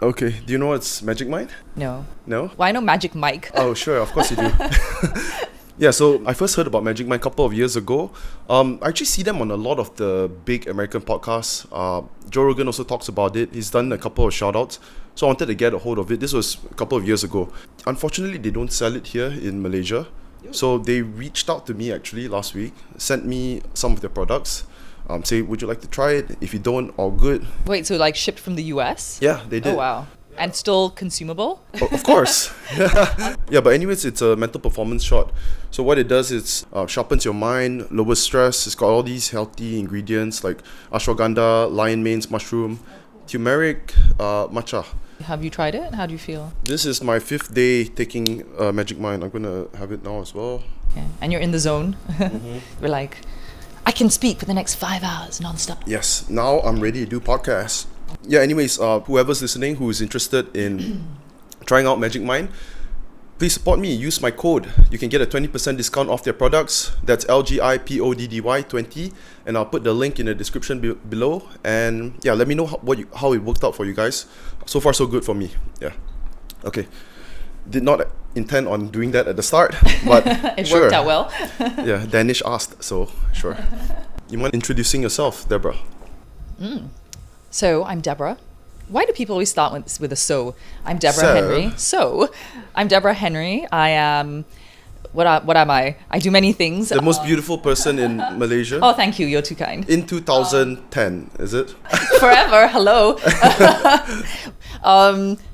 Okay, do you know what's Magic Mind? No. No? Well, I know Magic Mike. Oh, sure, of course you do. Yeah, so I first heard about Magic Mind a couple of years ago. I actually see them on a lot of the big American podcasts. Joe Rogan also talks about it. He's done a couple of shout-outs. So I wanted to get a hold of it. This was a couple of years ago. Unfortunately, they don't sell it here in Malaysia. So they reached out to me actually last week, sent me some of their products. Say, would you like to try it? If you don't, all good. Wait, so like shipped from the US? Yeah, they did. Oh, wow. And still consumable? Of course. Yeah, but anyways, it's a mental performance shot. So what it does is sharpens your mind, lowers stress. It's got all these healthy ingredients like ashwagandha, lion mane's mushroom, turmeric, matcha. Have you tried it? How do you feel? This is my 5th day taking Magic Mind. I'm going to have it now as well. Okay. And you're in the zone? You're like, I can speak for the next 5 hours non-stop. Yes, now I'm ready to do podcasts. Yeah, anyways, whoever's listening who is interested in trying out Magic Mind, please support me. Use my code. You can get a 20% discount off their products. That's LGIPODDY 20, and I'll put the link in the description below. And yeah, let me know how it worked out for you guys. So far, so good for me. Yeah. Okay. Did not intend on doing that at the start, but It sure. worked out well. Yeah, Danish asked, so sure. You mind introducing yourself, Deborah? So I'm Deborah. Why do people always start with a so? I'm Deborah Henry. So I'm Deborah Henry. I am, what am I? I do many things. The most beautiful person in Malaysia. Oh, thank you. You're too kind. In 2010, is it? Forever. Hello.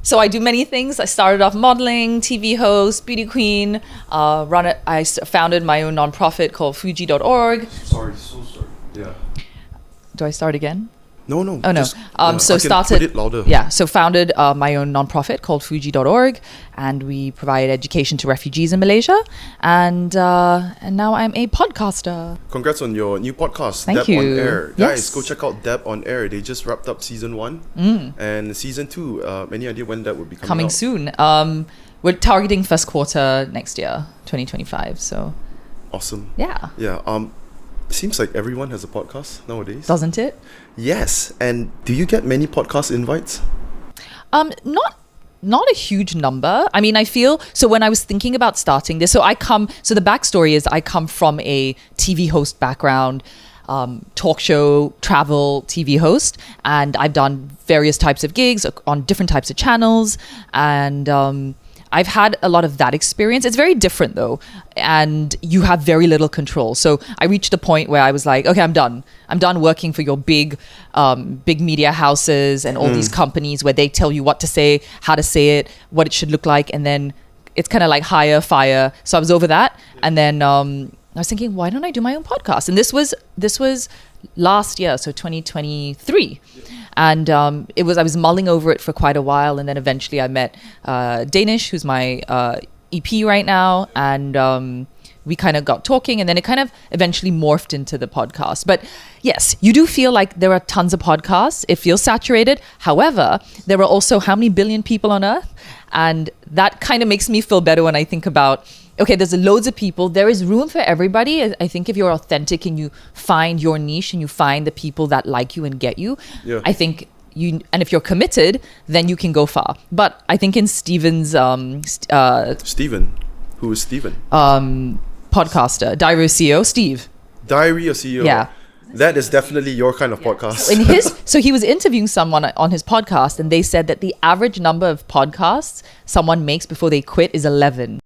So I do many things. I started off modeling, TV host, beauty queen. I founded my own nonprofit called Fugee.org. Sorry, so sorry. Yeah. Do I start again? No. Oh, no. So started. Put it louder. Yeah. So founded my own nonprofit called Fugee.org, and we provide education to refugees in Malaysia. And now I'm a podcaster. Congrats on your new podcast, Thank Deb you. On Air. Yes. Guys, go check out Deb On Air. They just wrapped up season 1 and season 2. Any idea when that would be coming out? Soon. We're targeting first quarter next year, 2025. So Awesome. yeah. Yeah. Seems like everyone has a podcast nowadays. Doesn't it? Yes. And do you get many podcast invites? Not a huge number. I mean, I feel, so when I was thinking about starting this, so the backstory is I come from a TV host background, talk show, travel TV host, and I've done various types of gigs on different types of channels, and I've had a lot of that experience. It's very different though, and you have very little control. So I reached a point where I was like, okay, I'm done. I'm done working for your big media houses and all these companies where they tell you what to say, how to say it, what it should look like, and then it's kind of like hire, fire. So I was over that, and then I was thinking, why don't I do my own podcast? And this was last year, so 2023. And I was mulling over it for quite a while, and then eventually I met Danish, who's my EP right now, and we kind of got talking, and then it kind of eventually morphed into the podcast. But yes, you do feel like there are tons of podcasts. It feels saturated. However, there are also how many billion people on Earth? And that kind of makes me feel better when I think about, okay, there's loads of people. There is room for everybody. I think if you're authentic and you find your niche and you find the people that like you and get you, Yeah. I think and if you're committed, then you can go far. But I think in Steven's Steven. Who is Steven? podcaster, Diary of CEO, Steve. Diary of CEO. Yeah. That is definitely your kind of podcast. So he was interviewing someone on his podcast, and they said that the average number of podcasts someone makes before they quit is 11.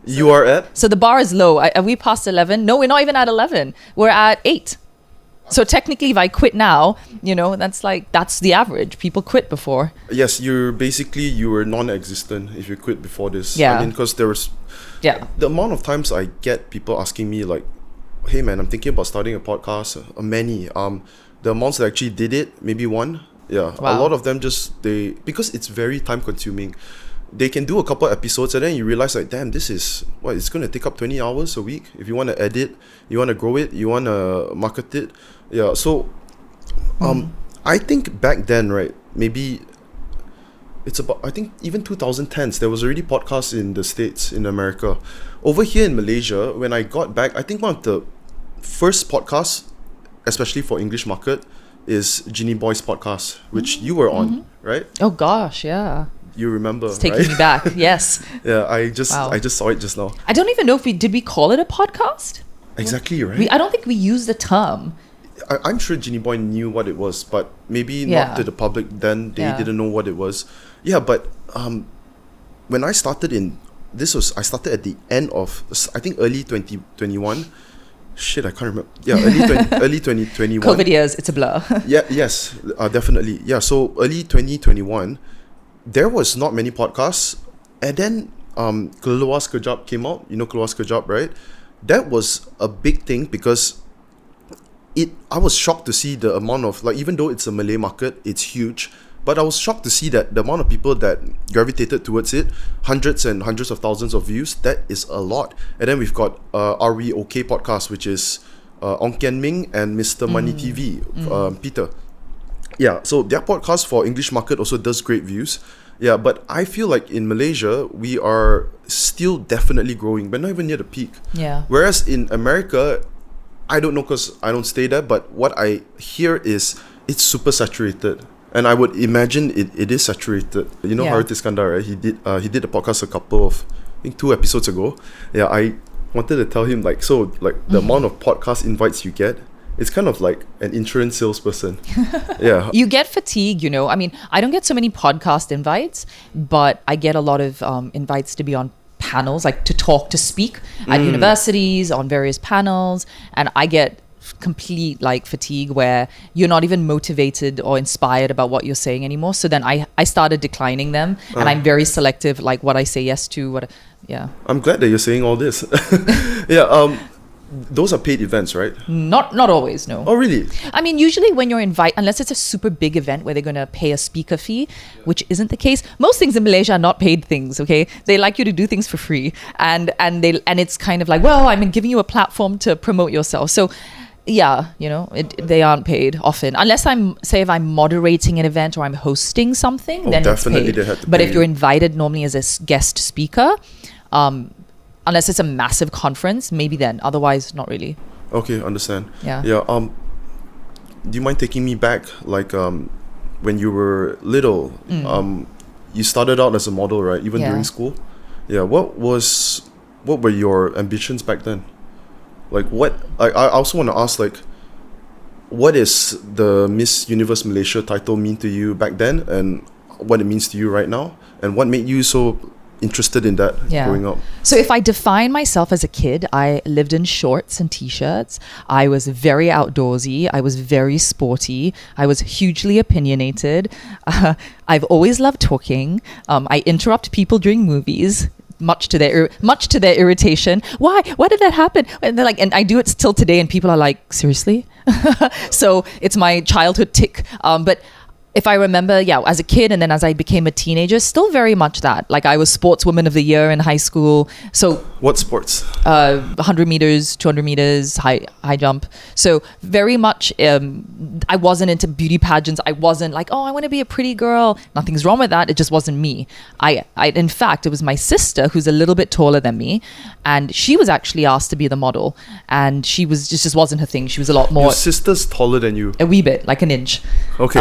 You are at? So the bar is low. Are we past 11? No, we're not even at 11. We're at 8. So technically, if I quit now, that's the average. People quit before. Yes, you were non-existent if you quit before this. Yeah. I mean, because there was... Yeah. The amount of times I get people asking me like, hey man, I'm thinking about starting a podcast. Many. The amounts that actually did it, maybe one. Yeah. Wow. A lot of them because it's very time consuming. They can do a couple episodes and then you realize like, damn, this is it's going to take up 20 hours a week. If you want to edit, you want to grow it, you want to market it. Yeah. So, I think back then, right, maybe it's about, I think even 2010s, there was already podcasts in the States, in America. Over here in Malaysia, when I got back, I think one of the first podcasts, especially for English market, is Ginny Boy's podcast, which you were on, right? Oh gosh, yeah. You remember, It's taking right? me back. Yes. Yeah, I just Wow. saw it just now. I don't even know if did we call it a podcast? Exactly, right? I don't think we used the term. I'm sure Ginny Boy knew what it was, but maybe Yeah. not to the public then. They Yeah. didn't know what it was. Yeah, but when I started I started at the end of, I think, early 2021. Shit, I can't remember. Yeah, early 2021. COVID years, it's a blur. Yeah, yes, definitely. Yeah, so early 2021, there was not many podcasts. And then Keluar Sekejap came out. You know Keluar Sekejap, right? That was a big thing because I was shocked to see the amount of, like, even though it's a Malay market, it's huge. But I was shocked to see that the amount of people that gravitated towards it, hundreds and hundreds of thousands of views, that is a lot. And then we've got Are We OK podcast, which is Ong Kian Ming and Mr. Money TV, Peter. Yeah, so their podcast for English market also does great views. Yeah, but I feel like in Malaysia, we are still definitely growing, but not even near the peak. Yeah. Whereas in America, I don't know because I don't stay there, but what I hear is it's super saturated. And I would imagine it is saturated. You know, Yeah. Harith Iskandar, right? He did a podcast I think 2 episodes ago. Yeah, I wanted to tell him, like, so, like, the amount of podcast invites you get, it's kind of like an insurance salesperson. Yeah. You get fatigue, you know. I mean, I don't get so many podcast invites, but I get a lot of invites to be on panels, like to talk, to speak at universities on various panels. And I get complete like fatigue where you're not even motivated or inspired about what you're saying anymore. So then I started declining them, and I'm very selective, like what I say yes to. Yeah. I'm glad that you're saying all this. Yeah. Those are paid events, right? Not always, no. Oh, really? I mean, usually when you're invited, unless it's a super big event where they're going to pay a speaker fee, which isn't the case. Most things in Malaysia are not paid things, okay? They like you to do things for free. And it's kind of like, well, I'm giving you a platform to promote yourself. So yeah, you know, they aren't paid often. Unless if I'm moderating an event or I'm hosting something, Oh, then definitely it's paid. they had to But pay if you're you. invited normally as a guest speaker, unless it's a massive conference, maybe then. Otherwise, not really. Okay, understand. Yeah. Yeah. Do you mind taking me back, like, when you were little? You started out as a model, right? Even Yeah. during school. Yeah. What were your ambitions back then? Like, what? I also want to ask, like, what is the Miss Universe Malaysia title mean to you back then, and what it means to you right now, and what made you so interested in that growing up? So if I define myself as a kid, I lived in shorts and t-shirts. I was very outdoorsy. I was very sporty. I was hugely opinionated. I've always loved talking. I interrupt people during movies, much to their irritation. Why did that happen? And they're like, and I do it still today, and people are like, seriously? So it's my childhood tick. But if I remember, as a kid and then as I became a teenager, still very much that. Like, I was sportswoman of the year in high school. So What sports? 100 meters, 200 meters, high jump. So very much, I wasn't into beauty pageants. I wasn't like, oh, I want to be a pretty girl. Nothing's wrong with that. It just wasn't me. In fact, it was my sister, who's a little bit taller than me, and she was actually asked to be the model, and she was just wasn't her thing. She was a lot more, Your sister's taller than you. a wee bit, like an inch. Okay.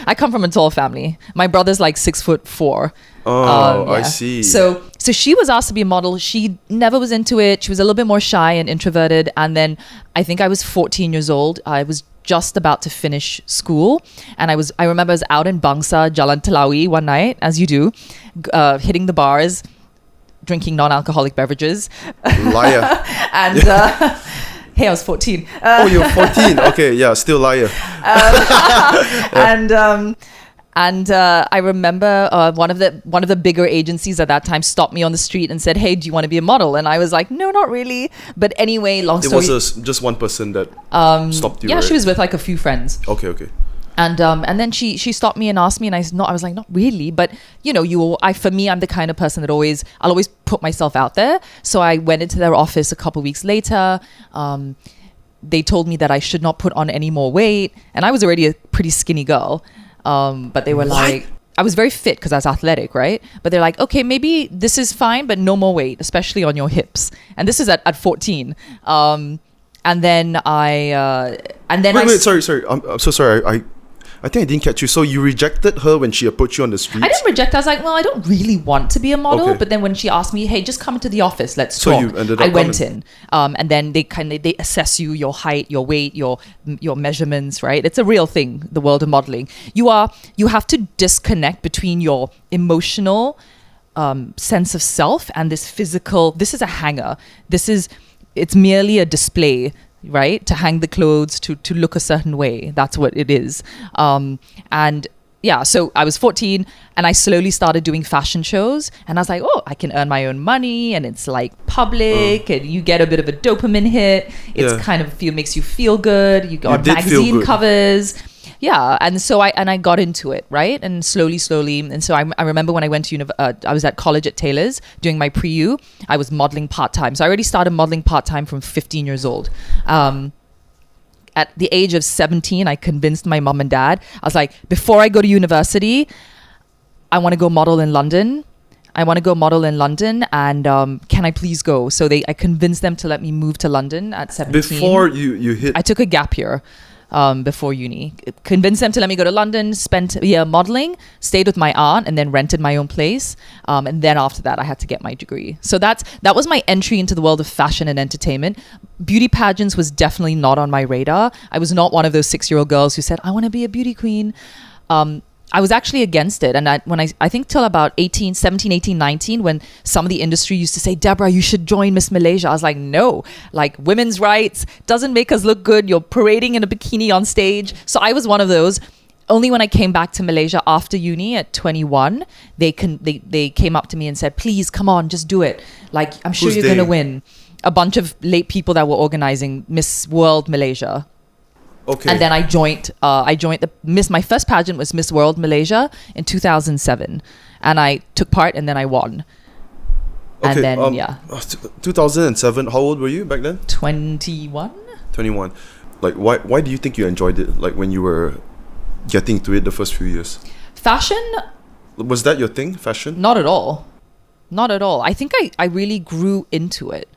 I come from a tall family. My brother's like 6'4". Oh, I yeah. see. So she was asked to be a model. She never was into it. She was a little bit more shy and introverted. And then I think I was 14 years old. I was just about to finish school, and I remember I was out in Bangsa, Jalan Telawi one night, as you do, hitting the bars, drinking non-alcoholic beverages. Liar. And hey, I was 14. Oh, you're 14. Okay, yeah, still liar. And I remember one of the bigger agencies at that time stopped me on the street and said, "Hey, do you want to be a model?" And I was like, "No, not really." But anyway, long It story. was just one person that stopped you, Yeah, right? she was with like a few friends. Okay. And then she stopped me and asked me, and I was like, not really, but you know, for me, I'm the kind of person that I'll always put myself out there. So I went into their office a couple weeks later. They told me that I should not put on any more weight, and I was already a pretty skinny girl. But they were like, I was very fit because I was athletic, right? But they're like, okay, maybe this is fine, but no more weight, especially on your hips. And this is at 14. And then Wait, sorry. I'm so sorry. I think I didn't catch you. So you rejected her when she approached you on the streets? I didn't reject her. I was like, well, I don't really want to be a model. Okay. But then when she asked me, hey, just come into the office, let's So talk. you ended up I went coming. in. And then they assess you, your height, your weight, your measurements, right? It's a real thing, the world of modeling. You have to disconnect between your emotional sense of self and this physical. This is a hanger. It's merely a display, right? To hang the clothes, to look a certain way. That's what it is. And yeah, so I was 14 and I slowly started doing fashion shows, and I was like, oh, I can earn my own money, and it's like public, and you get a bit of a dopamine hit. It's kind of makes you feel good. You got magazine covers. Yeah, and so I got into it, right? And slowly, and so I remember when I went to I was at college at Taylor's doing my pre-U. I was modeling part-time. So I already started modeling part-time from 15 years old. At the age of 17, I convinced my mom and dad. I was like, before I go to university, I want to go model in London. And can I please go? So I convinced them to let me move to London at 17. Before you hit... I took a gap year. Before uni, convinced them to let me go to London, spent a year modeling, stayed with my aunt, and then rented my own place. And then after that, I had to get my degree. So that was my entry into the world of fashion and entertainment. Beauty pageants was definitely not on my radar. I was not one of those 6-year-old girls who said, I want to be a beauty queen. I was actually against it. And I think till about 17, 18, 19, when some of the industry used to say, Deborah, you should join Miss Malaysia. I was like, no, like women's rights doesn't make us look good. You're parading in a bikini on stage. So I was one of those. Only when I came back to Malaysia after uni at 21, they came up to me and said, please, come on, just do it. Like, I'm sure you're going to win. A bunch of late people that were organizing Miss World Malaysia. Okay. And then I joined my first pageant was Miss World Malaysia in 2007, and I took part, and then I won. Okay, and then 2007, how old were you back then? 21. Like, why do you think you enjoyed it, like when you were getting to it the first few years? Fashion? Was that your thing, fashion? Not at all. I think I really grew into it.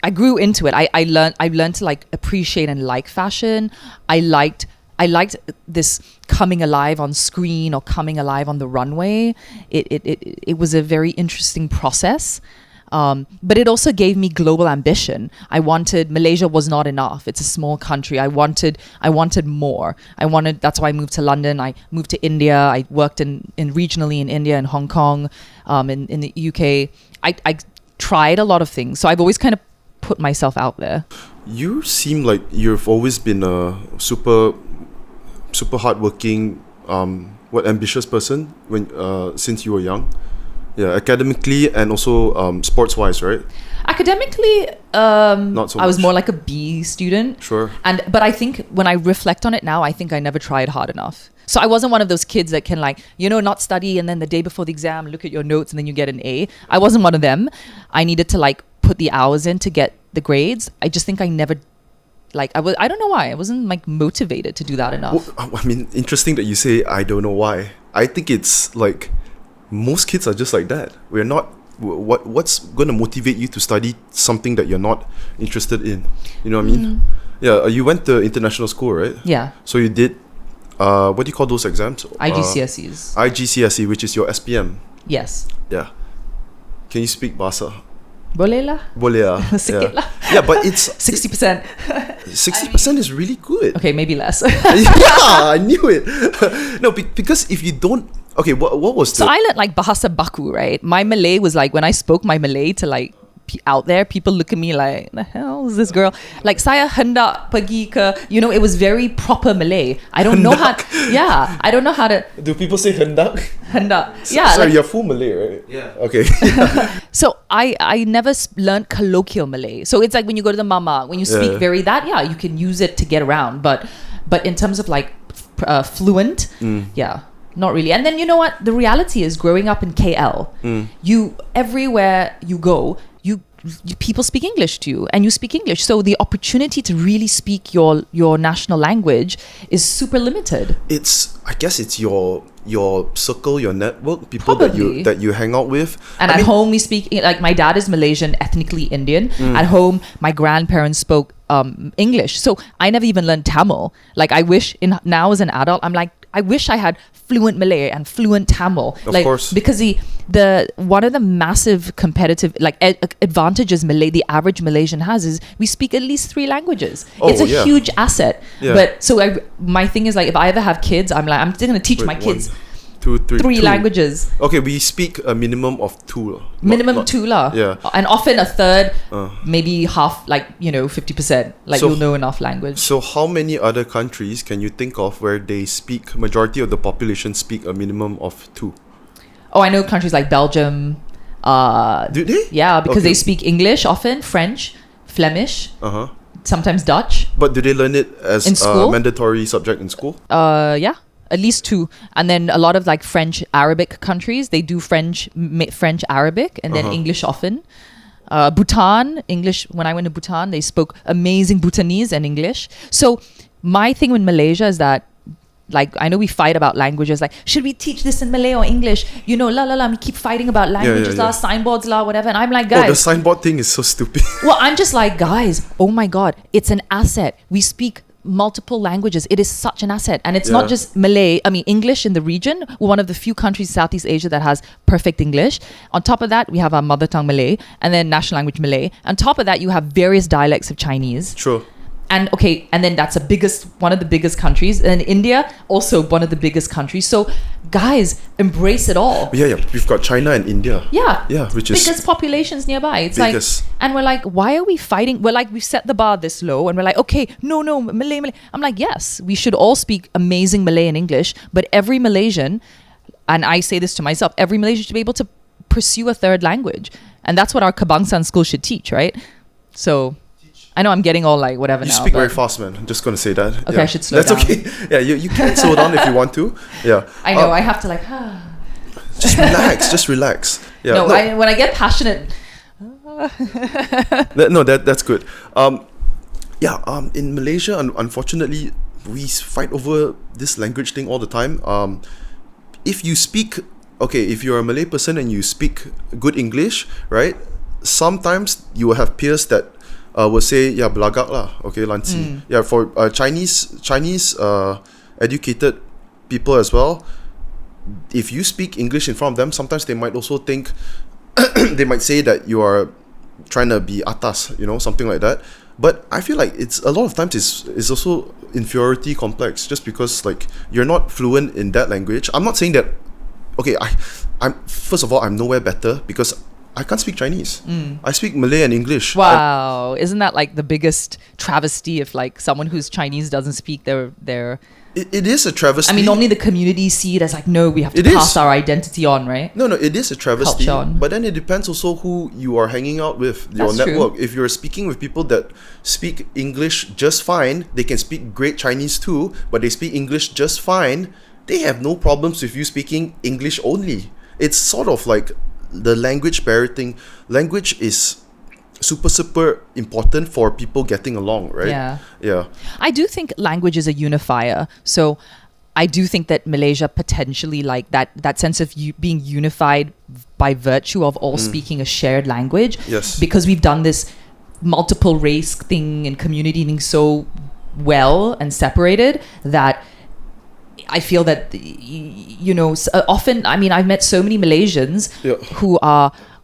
I grew into it. I learned to like appreciate and like fashion. I liked this coming alive on screen or coming alive on the runway. It was a very interesting process. But it also gave me global ambition. Malaysia was not enough. It's a small country. I wanted more. That's why I moved to London. I moved to India. I worked in regionally in India and Hong Kong, in the UK. I tried a lot of things. So I've always kind of put myself out there. You seem like you've always been a super hardworking, ambitious person since you were young. Yeah, academically and also sports wise, right? Academically, not so much. I was more like a B student. Sure. But I think when I reflect on it now, I think I never tried hard enough. So I wasn't one of those kids that can not study and then the day before the exam look at your notes and then you get an A. I wasn't one of them. I needed to put the hours in to get the grades. I just think I never I don't know why. I wasn't motivated to do that enough. Well, I mean, interesting that you say I don't know why. I think it's like most kids are just like that. We're not. What's going to motivate you to study something that you're not interested in? You know what I mean? Yeah. You went to international school, right? Yeah. So you did. What do you call those exams? IGCSEs. IGCSE, which is your SPM. Yes. Yeah. Can you speak Bahasa? Boleh lah. Sikit lah. Yeah, but it's 60%. 60% is really good. Okay, maybe less. Yeah, I knew it. No, because if you don't... Okay, what was the... So I learned Bahasa Baku, right? My Malay was when I spoke my Malay to out there, people look at me like, the hell is this girl? Saya hendak pergi ke... it was very proper Malay. I don't know how... Yeah, I don't know how to... Do people say hendak? Hendak. Yeah. Sorry, you're full Malay, right? Yeah. Okay. So I never learned colloquial Malay. So it's when you go to the mama, when you speak you can use it to get around. But in terms of fluent, yeah, not really. And then you know what? The reality is growing up in KL, everywhere you go, people speak English to you and you speak English. So the opportunity to really speak your national language is super limited. I guess it's your your circle, your network, people that Probably. you hang out with. And at home, we speak, like, my dad is Malaysian, ethnically Indian. At home, my grandparents spoke English. So I never even learned Tamil. Like, I wish, now as an adult, I'm like, I wish I had fluent Malay and fluent Tamil. Of course. Because the one of the massive competitive, like, advantages the average Malaysian has is we speak at least 3 languages. It's a huge asset. Yeah. But so my thing is, like, if I ever have kids, I'm like, I'm still going to teach my kids 3 languages. Okay, we speak a minimum of 2. Minimum 2 lah. Yeah. And often a third, maybe half, like, 50%. Like, So- you'll know enough language. So how many other countries can you think of where they speak, majority of the population speak a minimum of 2? Oh, I know countries like Belgium. Do they? Yeah, because Okay. they speak English often, French, Flemish, Uh-huh. sometimes Dutch. But do they learn it as In a school? mandatory subject in school? Yeah, at least 2. And then a lot of, like, French Arabic countries, they do French Arabic, and then English often. Bhutan, English. When I went to Bhutan, they spoke amazing Bhutanese and English. So my thing with Malaysia is that, like, I know we fight about languages, like, should we teach this in Malay or English? We keep fighting about languages, yeah. signboards, whatever. And I'm like, Oh, the guys, signboard thing is so stupid. well, I'm just like, guys, oh my God, it's an asset. We speak multiple languages. It is such an asset. And it's Yeah. not just Malay. I mean, English in the region, we're one of the few countries in Southeast Asia that has perfect English. On top of that, we have our mother tongue Malay, and then national language Malay. On top of that, you have various dialects of Chinese. Sure. And and then that's one of the biggest countries. And India, also one of the biggest countries. So guys, embrace it all. Yeah. We've got China and India. Yeah. Yeah, which is biggest populations nearby. It's biggest. like, and we're like, why are we fighting? We're like, we've set the bar this low, and we're like, okay, no, Malay. I'm like, yes, we should all speak amazing Malay and English, but every Malaysian, and I say this to myself, every Malaysian should be able to pursue a third language. And that's what our Kebangsaan school should teach, right? So I know I'm getting all like whatever You now. speak very but fast, man. I'm just gonna say that. Okay, I should slow That's down. okay. Yeah, you can slow down if you want to. Yeah. I know, I have to like, Just relax. Just relax. Yeah. no, when I get passionate, That's good. In Malaysia, unfortunately, we fight over this language thing all the time. If you're a Malay person and you speak good English, right? Sometimes you will have peers that will say, yeah, belagak lah, okay, lanci. Yeah, for Chinese educated people as well, if you speak English in front of them, sometimes they might also think, they might say that you are trying to be atas, something like that. But I feel like it's a lot of times it's also inferiority complex, just because like you're not fluent in that language. I'm not saying that. Okay, I'm first of all, I'm nowhere better because I can't speak Chinese. I speak Malay and English. wow, isn't that like the biggest travesty if like someone who's Chinese doesn't speak their It is a travesty. I mean, normally the community see it as like, no, we have to It pass is. our identity on, right? No, it is a travesty. Culture on. But then it depends also who you are hanging out with, your That's true. network. If you're speaking with people that speak English just fine, they can speak great Chinese too, but they speak English just fine, they have no problems with you speaking English only. It's sort of like the language barrier thing. Language is super important for people getting along, right? Yeah. I do think language is a unifier. So I do think that Malaysia potentially like that sense of being unified by virtue of all speaking a shared language. Yes. Because we've done this multiple race thing and community thing so well and separated that I feel that, often, I mean, I've met so many Malaysians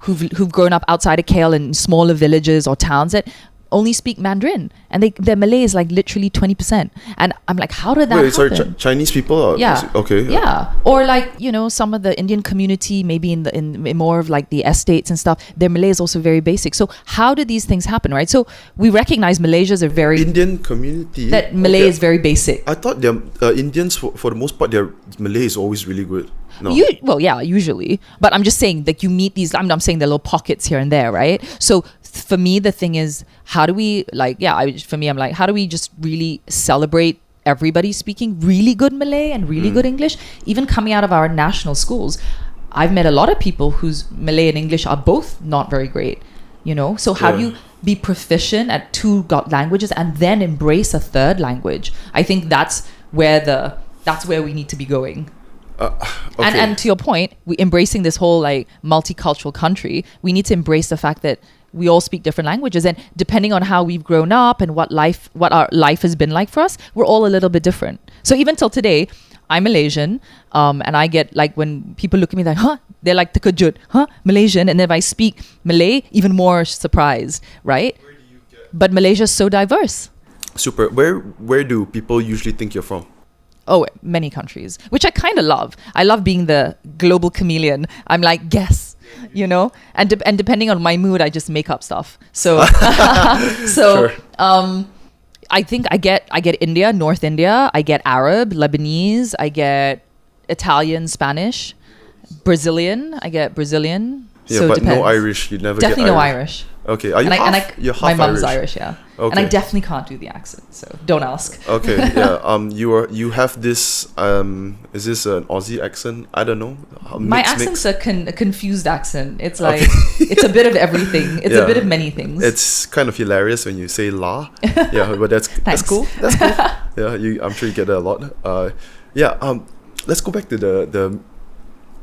who've grown up outside of KL in smaller villages or towns that only speak Mandarin, and their Malay is like literally 20%. And I'm like, how did that Wait, sorry, happen? Chinese people? Yeah. Okay. Yeah. Or like, some of the Indian community, maybe in more of like the estates and stuff, their Malay is also very basic. So how do these things happen, right? So we recognize Malaysia's a very Indian community. that Malay is very basic. I thought they're Indians for the most part. Their Malay is always really good. No. Usually. But I'm just saying, like, you meet these, I'm saying there are little pockets here and there, right? So for me, the thing is, how do we, I'm like, how do we just really celebrate everybody speaking really good Malay and really good English? Even coming out of our national schools, I've met a lot of people whose Malay and English are both not very great, So how do you be proficient at 2 languages and then embrace a third language? I think that's where we need to be going. Okay. And to your point, we embracing this whole like multicultural country, we need to embrace the fact that we all speak different languages, and depending on how we've grown up and what our life has been like for us, we're all a little bit different. So even till today, I'm Malaysian, and I get like when people look at me like, huh? They're like terkejut, huh? Malaysian, and then if I speak Malay, even more surprised, right? Where do you get? But Malaysia's so diverse. Super. Where do people usually think you're from? Oh, many countries, which I kind of love. I love being the global chameleon. I'm like, guess, you know, and depending on my mood, I just make up stuff. So, Sure. I think I get India, North India. I get Arab, Lebanese. I get Italian, Spanish, Brazilian. I get Brazilian. Yeah, so but depends. no Irish. You never Definitely get no Irish. Irish. Okay. Are you you're half my mom's Irish? Irish, yeah. And I Okay. definitely can't do the accent, so don't ask. Okay, yeah. You have this. Is this an Aussie accent? I don't know. My accent's a confused accent. It's like it's a bit of everything. It's a bit of many things. It's kind of hilarious when you say "la." Yeah, but that's Thanks. cool. That's cool. Yeah, I'm sure you get that a lot. Yeah. Let's go back to the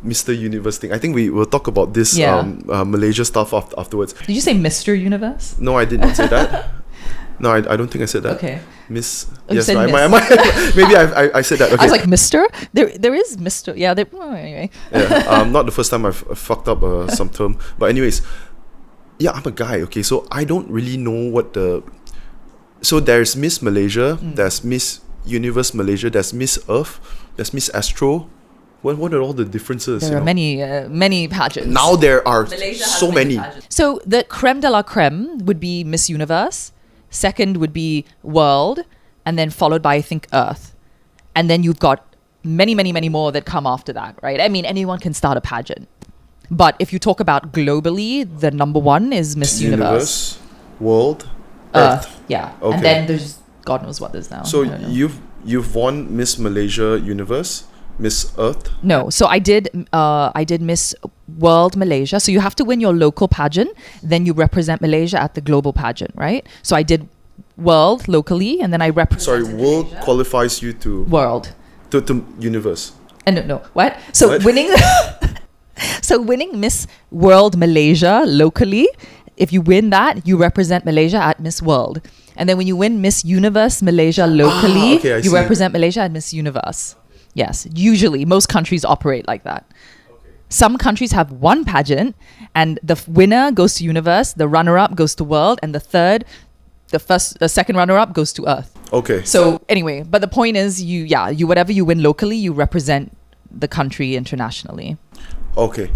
Mr. Universe thing. I think we will talk about this Yeah. Malaysia stuff afterwards. Did you say Mr. Universe? No, I did not say that. No, I don't think I said that. Okay. Miss. Oh, you Yes, said no, Miss. maybe I said that. Okay. I was like, Mr. There is Mr. Yeah. Well, anyway. Yeah, not the first time I've fucked up some term. But anyways, yeah, I'm a guy. Okay, so I don't really know what the. So there's Miss Malaysia, there's Miss Universe Malaysia, there's Miss Earth, there's Miss Astro. What are all the differences? There are many pageants. Now there are Malaysia has so many. pageants. So the creme de la creme would be Miss Universe. Second would be World, and then followed by I think Earth, and then you've got many more that come after that, right? I mean, anyone can start a pageant, but if you talk about globally, the number one is Miss Universe. World, Earth. Yeah, Okay. and then there's God knows what there's now. So I don't know. you've won Miss Malaysia Universe, Miss Earth. No, so I did Miss World Malaysia. So you have to win your local pageant, then you represent Malaysia at the global pageant, right? So I did World locally, and then I Sorry, represented World Malaysia. qualifies you to World. Universe. And no, what? So What? winning Miss World Malaysia locally, if you win that, you represent Malaysia at Miss World. And then when you win Miss Universe Malaysia locally, okay, I you see. represent Malaysia at Miss Universe. Yes, usually most countries operate like that. Some countries have one pageant, and the winner goes to Universe, the runner-up goes to World, and the second runner-up goes to Earth. Okay. So anyway, but the point is, you whatever you win locally, you represent the country internationally. Okay.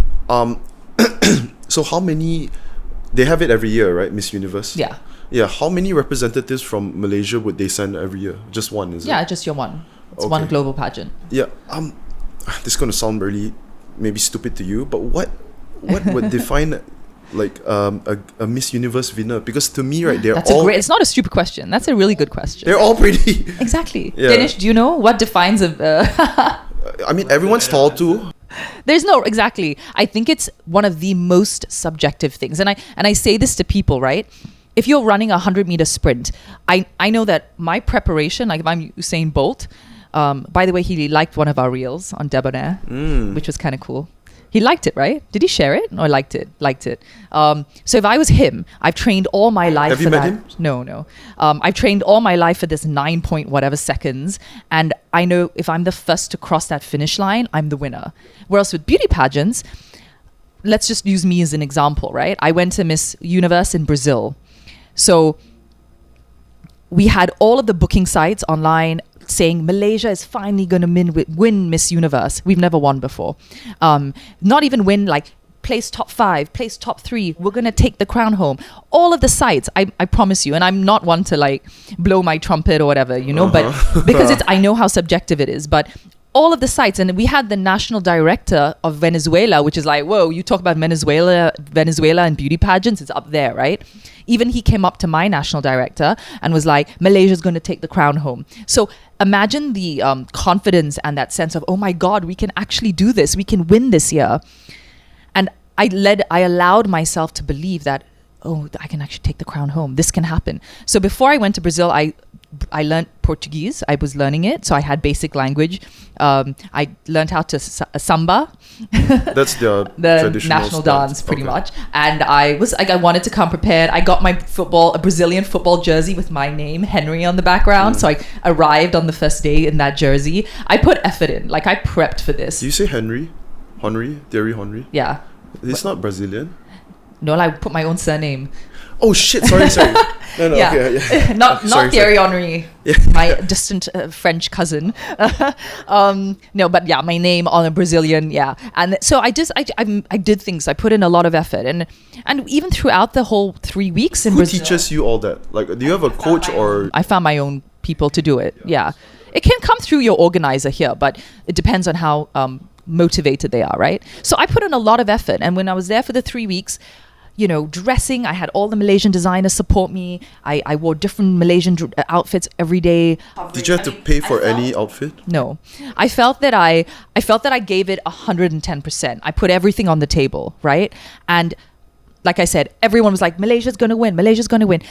So how many? They have it every year, right? Miss Universe. Yeah, Yeah. How many representatives from Malaysia would they send every year? Just one, is it? yeah, just your one. It's one Okay. global pageant. Yeah. This is gonna sound really maybe stupid to you, but what would define like a Miss Universe winner? Because to me, right, they're That's all it's not a stupid question. That's a really good question. they're all pretty. Exactly. Yeah. Danish, do you know what defines a? I mean, everyone's tall too. There's no exactly. I think it's one of the most subjective things, and I say this to people, right? If you're running a 100-meter sprint, I know that my preparation, like if I'm Usain Bolt, by the way, he liked one of our reels on Deb On Air, which was kind of cool. He liked it, right? Did he share it? Or liked it? Liked it. So if I was him, I've trained all my life Have for you met that. him? No. I've trained all my life for this 9 point whatever seconds. And I know if I'm the first to cross that finish line, I'm the winner. Whereas with beauty pageants, let's just use me as an example, right? I went to Miss Universe in Brazil. So we had all of the booking sites online saying Malaysia is finally going to win Miss Universe. We've never won before. Not even win, like place top 5, place top 3. We're going to take the crown home. All of the sites, I promise you, and I'm not one to like blow my trumpet or whatever, you know, but because I know how subjective it is, but all of the sites, and we had the national director of Venezuela, which is like, whoa, you talk about Venezuela and beauty pageants, it's up there, right? Even he came up to my national director and was like, Malaysia's going to take the crown home. So imagine the confidence and that sense of, oh my God, we can actually do this. We can win this year. And I allowed myself to believe that, oh, I can actually take the crown home. This can happen. So before I went to Brazil, I I learned Portuguese. I was learning it, so I had basic language. I learned how to samba. That's the traditional national dance, pretty Okay. much. And I wanted to come prepared. I got my a Brazilian football jersey with my name, Henry, on the background. So I arrived on the first day in that jersey. I put effort in. Like, I prepped for this. Do you say Henry? Thierry Henry? Yeah. It's not Brazilian. No, I put my own surname. Oh shit! Sorry. No, Yeah. okay. Yeah. not Sorry, Thierry Henry, Yeah. my distant French cousin. No, but yeah, my name on a Brazilian, yeah. And so I did things. I put in a lot of effort, and even throughout the whole 3 weeks in Who Brazil, teaches you all that? Like, do you have a coach or? I found my own people to do it. Yeah, it can come through your organizer here, but it depends on how motivated they are, right? So I put in a lot of effort, and when I was there for the 3 weeks, you know, dressing, I had all the Malaysian designers support me. I wore different Malaysian outfits every day. Did you have to pay for any outfit? No, I felt that I gave it 110%. I put everything on the table, right? And like I said, everyone was like, Malaysia's going to win. Malaysia's going to win.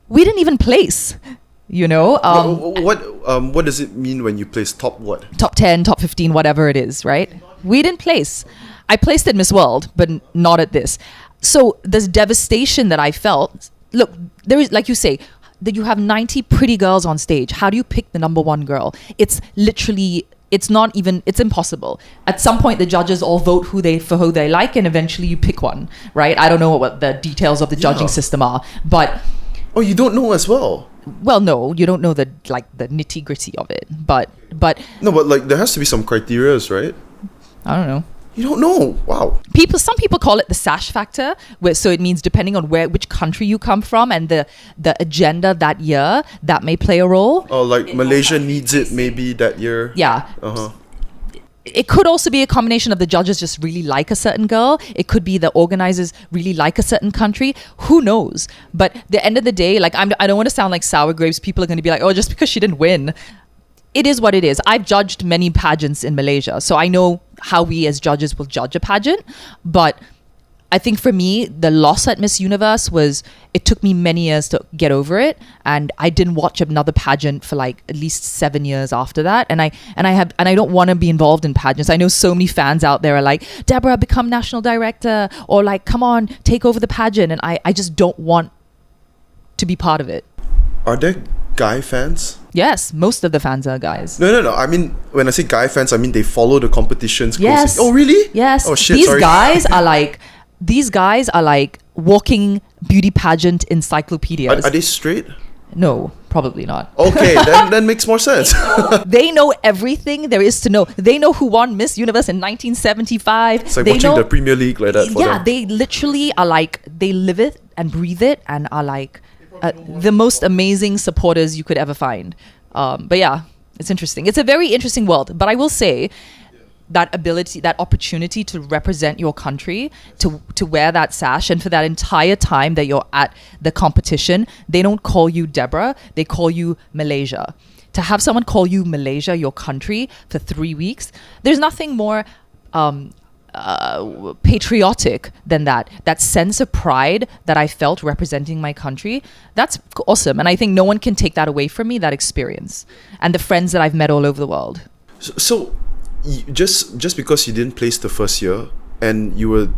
We didn't even place, you know. What does it mean when you place top what? Top 10, top 15, whatever it is, right? We didn't place. I placed at Miss World, but not at this. So this devastation that I felt, look, there is, like you say, that you have 90 pretty girls on stage. How do you pick the number one girl? It's literally, it's impossible. At some point, the judges all vote who they like, and eventually you pick one, right? I don't know what the details of the judging system are, but... Oh, you don't know as well? Well, no, you don't know the nitty gritty of it, but... No, but like there has to be some criterias, right? I don't know. You don't know? Wow. Some people call it the sash factor, so it means depending on which country you come from and the agenda that year, that may play a role. Oh, like Malaysia needs it maybe that year. Yeah. Uh-huh. It could also be a combination of the judges just really like a certain girl. It could be the organizers really like a certain country. Who knows? But at the end of the day, like I don't want to sound like sour grapes. People are going to be like, oh, just because she didn't win. It is what it is. I've judged many pageants in Malaysia, so I know how we as judges will judge a pageant. But I think for me, the loss at Miss Universe it took me many years to get over it, and I didn't watch another pageant for like at least 7 years after that. And I don't want to be involved in pageants. I know so many fans out there are like, Deborah, become national director, or like, come on, take over the pageant. And I just don't want to be part of it. Are there guy fans? Yes, most of the fans are guys. No. I mean, when I say guy fans, I mean they follow the competitions closely. Yes. Oh, really? Yes. Oh, shit, These sorry. guys are like walking beauty pageant encyclopedias. Are they straight? No, probably not. Okay, that makes more sense. They know everything there is to know. They know who won Miss Universe in 1975. It's like they watching know, the Premier League like that for yeah, them. they literally are like, they live it and breathe it, and are like the most amazing supporters you could ever find. But yeah, it's interesting. It's a very interesting world. But I will say that ability, that opportunity to represent your country, to wear that sash, and for that entire time that you're at the competition, they don't call you Deborah, they call you Malaysia. To have someone call you Malaysia, your country, for 3 weeks, there's nothing more patriotic than that sense of pride that I felt representing my country. That's awesome, and I think no one can take that away from me, that experience, and the friends that I've met all over the world. So just because you didn't place the first year and you were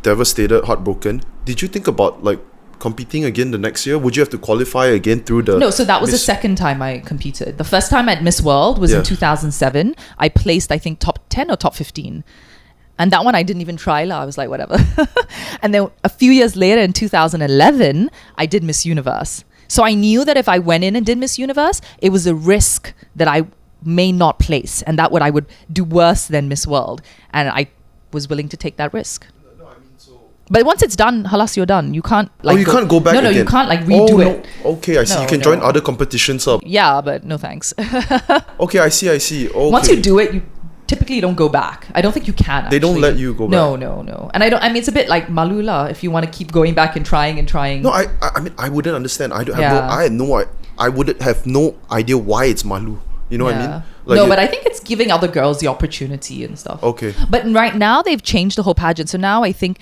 devastated, heartbroken, did you think about like competing again the next year? Would you have to qualify again through the... No, so that was the second time I competed. The first time at Miss World was in 2007. I placed, I think, top 10 or top 15. And that one I didn't even try. I was like, whatever. And then a few years later in 2011, I did Miss Universe. So I knew that if I went in and did Miss Universe, it was a risk that I may not place, and that I would do worse than Miss World. And I was willing to take that risk. But once it's done, halas, you're done. You can't like... Oh, you can't go back No, again. you can't like redo it. Okay, I see. No, you can no. join other competitions up. Yeah, but no thanks. Okay, I see. Okay. Once you do it, you typically don't go back. I don't think you can. They don't actually. let you go No. back. And I mean, it's a bit like malula if you want to keep going back and trying and trying. No, I mean, I wouldn't understand. I wouldn't have no idea why it's malu. You know what I mean? Like but I think it's giving other girls the opportunity and stuff. Okay. But right now they've changed the whole pageant. So now I think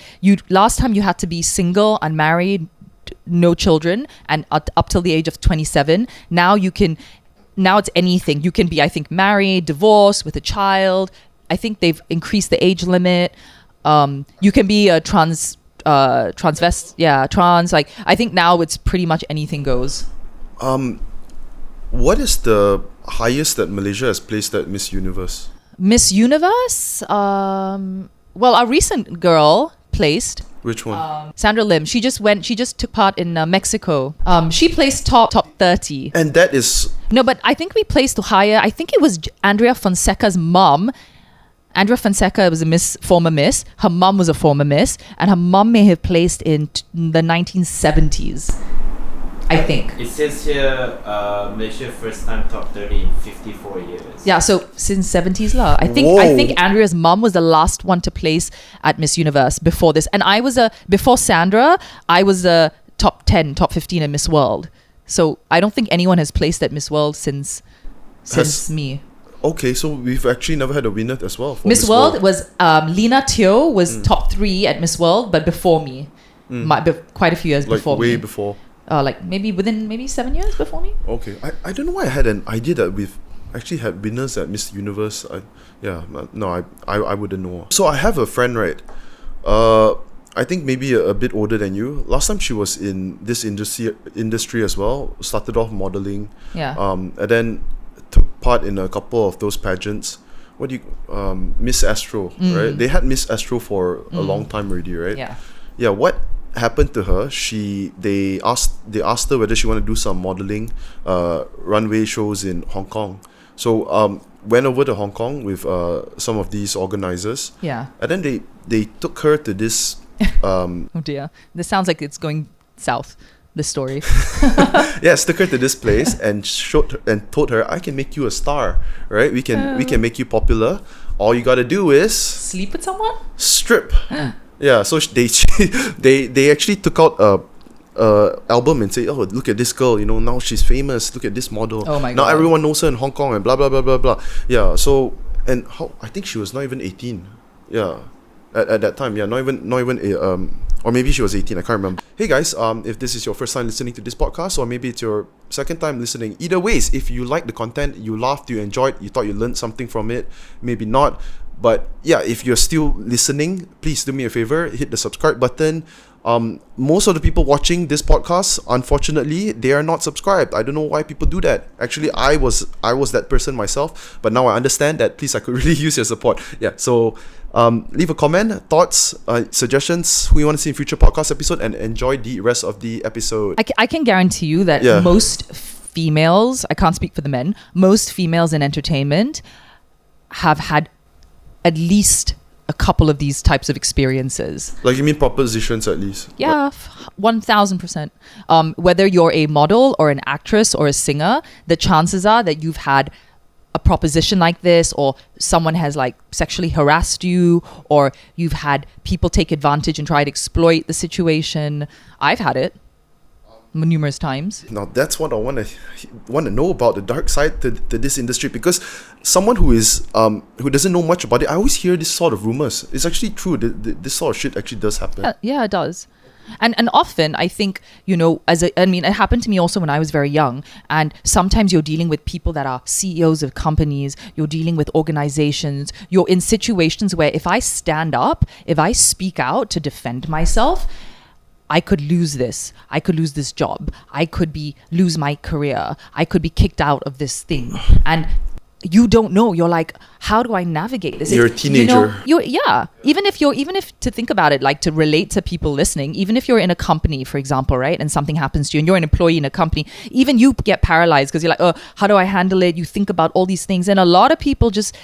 last time you had to be single, unmarried, no children and up till the age of 27. Now it's anything. You can be, I think, married, divorced, with a child. I think they've increased the age limit. You can be a trans. Like, I think now it's pretty much anything goes. What is the highest that Malaysia has placed at Miss Universe? Miss Universe? Well, our recent girl placed. Which one? Sandra Lim. She just took part in Mexico. She placed top 30. And that is... No, but I think we placed higher. I think it was Andrea Fonseca's mom. Andrea Fonseca was a former Miss. Her mum was a former Miss. And her mum may have placed in the 1970s. I think. It says here, Malaysia first time top 30 in 54 years. Yeah, so since 70s lah. I think Andrea's mum was the last one to place at Miss Universe before this. And before Sandra, I was a top 10, top 15 at Miss World. So I don't think anyone has placed at Miss World since me. Okay, so we've actually never had a winner as well. For Miss World was Lena Teo was top 3 at Miss World, but before me. Quite a few years before me. Way before. Like maybe 7 years before me. Okay, I don't know why I had an idea that we've actually had winners at Miss Universe. I wouldn't know. So I have a friend, right? I think maybe a bit older than you. Last time she was in this industry as well. Started off modeling. Yeah. And then took part in a couple of those pageants. Miss Astro, right? They had Miss Astro for a long time already, right? Yeah. Yeah. What happened to her? They asked her whether she wanted to do some modeling, runway shows in Hong Kong. So went over to Hong Kong with some of these organizers. Yeah. And then they took her to this. Oh dear, this sounds like it's going south. This story. Yes, took her to this place and told her, I can make you a star, right? We can make you popular. All you gotta do is sleep with someone. Strip. Yeah, so they actually took out a album and say, oh, look at this girl, now she's famous. Look at this model. Oh my God. Now everyone knows her in Hong Kong and blah blah blah blah blah. Yeah. So I think she was not even 18. Yeah, at that time. Yeah, not even or maybe she was 18. I can't remember. Hey guys, if this is your first time listening to this podcast, or maybe it's your second time listening, either ways, if you like the content, you laughed, you enjoyed, you thought you learned something from it, maybe not. But yeah, if you're still listening, please do me a favor, hit the subscribe button. Most of the people watching this podcast, unfortunately, they are not subscribed. I don't know why people do that. Actually, I was that person myself, but now I understand that. Please, I could really use your support. Yeah, so leave a comment, thoughts, suggestions, who you want to see in future podcast episode, and enjoy the rest of the episode. I can guarantee you that most females, I can't speak for the men, most females in entertainment have had at least a couple of these types of experiences. Like, you mean propositions at least? Yeah, 1000%. Whether you're a model or an actress or a singer, the chances are that you've had a proposition like this, or someone has like sexually harassed you, or you've had people take advantage and try to exploit the situation. I've had it numerous times. Now that's what I want to know about, the dark side to this industry, because someone who doesn't know much about it, I always hear this sort of rumors. It's actually true. This sort of shit actually does happen. Yeah, it does. And often I think, it happened to me also when I was very young. And sometimes you're dealing with people that are CEOs of companies, you're dealing with organizations, you're in situations where if I stand up, if I speak out to defend myself, I could lose this. I could lose this job. I could lose my career. I could be kicked out of this thing. And you don't know. You're like, how do I navigate this? You're a teenager. Even if to think about it, like to relate to people listening, even if you're in a company, for example, right, and something happens to you and you're an employee in a company, even you get paralyzed because you're like, oh, how do I handle it? You think about all these things. And a lot of people just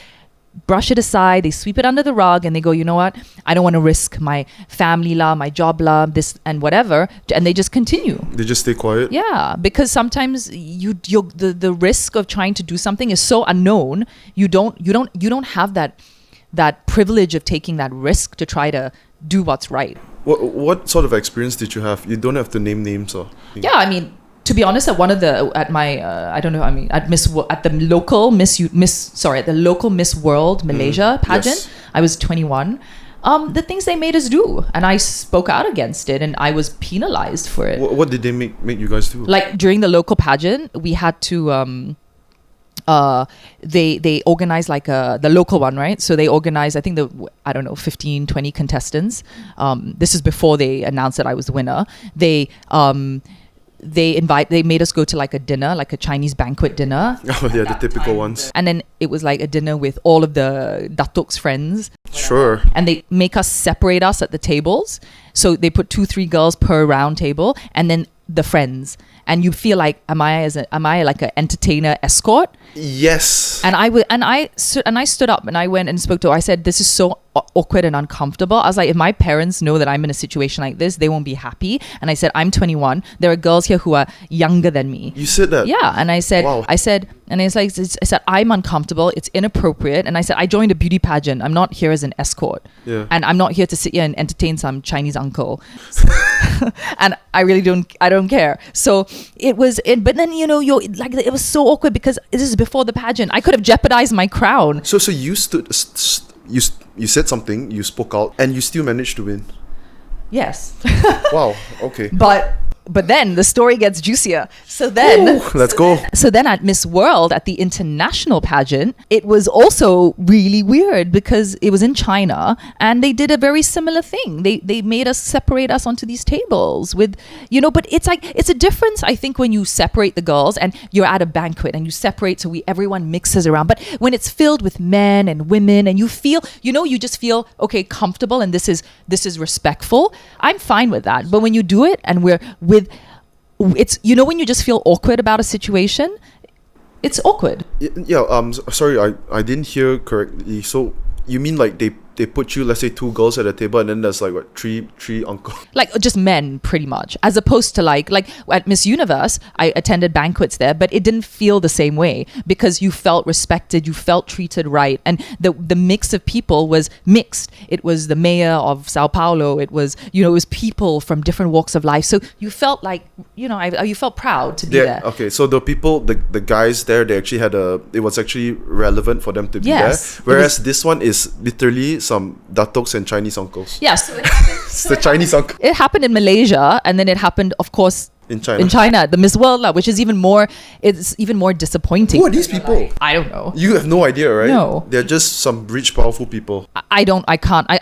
brush it aside, they sweep it under the rug, and they go, you know what, I don't want to risk my family my job this and whatever, and they just continue. They just stay quiet. Yeah, because sometimes the risk of trying to do something is so unknown. You don't have that privilege of taking that risk to try to do what's right. What sort of experience did you have? You don't have to name names or. Yeah, I mean, to be honest, at the local Miss World Malaysia pageant, Yes. I was 21. the things they made us do, and I spoke out against it, and I was penalized for it. What did they make you guys do? Like during the local pageant, we had to they organized like the local one, right? So they organized, I think, 15, 20 contestants. This is before they announced that I was the winner. They made us go to like a dinner, like a Chinese banquet dinner. Oh yeah, the typical ones. And then it was like a dinner with all of the Datuk's friends. Sure. And they make us separate us at the tables. So they put 2-3 girls per round table, and then the friends. And you feel like, am I like an entertainer escort? Yes. And I stood up and I went and spoke to her. I said, this is so awkward and uncomfortable. I was like, if my parents know that I'm in a situation like this, they won't be happy. And I said, I'm 21. There are girls here who are younger than me. You said that? Yeah. And I said, wow. I said, I'm uncomfortable. It's inappropriate. And I said, I joined a beauty pageant. I'm not here as an escort. Yeah. And I'm not here to sit here and entertain some Chinese uncle. And I really don't care. So it was, but then, you're like, it was so awkward because this is before the pageant. I could have jeopardized my crown. So you you said something, you spoke out, and you still managed to win. Yes. Wow. Okay. But then the story gets juicier. So then, let's go. So then at Miss World, at the international pageant, it was also really weird because it was in China and they did a very similar thing. They made us separate us onto these tables with, but it's like, it's a difference, I think, when you separate the girls and you're at a banquet and you separate so everyone mixes around. But when it's filled with men and women and you feel, you just feel, okay, comfortable and this is respectful, I'm fine with that. But when you do it and it's when you just feel awkward about a situation, it's awkward. Yeah. Sorry, I didn't hear correctly. So you mean like they put you, let's say, 2 girls at a table, and then there's like what, three uncles? Like just men, pretty much, as opposed to like at Miss Universe, I attended banquets there, but it didn't feel the same way because you felt respected, you felt treated right, and the mix of people was mixed. It was the mayor of Sao Paulo. It was it was people from different walks of life. So you felt like you felt proud to be there. Okay, so the people, the guys there, they actually had it was actually relevant for them to be there. Whereas this one is literally some Datoks and Chinese uncles. Yes. It's the Chinese uncle. It happened in Malaysia, and then it happened, of course, in China, the Miss World, which is even more disappointing. Who are these people? I don't know. You have no idea, right? No. They're just some rich, powerful people. I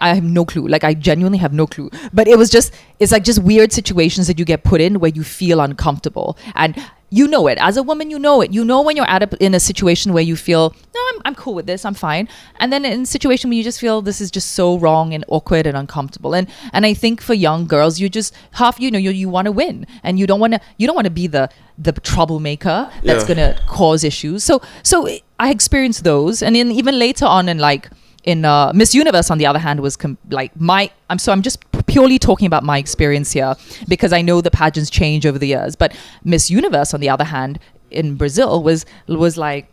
have no clue. Like, I genuinely have no clue. But it's like just weird situations that you get put in where you feel uncomfortable. And you know it. As a woman, you know it. You know when you're in a situation where you feel, no, I'm cool with this, I'm fine. And then in a situation where you just feel this is just so wrong and awkward and uncomfortable. And I think for young girls, you just you want to win, and you don't want to be the troublemaker that's gonna cause issues. So I experienced those, and then even later on in Miss Universe, on the other hand, was I'm just purely talking about my experience here because I know the pageants change over the years. But Miss Universe, on the other hand, in Brazil was like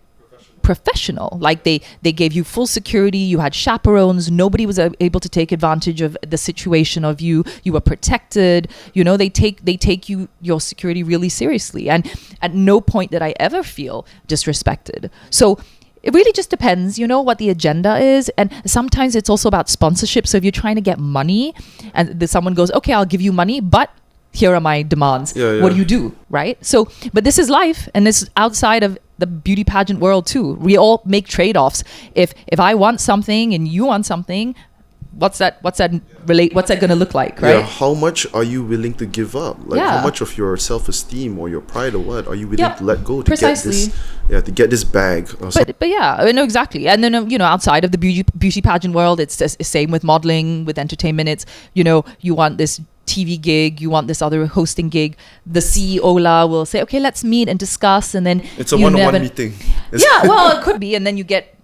professional. Like they gave you full security. You had chaperones. Nobody was able to take advantage of the situation of you. You were protected. They take your security really seriously. And at no point did I ever feel disrespected. So it really just depends, what the agenda is. And sometimes it's also about sponsorship. So if you're trying to get money and someone goes, okay, I'll give you money, but here are my demands. What do you do? Right? So, but this is life, and this is outside of the beauty pageant world too. We all make trade-offs. If I want something and you want something, what's that going to look like, right? Yeah, how much are you willing to give up? How much of your self-esteem or your pride or what are you willing to let go to get this bag? But yeah, I know exactly. And then outside of the beauty pageant world, it's the same with modeling, with entertainment. It's you want this TV gig, you want this other hosting gig. The CEO will say, okay, let's meet and discuss, and then it's a one-on-one meeting. Yeah, well, it could be, and then you get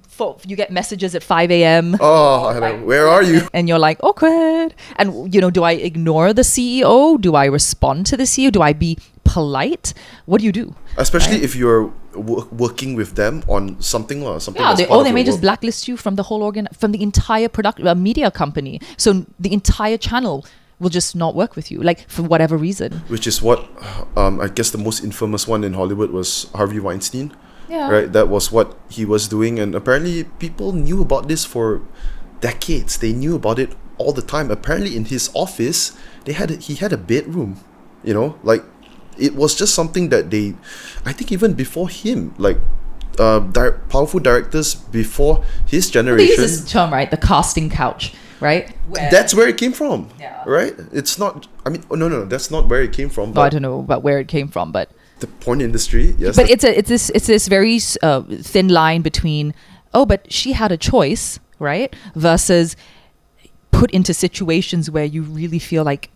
messages at 5 a.m. Oh, I know. Where are you? And you're like, awkward. And, do I ignore the CEO? Do I respond to the CEO? Do I be polite? What do you do? Especially if you're working with them on something they may just blacklist you from the whole from the entire media company. So the entire channel will just not work with you, for whatever reason. Which is what, I guess the most infamous one in Hollywood was Harvey Weinstein. Yeah. Right? That was what he was doing, and apparently people knew about this for decades. They knew about it all the time. Apparently, in his office, he had a bedroom. You know, like it was just something that I think even before him, like powerful directors before his generation. They use this term, right? The casting couch, right? That's where it came from, Yeah. right? It's not. I mean, no, that's not where it came from. I don't know about where it came from, but the porn industry, yes. But it's this very thin line between, oh, but she had a choice, right? Versus put into situations where you really feel like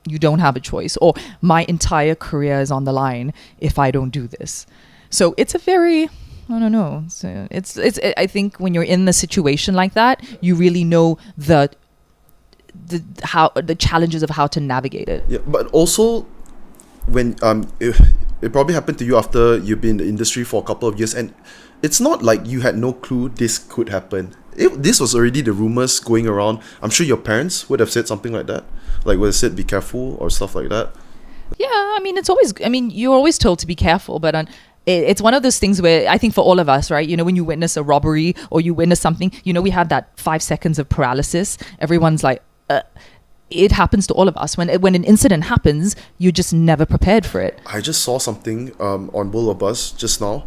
you don't have a choice, or my entire career is on the line if I don't do this. So it's a very, I don't know. So it's I think when you're in the situation like that, you really know the challenges of how to navigate it. Yeah, but also when it probably happened to you after you've been in the industry for a couple of years, and it's not like you had no clue this could happen. This was already the rumors going around. I'm sure your parents would have said something like that, like would have said be careful or stuff like that. Yeah, I mean, you're always told to be careful, but it's one of those things where I think for all of us, right? You know, when you witness a robbery or you witness something, you know, we have that 5 seconds of paralysis. Everyone's like, it happens to all of us. When an incident happens, you're just never prepared for it. I just saw something on Bull or Buzz just now.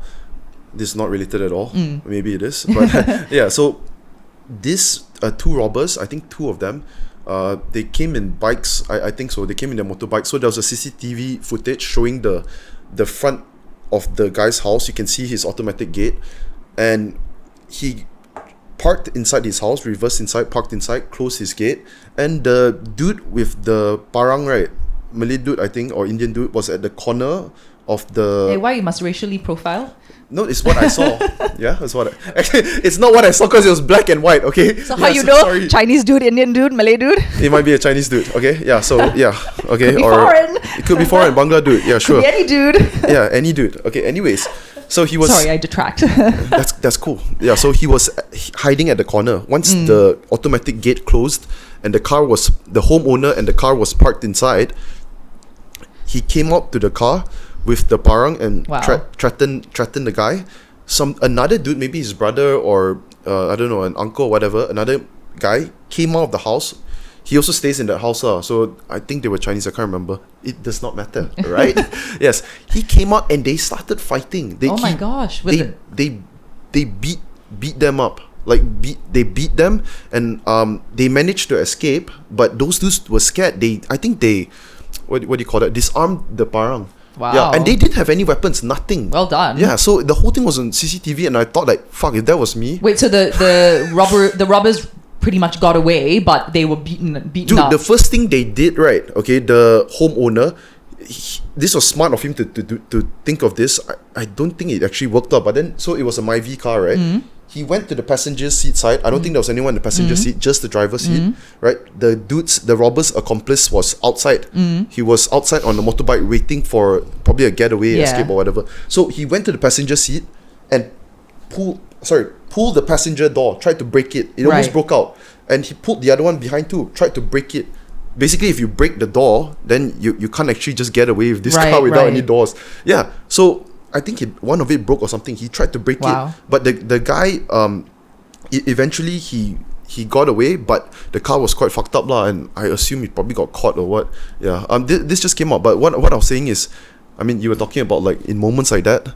This is not related at all. Maybe it is, but yeah. So these two robbers, I think two of them, they came in bikes. I think so. They came in their motorbikes. So there was a CCTV footage showing the front of the guy's house. You can see his automatic gate, and he parked inside his house, reversed inside, parked inside, closed his gate, and the dude with the parang, right, Malay dude I think, or Indian dude, was at the corner of the... Hey, why you must racially profile? No, it's what I saw. Yeah, that's what actually, it's not what I saw because it was black and white, okay? So how you know? Sorry. Chinese dude, Indian dude, Malay dude? It might be a Chinese dude, okay? Yeah, so, yeah, okay. Could be or foreign. It could be foreign, Bangla dude, yeah, sure. Could be any dude. Yeah, any dude. Okay, anyways. So he was... Sorry, I detract. That's cool. Yeah, so he was hiding at the corner. Once the automatic gate closed and the homeowner and the car was parked inside, he came up to the car with the parang and threatened the guy. Another dude, maybe his brother or I don't know, an uncle or whatever, another guy came out of the house. He also stays in that house, so I think they were Chinese, I can't remember. It does not matter, right? Yes. He came out and they started fighting. My gosh. They beat them up. They beat them, and they managed to escape, but those dudes were scared. I think they what do you call that? Disarmed the parang. Wow. Yeah, and they didn't have any weapons, nothing. Well done. Yeah, so the whole thing was on CCTV, and I thought like, fuck, if that was me. Wait, so the robbers pretty much got away, but they were beaten Dude, up. the first thing they did, right? Okay, the homeowner. This was smart of him to think of this. I don't think it actually worked out, but then so it was a Myvi car, right? He went to the passenger seat side. I don't think there was anyone in the passenger seat, just the driver's seat, right? The robber's accomplice was outside. He was outside on the motorbike waiting for probably a getaway, escape or whatever. So he went to the passenger seat and pulled the passenger door, tried to break it. It almost broke out. And he pulled the other one behind too, tried to break it. Basically, if you break the door, then you can't actually just get away with this car without any doors. Yeah, so I think one of it broke or something. He tried to break it, but the guy eventually he got away, but the car was quite fucked up lah, and I assume he probably got caught or what. Yeah, this just came out, but what I was saying is, I mean, you were talking about like in moments like that,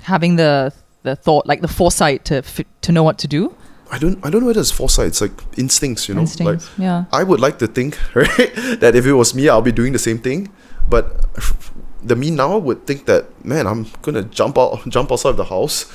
having the thought, like the foresight to know what to do. I don't know whether it's foresight. It's like instincts, you know. Instincts, like, yeah. I would like to think, right, that if it was me, I'll be doing the same thing. But the me now would think that, man, I'm gonna jump outside of the house,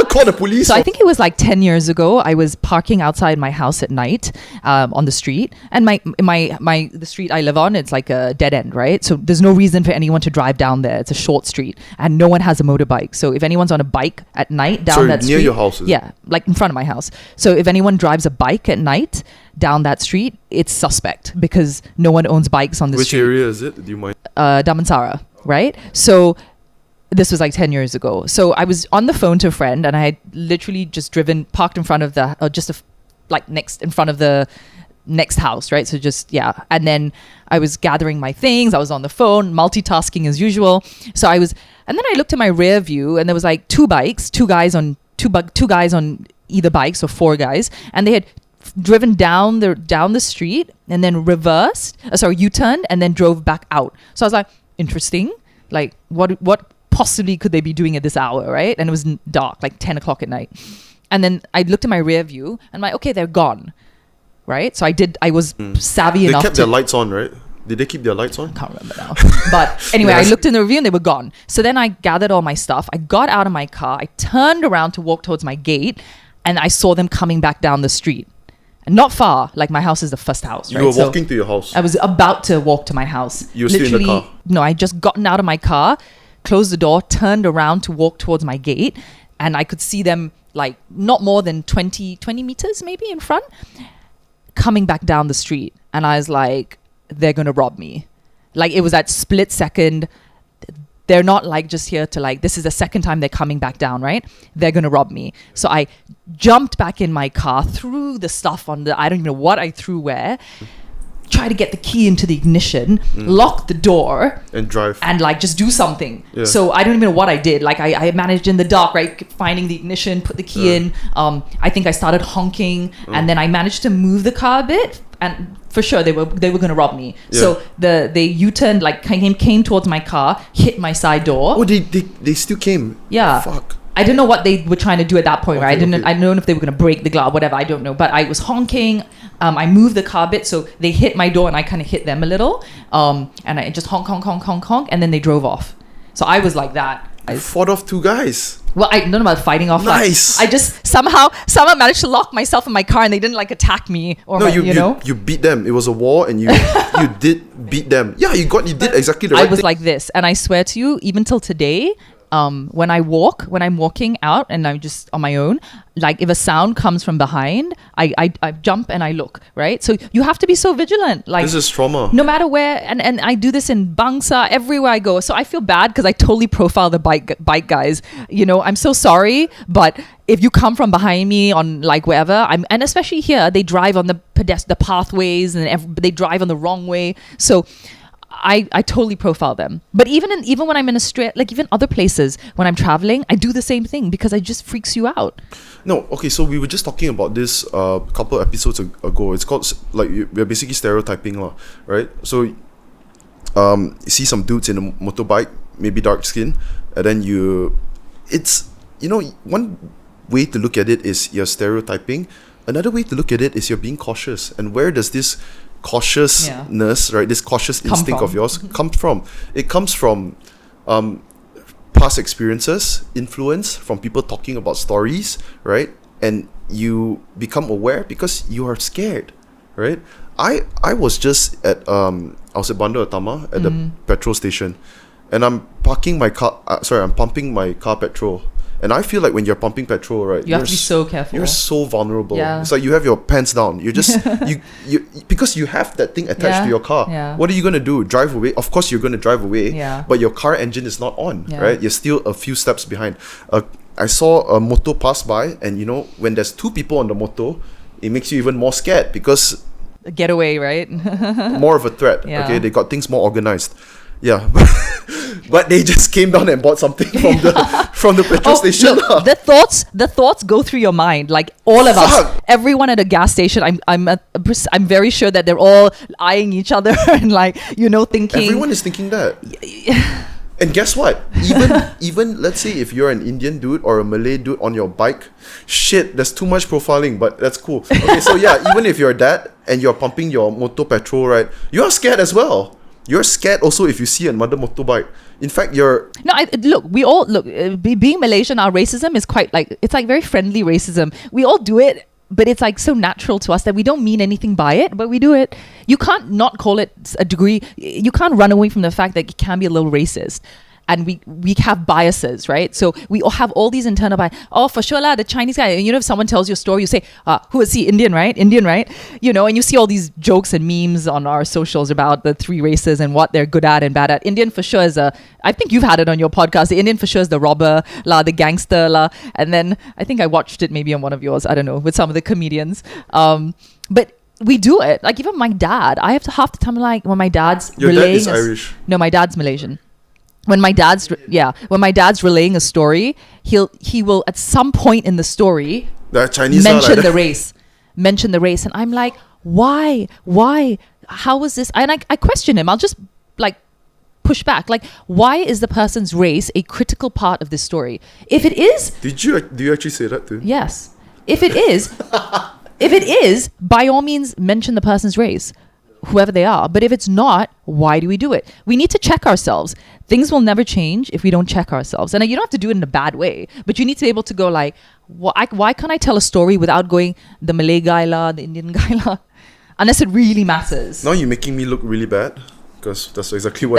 call the police. So I think it was like 10 years ago. I was parking outside my house at night, on the street, and the street I live on, it's like a dead end, right? So there's no reason for anyone to drive down there. It's a short street, and no one has a motorbike. So if anyone's on a bike at night down that street, near your house, like in front of my house. So if anyone drives a bike at night down that street, it's suspect because no one owns bikes on the street. Which area is it? Do you mind? Damansara, right? So this was like 10 years ago. So I was on the phone to a friend, and I had literally just parked in front of in front of the next house, right? So and then I was gathering my things. I was on the phone, multitasking as usual. And then I looked at my rear view, and there was like two guys on either bikes or 4 guys, and they had driven down the street and then U-turned and then drove back out. So I was like, interesting. Like, what possibly could they be doing at this hour, right? And it was dark, like 10 o'clock at night. And then I looked at my rear view and I'm like, okay, they're gone, right? So I was savvy enough. They kept their lights on, right? Did they keep their lights on? I can't remember now. But anyway, I looked in the review and they were gone. So then I gathered all my stuff. I got out of my car. I turned around to walk towards my gate and I saw them coming back down the street. And not far. Like, my house is the first house, right? You were walking to your house. I was about to walk to my house. You were still in the car? No, I just gotten out of my car, closed the door, turned around to walk towards my gate, and I could see them like not more than 20 meters maybe in front, coming back down the street. And I was like, they're going to rob me. Like, it was that split second. They're not like just here to like, this is the second time they're coming back down, right? They're going to rob me. So I jumped back in my car, threw the stuff on I don't even know what I threw where, try to get the key into the ignition, lock the door and drive and like just do something. Yeah. So I don't even know what I did. Like, I managed in the dark, right? Finding the ignition, put the key in. I think I started honking and then I managed to move the car a bit, and for sure they were going to rob me. Yeah. So they U-turned, like came towards my car, hit my side door. Oh, they still came. Yeah. Fuck. I don't know what they were trying to do at that point, right? I Okay. don't know if they were going to break the glass, whatever. I don't know. But I was honking. I moved the car a bit, so they hit my door and I kind of hit them a little. And I just honk, and then they drove off. So I was like that. I fought off 2 guys. Well, I don't know about fighting off. Nice. Like, I just somehow managed to lock myself in my car and they didn't like attack me or No, you know. you beat them. It was a war, and you did beat them. Yeah, you did exactly the right I was thing. like this, and I swear to you, even till today, when I'm walking out and I'm just on my own, like if a sound comes from behind, I jump and I look, right? So you have to be so vigilant. Like, This is trauma. no matter where, and I do this in Bangsa, everywhere I go. So I feel bad because I totally profile the bike guys. You know, I'm so sorry, but if you come from behind me on like wherever, and especially here, they drive on the pathways and they drive on the wrong way. So I totally profile them. But even when I'm in Australia, like even other places, when I'm traveling, I do the same thing because it just freaks you out. No, okay, so we were just talking about this a couple of episodes ago. It's called, like, we're basically stereotyping, right? So, you see some dudes in a motorbike, maybe dark skin, and then one way to look at it is you're stereotyping. Another way to look at it is you're being cautious. And where does this cautiousness, right, this cautious instinct of yours come from? It comes from past experiences, influence from people talking about stories, right? And you become aware because you are scared, right? I was just at I was at Bandar Utama at the petrol station, and I'm pumping my car petrol. And I feel like when you're pumping petrol, right, You have to be so careful. You're so vulnerable. Yeah. It's like you have your pants down. You just you because you have that thing attached to your car. Yeah. What are you gonna do? Drive away? Of course you're gonna drive away. Yeah. But your car engine is not on, Yeah. right? You're still a few steps behind. I saw a moto pass by, and when there's 2 people on the moto, it makes you even more scared because Getaway, right? more of a threat. Yeah. Okay, they got things more organized. Yeah, but they just came down and bought something from the petrol station. Look, the thoughts go through your mind, like all of us, Fuck. everyone at a gas station. I'm very sure that they're all eyeing each other and like thinking. Everyone is thinking that. And guess what? Even let's say if you're an Indian dude or a Malay dude on your bike, shit, there's too much profiling, but that's cool. Okay, so yeah, even if you're that and you're pumping your motor petrol, right, you're scared as well. You're scared also if you see another motorbike. In fact, being Malaysian, our racism is quite it's like very friendly racism. We all do it, but it's like so natural to us that we don't mean anything by it, but we do it. You can't not call it a degree. You can't run away from the fact that it can be a little racist. And we have biases, right? So we all have all these internal biases. Oh, for sure lah, the Chinese guy. If someone tells you a story, you say, who is he? Indian, right? And you see all these jokes and memes on our socials about the 3 races and what they're good at and bad at. Indian for sure is I think you've had it on your podcast. The Indian for sure is the robber la, the gangster la. And then I think I watched it maybe on one of yours, I don't know, with some of the comedians. But we do it. Like even my dad, I have to half the time when my dad's your relaying. dad is Irish. No, my dad's Malaysian. When my dad's relaying a story, he will at some point in the story The Chinese mention like the race. Mention the race. And I'm like, why? How was this? And I question him. I'll just like push back. Like, why is the person's race a critical part of this story? If it is, do you actually say that too? yes. If it is, by all means, mention the person's race, whoever they are. But if it's not, why do we do it? We need to check ourselves. Things will never change if we don't check ourselves. And you don't have to do it in a bad way, but you need to be able to go like, why can't I tell a story without going the Malay guy la, the Indian guy la? Unless it really matters. Now you're making me look really bad. Because that's exactly what.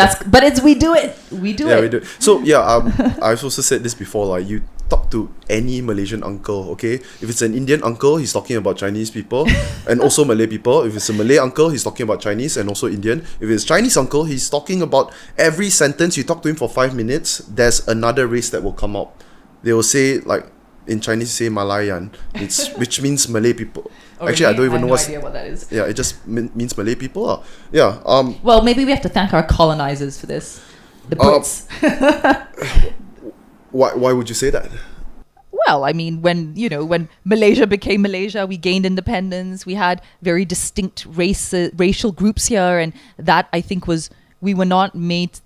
We do it. We do it. So I've also said this before. Like, you talk to any Malaysian uncle, okay? If it's an Indian uncle, he's talking about Chinese people and also Malay people. If it's a Malay uncle, he's talking about Chinese and also Indian. If it's Chinese uncle, he's talking about every sentence. You talk to him for 5 minutes, there's another race that will come up. They will say, like, in Chinese, say Malayan, which means Malay people. Oh, actually, really? I don't even know no idea what that is. Yeah, it just means Malay people. Yeah. Well, maybe we have to thank our colonizers for this. The Brits. Why would you say that? Well, I mean, when Malaysia became Malaysia, we gained independence. We had very distinct racial groups here, and that, I think, we were not made.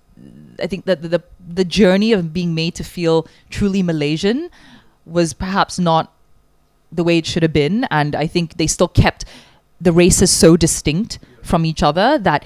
I think that the journey of being made to feel truly Malaysian was perhaps not the way it should have been, and I think they still kept the races so distinct from each other that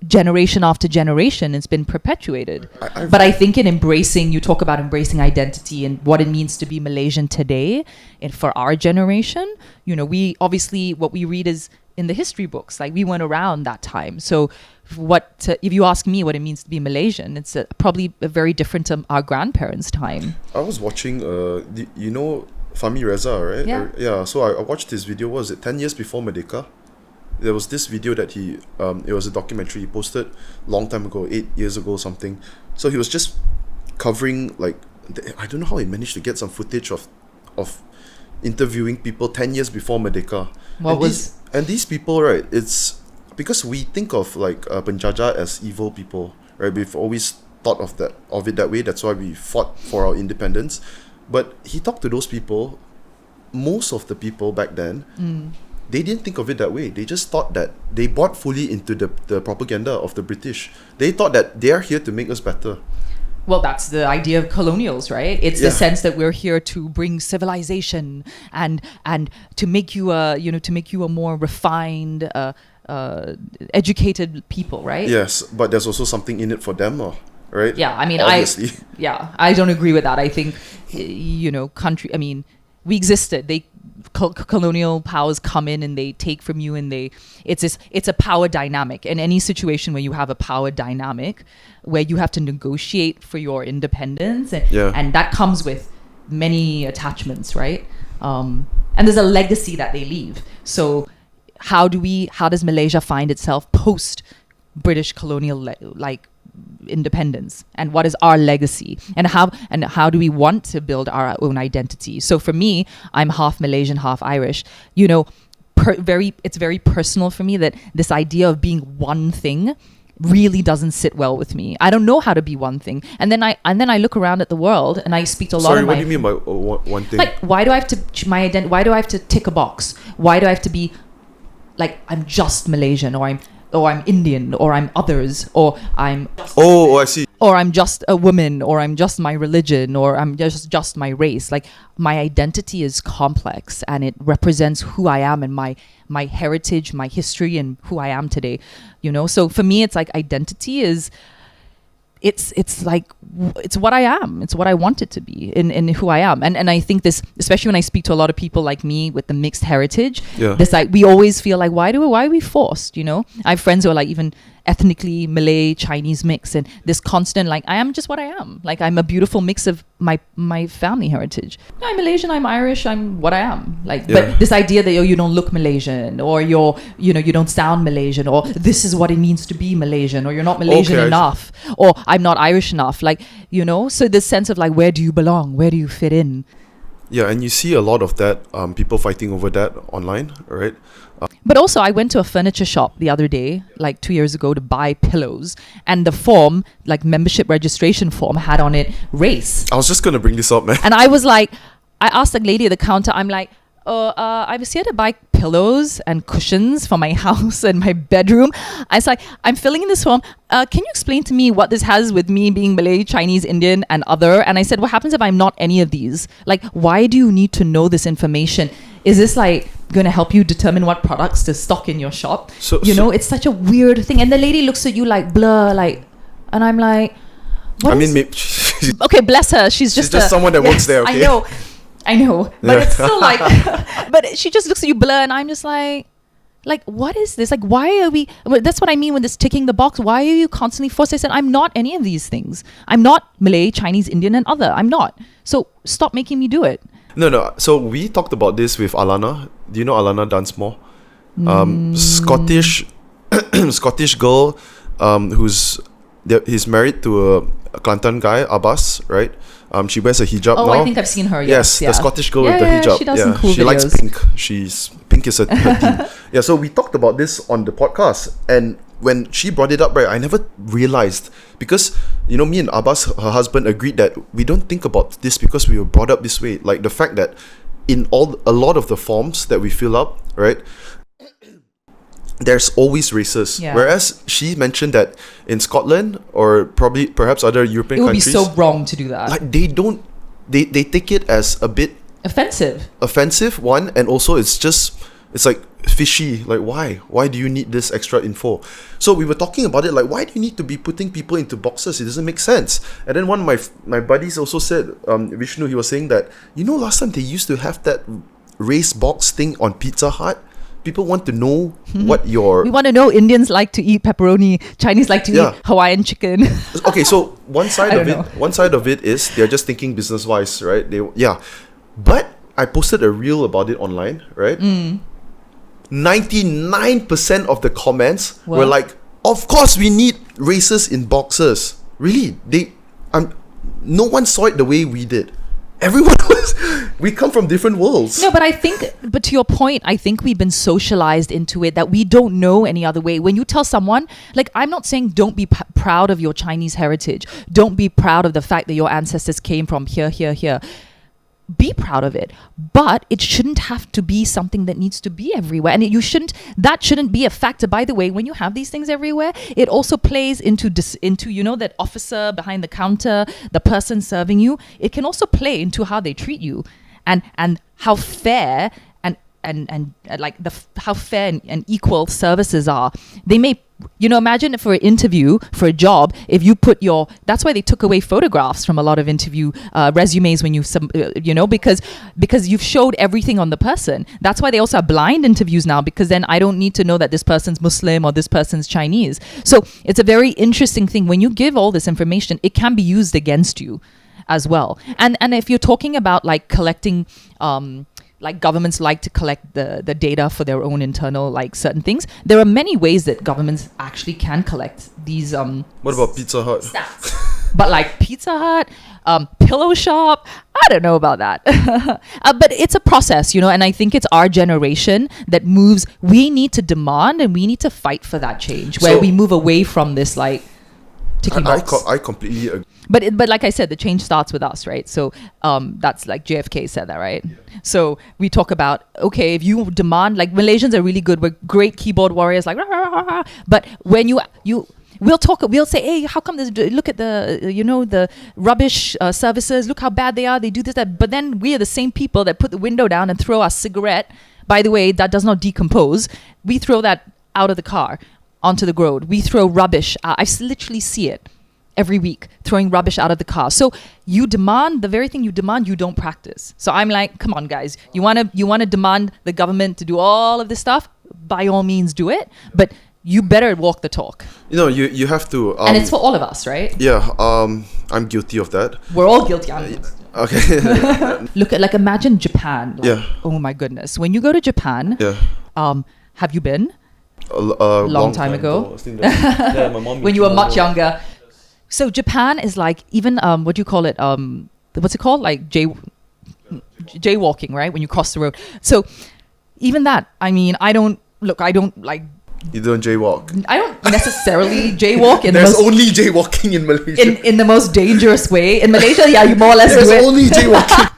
generation after generation it's been perpetuated. But I think you talk about embracing identity and what it means to be Malaysian today, and for our generation, we obviously, what we read is in the history books, like we went around that time. So if you ask me what it means to be Malaysian, it's probably very different to our grandparents' time. I was watching Fahmi Reza, right? Yeah. So I watched his video. What was it? 10 years before Merdeka. There was this video that it was a documentary he posted long time ago, 8 years ago or something. So he was just covering, like, I don't know how he managed to get some footage of interviewing people 10 years before Merdeka. And these people, right, it's because we think of like penjajah as evil people, right? We've always thought of it that way. That's why we fought for our independence. But he talked to those people. Most of the people back then, they didn't think of it that way. They just thought that they bought fully into the propaganda of the British. They thought that they are here to make us better. Well, that's the idea of colonials, right? It's the sense that we're here to bring civilization and to make you a more refined, educated people, right? Yes, but there's also something in it for them, right? Yeah, I mean, obviously. I don't agree with that. I think, we existed. Colonial powers come in and they take from you, and it's a power dynamic. In any situation where you have a power dynamic, where you have to negotiate for your independence, and that comes with many attachments, right? And there's a legacy that they leave. So how does Malaysia find itself post British colonial independence, and what is our legacy, and how do we want to build our own identity? So for me, I'm half Malaysian, half Irish. It's very personal for me that this idea of being one thing really doesn't sit well with me. I don't know how to be one thing, and then I look around at the world and I speak to a lot of Sorry, what do you mean by one thing? Like, why do I have to why do I have to tick a box? Why do I have to be like, I'm just Malaysian, or I'm Indian, or I'm others, or I'm I see, or I'm just a woman, or I'm just my religion, or I'm just my race. Like, my identity is complex, and it represents who I am and my heritage, my history, and who I am today. So for me, it's like identity is it's what I am. It's what I want it to be in who I am. And I think this, especially when I speak to a lot of people like me with the mixed heritage, this, like, we always feel like, why are we forced? I have friends who are like even ethnically Malay, Chinese mix, and this constant, like, I am just what I am. Like, I'm a beautiful mix of my family heritage. I'm Malaysian, I'm Irish, I'm what I am. But this idea that you don't look Malaysian, or you don't sound Malaysian, or this is what it means to be Malaysian, or you're not Malaysian enough, or I'm not Irish enough. So this sense of like, where do you belong? Where do you fit in? Yeah, and you see a lot of that, people fighting over that online, right? But also, I went to a furniture shop the other day, like 2 years ago, to buy pillows, and the form, like membership registration form, had on it race. I was just gonna bring this up, man. And I was like, I asked the lady at the counter, I'm like, I was here to buy pillows and cushions for my house and my bedroom. I was like, I'm filling in this form. Can you explain to me what this has with me being Malay, Chinese, Indian, and other? And I said, what happens if I'm not any of these? Like, why do you need to know this information? Is this like going to help you determine what products to stock in your shop? It's such a weird thing. And the lady looks at you like blur, like, and I'm like, okay, bless her. She's just someone that works there. Okay? I know, but it's still like, but she just looks at you blur, and I'm just like, what is this? Like, why are we? That's what I mean when this ticking the box. Why are you constantly forced? I said, I'm not any of these things. I'm not Malay, Chinese, Indian, and other. I'm not. So stop making me do it. No. So we talked about this with Alana. Do you know Alana Dunsmore? Scottish girl, he's married to a Kelantan guy, Abbas, right? She wears a hijab now. Oh, I think I've seen her. Yes, the Scottish girl with the hijab. She does some cool she videos. likes pink. Pink is her theme. Yeah, so we talked about this on the podcast, and when she brought it up, right, I never realized, because me and Abbas, her husband, agreed that we don't think about this because we were brought up this way. Like the fact that in a lot of the forms that we fill up, right, there's always races. Yeah. Whereas she mentioned that in Scotland or perhaps other European countries, it would be so wrong to do that. Like they take it as a bit offensive one, and also it's like fishy. Like why do you need this extra info? So we were talking about it, like, why do you need to be putting people into boxes? It doesn't make sense. And then one of my buddies also said, Vishnu, he was saying that last time they used to have that race box thing on Pizza Hut. People want to know what your... We want to know Indians like to eat pepperoni, Chinese like to eat Hawaiian chicken. Okay, so one side of it is they're just thinking business-wise, right? But I posted a reel about it online, right? 99% of the comments were like, of course we need races in boxes. Really? No one saw it the way we did. Everyone we come from different worlds. No, but to your point, I think we've been socialized into it that we don't know any other way. When you tell someone, like, I'm not saying don't be proud of your Chinese heritage. Don't be proud of the fact that your ancestors came from here. Be proud of it, but it shouldn't have to be something that needs to be everywhere, and that shouldn't be a factor. By the way, when you have these things everywhere, it also plays into that officer behind the counter, the person serving you. It can also play into how they treat you, and how fair and like how fair and equal services are. They may, imagine for an interview for a job, if you put that's why they took away photographs from a lot of interview resumes when because you've showed everything on the person. That's why they also have blind interviews now, because then I don't need to know that this person's Muslim or this person's Chinese. So it's a very interesting thing. When you give all this information, it can be used against you as well. And if you're talking about like collecting, like governments like to collect the data for their own internal, like, certain things. There are many ways that governments actually can collect these what about Pizza Hut stats. But like Pizza Hut, Pillow Shop, I don't know about that. But it's a process, and I think it's our generation that moves. We need to demand and we need to fight for that change, where we move away from this like ticking box. I completely agree. But like I said, the change starts with us, right? So that's like JFK said that, right? Yeah. So we talk about, okay, if you demand, like, Malaysians are really good, we're great keyboard warriors, like, rah, rah, rah, rah. But when we'll say, hey, how come this, look at the, the rubbish services, look how bad they are, they do this, that. But then we are the same people that put the window down and throw our cigarette, by the way, that does not decompose. We throw that out of the car onto the road. We throw rubbish out. I literally see it every week, throwing rubbish out of the car. So you demand the very thing you demand, you don't practice. So I'm like, come on, guys, you want to demand the government to do all of this stuff? By all means, do it. But you better walk the talk. You have to. And it's for all of us, right? Yeah. I'm guilty of that. We're all guilty. Okay. Look at, like, imagine Japan. Like, yeah. Oh my goodness. When you go to Japan, have you been? A long time ago. Yeah, my mom. When you were much younger. So Japan is like, even what do you call it? What's it called? Like jaywalking, right? When you cross the road. So even that, I mean, I don't like. You don't jaywalk. I don't necessarily jaywalk. There's only jaywalking in Malaysia. In the most dangerous way. In Malaysia, yeah, you more or less do it. There's only jaywalking.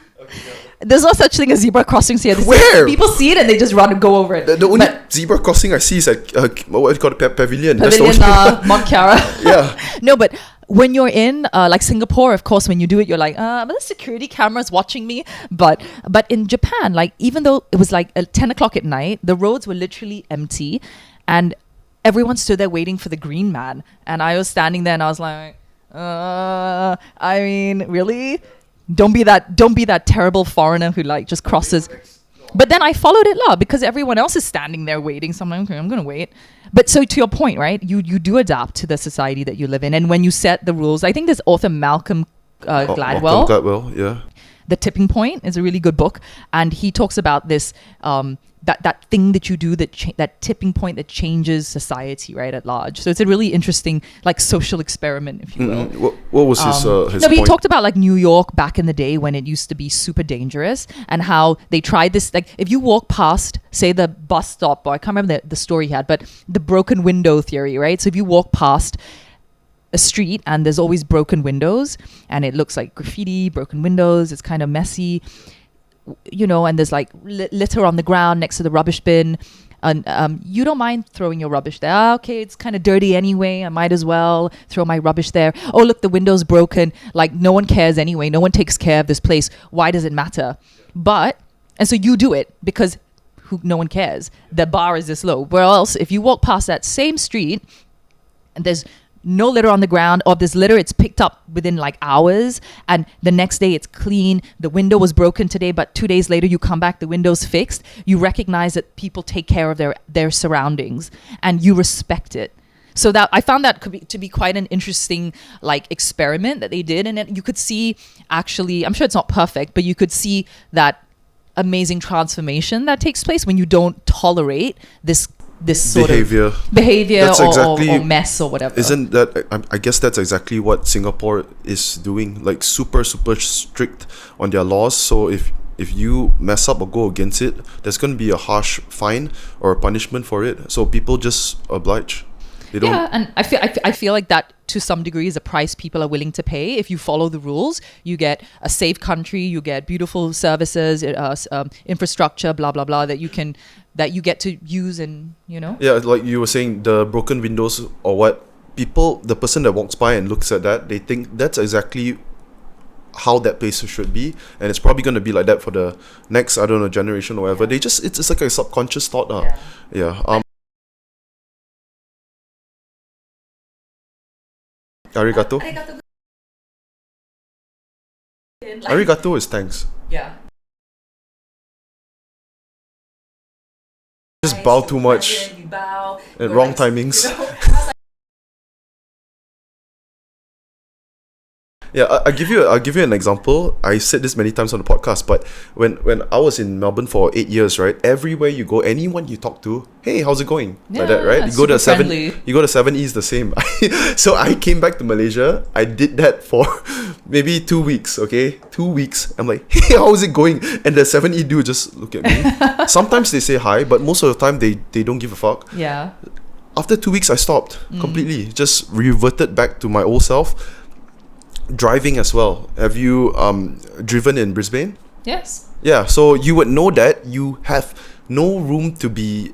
There's no such thing as zebra crossings here. Where? People see it and they just run and go over it. The only zebra crossing I see is at what do you call it, pavilion. That's the Pavilion, only Mont Chiara. Yeah. No, but when you're in like Singapore, of course, when you do it, you're like, but the security camera's watching me. But in Japan, like even though it was like 10 o'clock at night, the roads were literally empty, and everyone stood there waiting for the green man, and I was standing there and I was like, I mean, really? Don't be that terrible foreigner who like just crosses. But then I followed it because everyone else is standing there waiting. So I'm like, okay, I'm gonna wait. But so to your point, right? You do adapt to the society that you live in, and when you set the rules, I think there's author Malcolm Gladwell. Malcolm Gladwell, yeah. The Tipping Point is a really good book, and he talks about this that thing that you do, that tipping point that changes society, right, at large. So it's a really interesting like social experiment, if you will. What was his No, but he point? talked about like New York back in the day when it used to be super dangerous, and how they tried this, like if you walk past, say, the bus stop, or I can't remember the story he had, but the broken window theory, right? So if you walk past a street and there's always broken windows and it looks like graffiti, broken windows, it's kind of messy, you know, and there's like litter on the ground next to the rubbish bin, and you don't mind throwing your rubbish there. Okay, it's kind of dirty anyway, I might as well throw my rubbish there. Oh, look, the window's broken. Like, no one cares anyway, no one takes care of this place, why does it matter? And so you do it because no one cares, the bar is this low. Where else, if you walk past that same street and there's no litter on the ground, or if there's litter, it's picked up within like hours, and the next day it's clean, the window was broken today, but 2 days later you come back, the window's fixed, you recognize that people take care of their surroundings and you respect it. So that I found that to be quite an interesting like experiment that they did, and you could see, actually, I'm sure it's not perfect, but you could see that amazing transformation that takes place when you don't tolerate this sort behavior. Behavior Exactly, or mess or whatever. Isn't that, I guess that's exactly what Singapore is doing, like super strict on their laws. So if you mess up or go against it, there's going to be a harsh fine or a punishment for it. So people just oblige. They don't. Yeah, and I feel like that to some degree is a price people are willing to pay. If you follow the rules, you get a safe country, you get beautiful services, infrastructure, blah blah blah, that you get to use, and you know. Yeah, like you were saying, the broken windows or what, the person that walks by and looks at that, they think that's exactly how that place should be, and it's probably going to be like that for the next, I don't know, generation or whatever. They just, it's like a subconscious thought. Yeah. Arigato. Arigato is thanks. Yeah. Just bow too much You bow, at wrong timings. Yeah, I'll give you an example. I said this many times on the podcast, but when I was in Melbourne for 8 years, right? Everywhere you go, anyone you talk to, hey, how's it going? Yeah, like that, right? you go to 7 E's the same. So I came back to Malaysia. I did that for maybe 2 weeks. Okay, 2 weeks. I'm like, hey, how's it going? And the 7E dude just look at me. Sometimes they say hi, but most of the time they don't give a fuck. Yeah. After 2 weeks, I stopped completely. Just reverted back to my old self. Driving as well. Have you driven in Brisbane? Yes. Yeah, so you would know that you have no room to be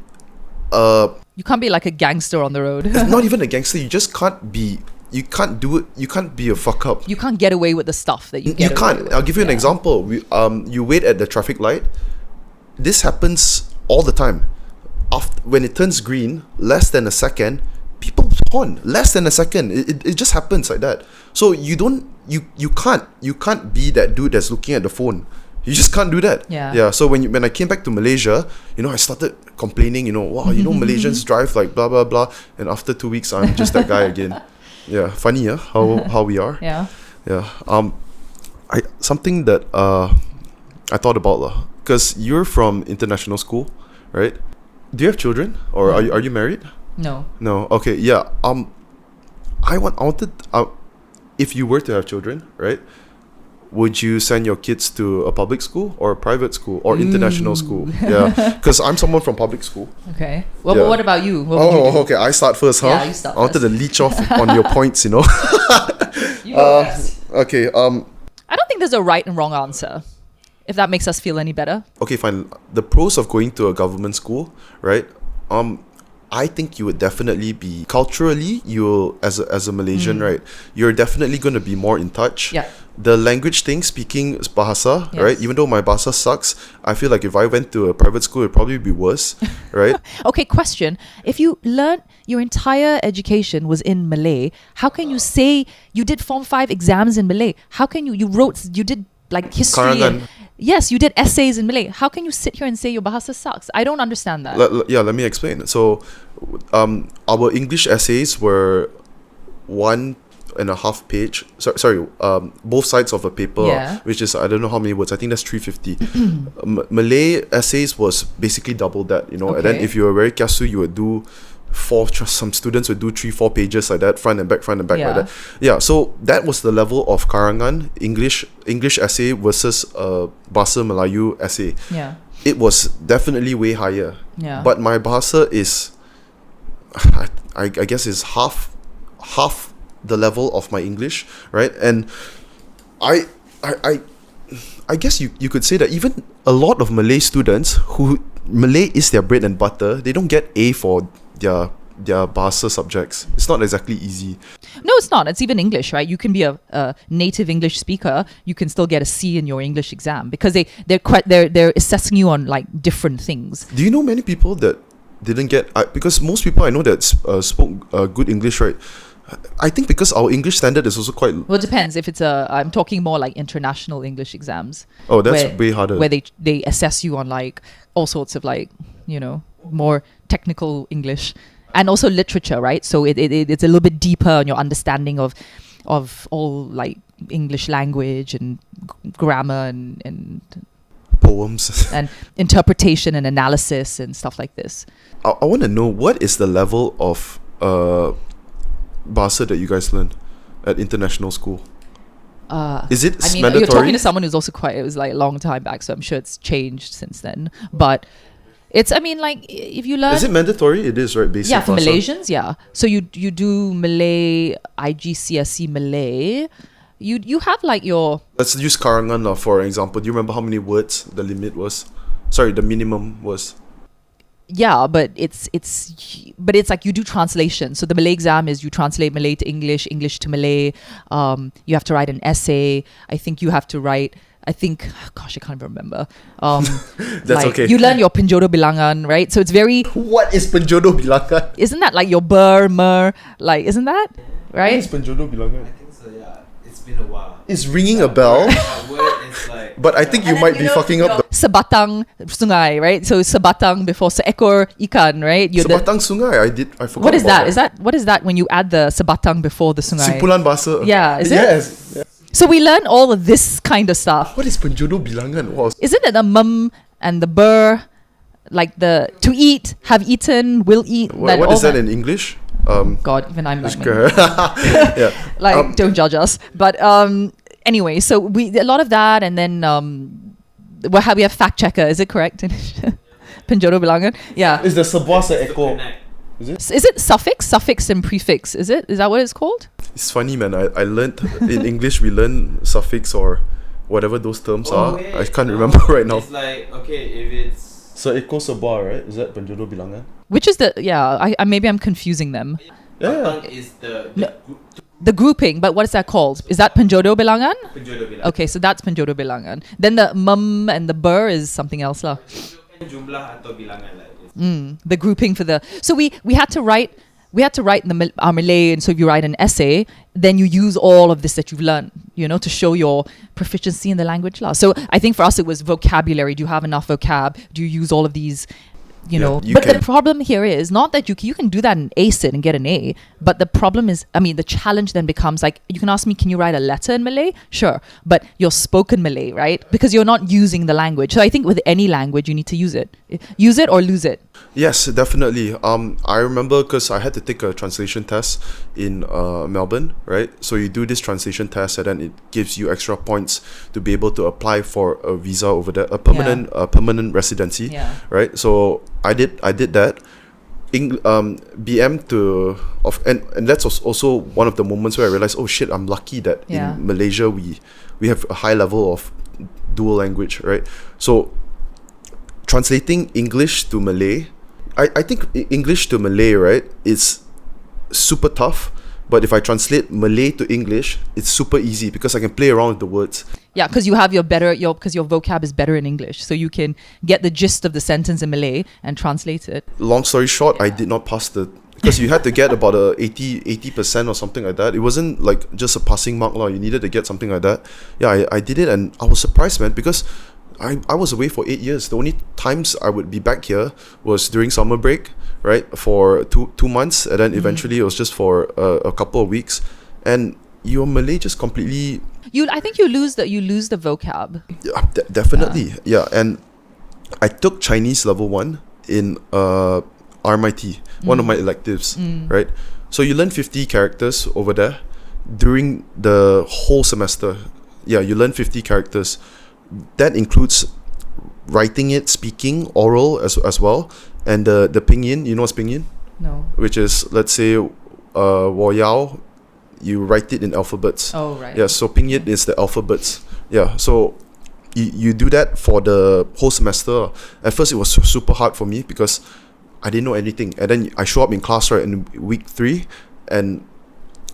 You can't be like a gangster on the road. not even a gangster. You just can't be. You can't do it. You can't be a fuck up. You can't get away with the stuff that you get. You can't. Away with. I'll give you an example. You wait at the traffic light. This happens all the time. When it turns green, less than a second, people horn. Less than a second. It just happens like that. So you can't be that dude that's looking at the phone. You just can't do that. Yeah. So when I came back to Malaysia, I started complaining. Wow, Malaysians drive like blah blah blah. And after 2 weeks, I'm just that guy again. Yeah, funny, yeah, how we are. Yeah. Yeah. Something that I thought about because you're from international school, right? Do you have children or are you married? No. No. Okay. Yeah. I wanted. If you were to have children, right? Would you send your kids to a public school or a private school or international school? Yeah. Because I'm someone from public school. Okay. Well, but what about you? What would you do? Okay. I start first, huh? Yeah, you start I wanted to leech off on your points, You go first. Okay. I don't think there's a right and wrong answer. if that makes us feel any better. Okay, fine. The pros of going to a government school, right? I think you would definitely be culturally, you as a Malaysian, right? You're definitely going to be more in touch. Yeah. The language thing, speaking bahasa, Yes. right? Even though my bahasa sucks, I feel like if I went to a private school, it'd probably be worse, right? Okay, question. If you learned your entire education was in Malay, how can you say you did Form 5 exams in Malay? How can you did like history Karangan. and, yes, you did essays in Malay. How can you sit here and say your bahasa sucks? I don't understand that. Let me explain. So, our English essays were 1.5 page. Sorry, both sides of a paper, Yeah. which is I don't know how many words. I think that's 350. Malay essays was basically double that, you know. And then Okay. if you were very kiasu, you would do some students would do 3-4 pages like that, front and back Yeah. like that. Yeah, so that was the level of karangan English essay versus Bahasa Melayu essay. Yeah. It was definitely way higher. Yeah. But my Bahasa is I guess is half the level of my English, right? And I guess you could say that even a lot of Malay students who Malay is their bread and butter, they don't get A for their Bahasa subjects. It's not exactly easy. No, it's not. It's even English, right? You can be a native English speaker. You can still get a C in your English exam because they're assessing you on like different things. Do you know many people that didn't get because most people I know that spoke good English, right? I think because our English standard is also quite. Well, it depends. If it's I'm talking more like international English exams. Oh, that's way harder. Where they assess you on like all sorts of like, you know, more technical English and also literature, right? So it's a little bit deeper on your understanding of all like English language and grammar and Poems. and interpretation and analysis and stuff like this. I want to know what is the level of Bahasa that you guys learn at international school? Is it I mean, mandatory? you're talking to someone who's also it was like a long time back, so I'm sure it's changed since then. But it's, I mean, like if you learn. Is it mandatory? It is, right? Basic Yeah, for Bahasa. Malaysians, yeah. So you do Malay, IGCSE Malay. You have like your. Let's use Karangan lah, for example. Do you remember how many words the limit was? Sorry, the minimum was. Yeah, but it's like you do translation. So the Malay exam is you translate Malay to English, English to Malay. You have to write an essay. I think you have to write. Gosh, I can't even remember. That's like, okay. You learn your penjodoh bilangan, right? So it's very. What is penjodoh bilangan? Isn't that like your ber, mer? Like, isn't that right? What is penjodoh bilangan? I think so, yeah. It's been a while. It's ringing a bell, That word is like. but I think you might be fucking up the Sebatang sungai, right? So sebatang before seekor ikan, right? Sebatang Sungai. I forgot. What is about that? What is that when you add the sebatang before the sungai? Simpulan bahasa. Yeah, is it? Yes. Yeah. So we learn all of this kind of stuff. What is penjodoh bilangan? Wow. Isn't it the mum and the ber, like the to eat, have eaten, will eat? What all is that in English? God, even I'm like, yeah. like don't judge us. But anyway, so we a lot of that, and then we have fact checker. Is it correct? Penjodoh bilangan. Yeah. Is the sebuah It's the seekor? connect. Is it suffix, and prefix? Is that what it's called? It's funny, man. I learned in English we learn suffix or whatever those terms are. Wait, I can't no. remember right now. It's like, okay, if it's. Seekor sebuah, right? Is that penjodoh bilangan? Which is I maybe I'm confusing them. Yeah. Batang is the No. The grouping, but what is that called? Is that penjodoh bilangan? penjodoh bilangan. Okay, so that's penjodoh bilangan. Then the mum and the ber is something else lah. Jumlah atau bilangan lah. The grouping for the so we had to write our Malay, and so if you write an essay, then you use all of this that you've learned, you know, to show your proficiency in the language lah. So I think for us it was vocabulary. Do you have enough vocab? Do you use all of these? You Yeah, know, you but the can- problem here is not that you can do that and ace it and get an A, but the problem is, I mean, the challenge then becomes like, you can ask me, can you write a letter in Malay? Sure, but you're spoken Malay, right? Because you're not using the language. So I think with any language, you need to use it or lose it. Yes, definitely. I remember because I had to take a translation test in Melbourne, right? So you do this translation test, and then it gives you extra points to be able to apply for a visa over there, a permanent residency, Yeah. right? So I did that. BM and that's also one of the moments where I realized, oh shit, I'm lucky that Yeah. in Malaysia we have a high level of dual language, right? So translating English to Malay, I think English to Malay, right, is super tough. But if I translate Malay to English, it's super easy because I can play around with the words. Yeah, because you have because your vocab is better in English, so you can get the gist of the sentence in Malay and translate it. Long story short, I did not pass because you had to get about 80% or something like that. It wasn't like just a passing mark, you needed to get something like that. Yeah, I did it, and I was surprised, man, because I was away for 8 years. The only times I would be back here was during summer break, right, for two months, and then eventually it was just for a couple of weeks, and your Malay just completely. I think you lose the vocab. Yeah, definitely. Yeah, and I took Chinese level 1 in RMIT, one of my electives, right? So you learn 50 characters over there during the whole semester. Yeah, you learn 50 characters. That includes writing it, speaking, oral as well, and the pinyin. You know what's pinyin? No. Which is, let's say, 我要, you write it in alphabets. Oh, right. Yeah, so pinyin is the alphabets. Yeah, so you do that for the whole semester. At first, it was super hard for me because I didn't know anything, and then I show up in class, right, in week 3, and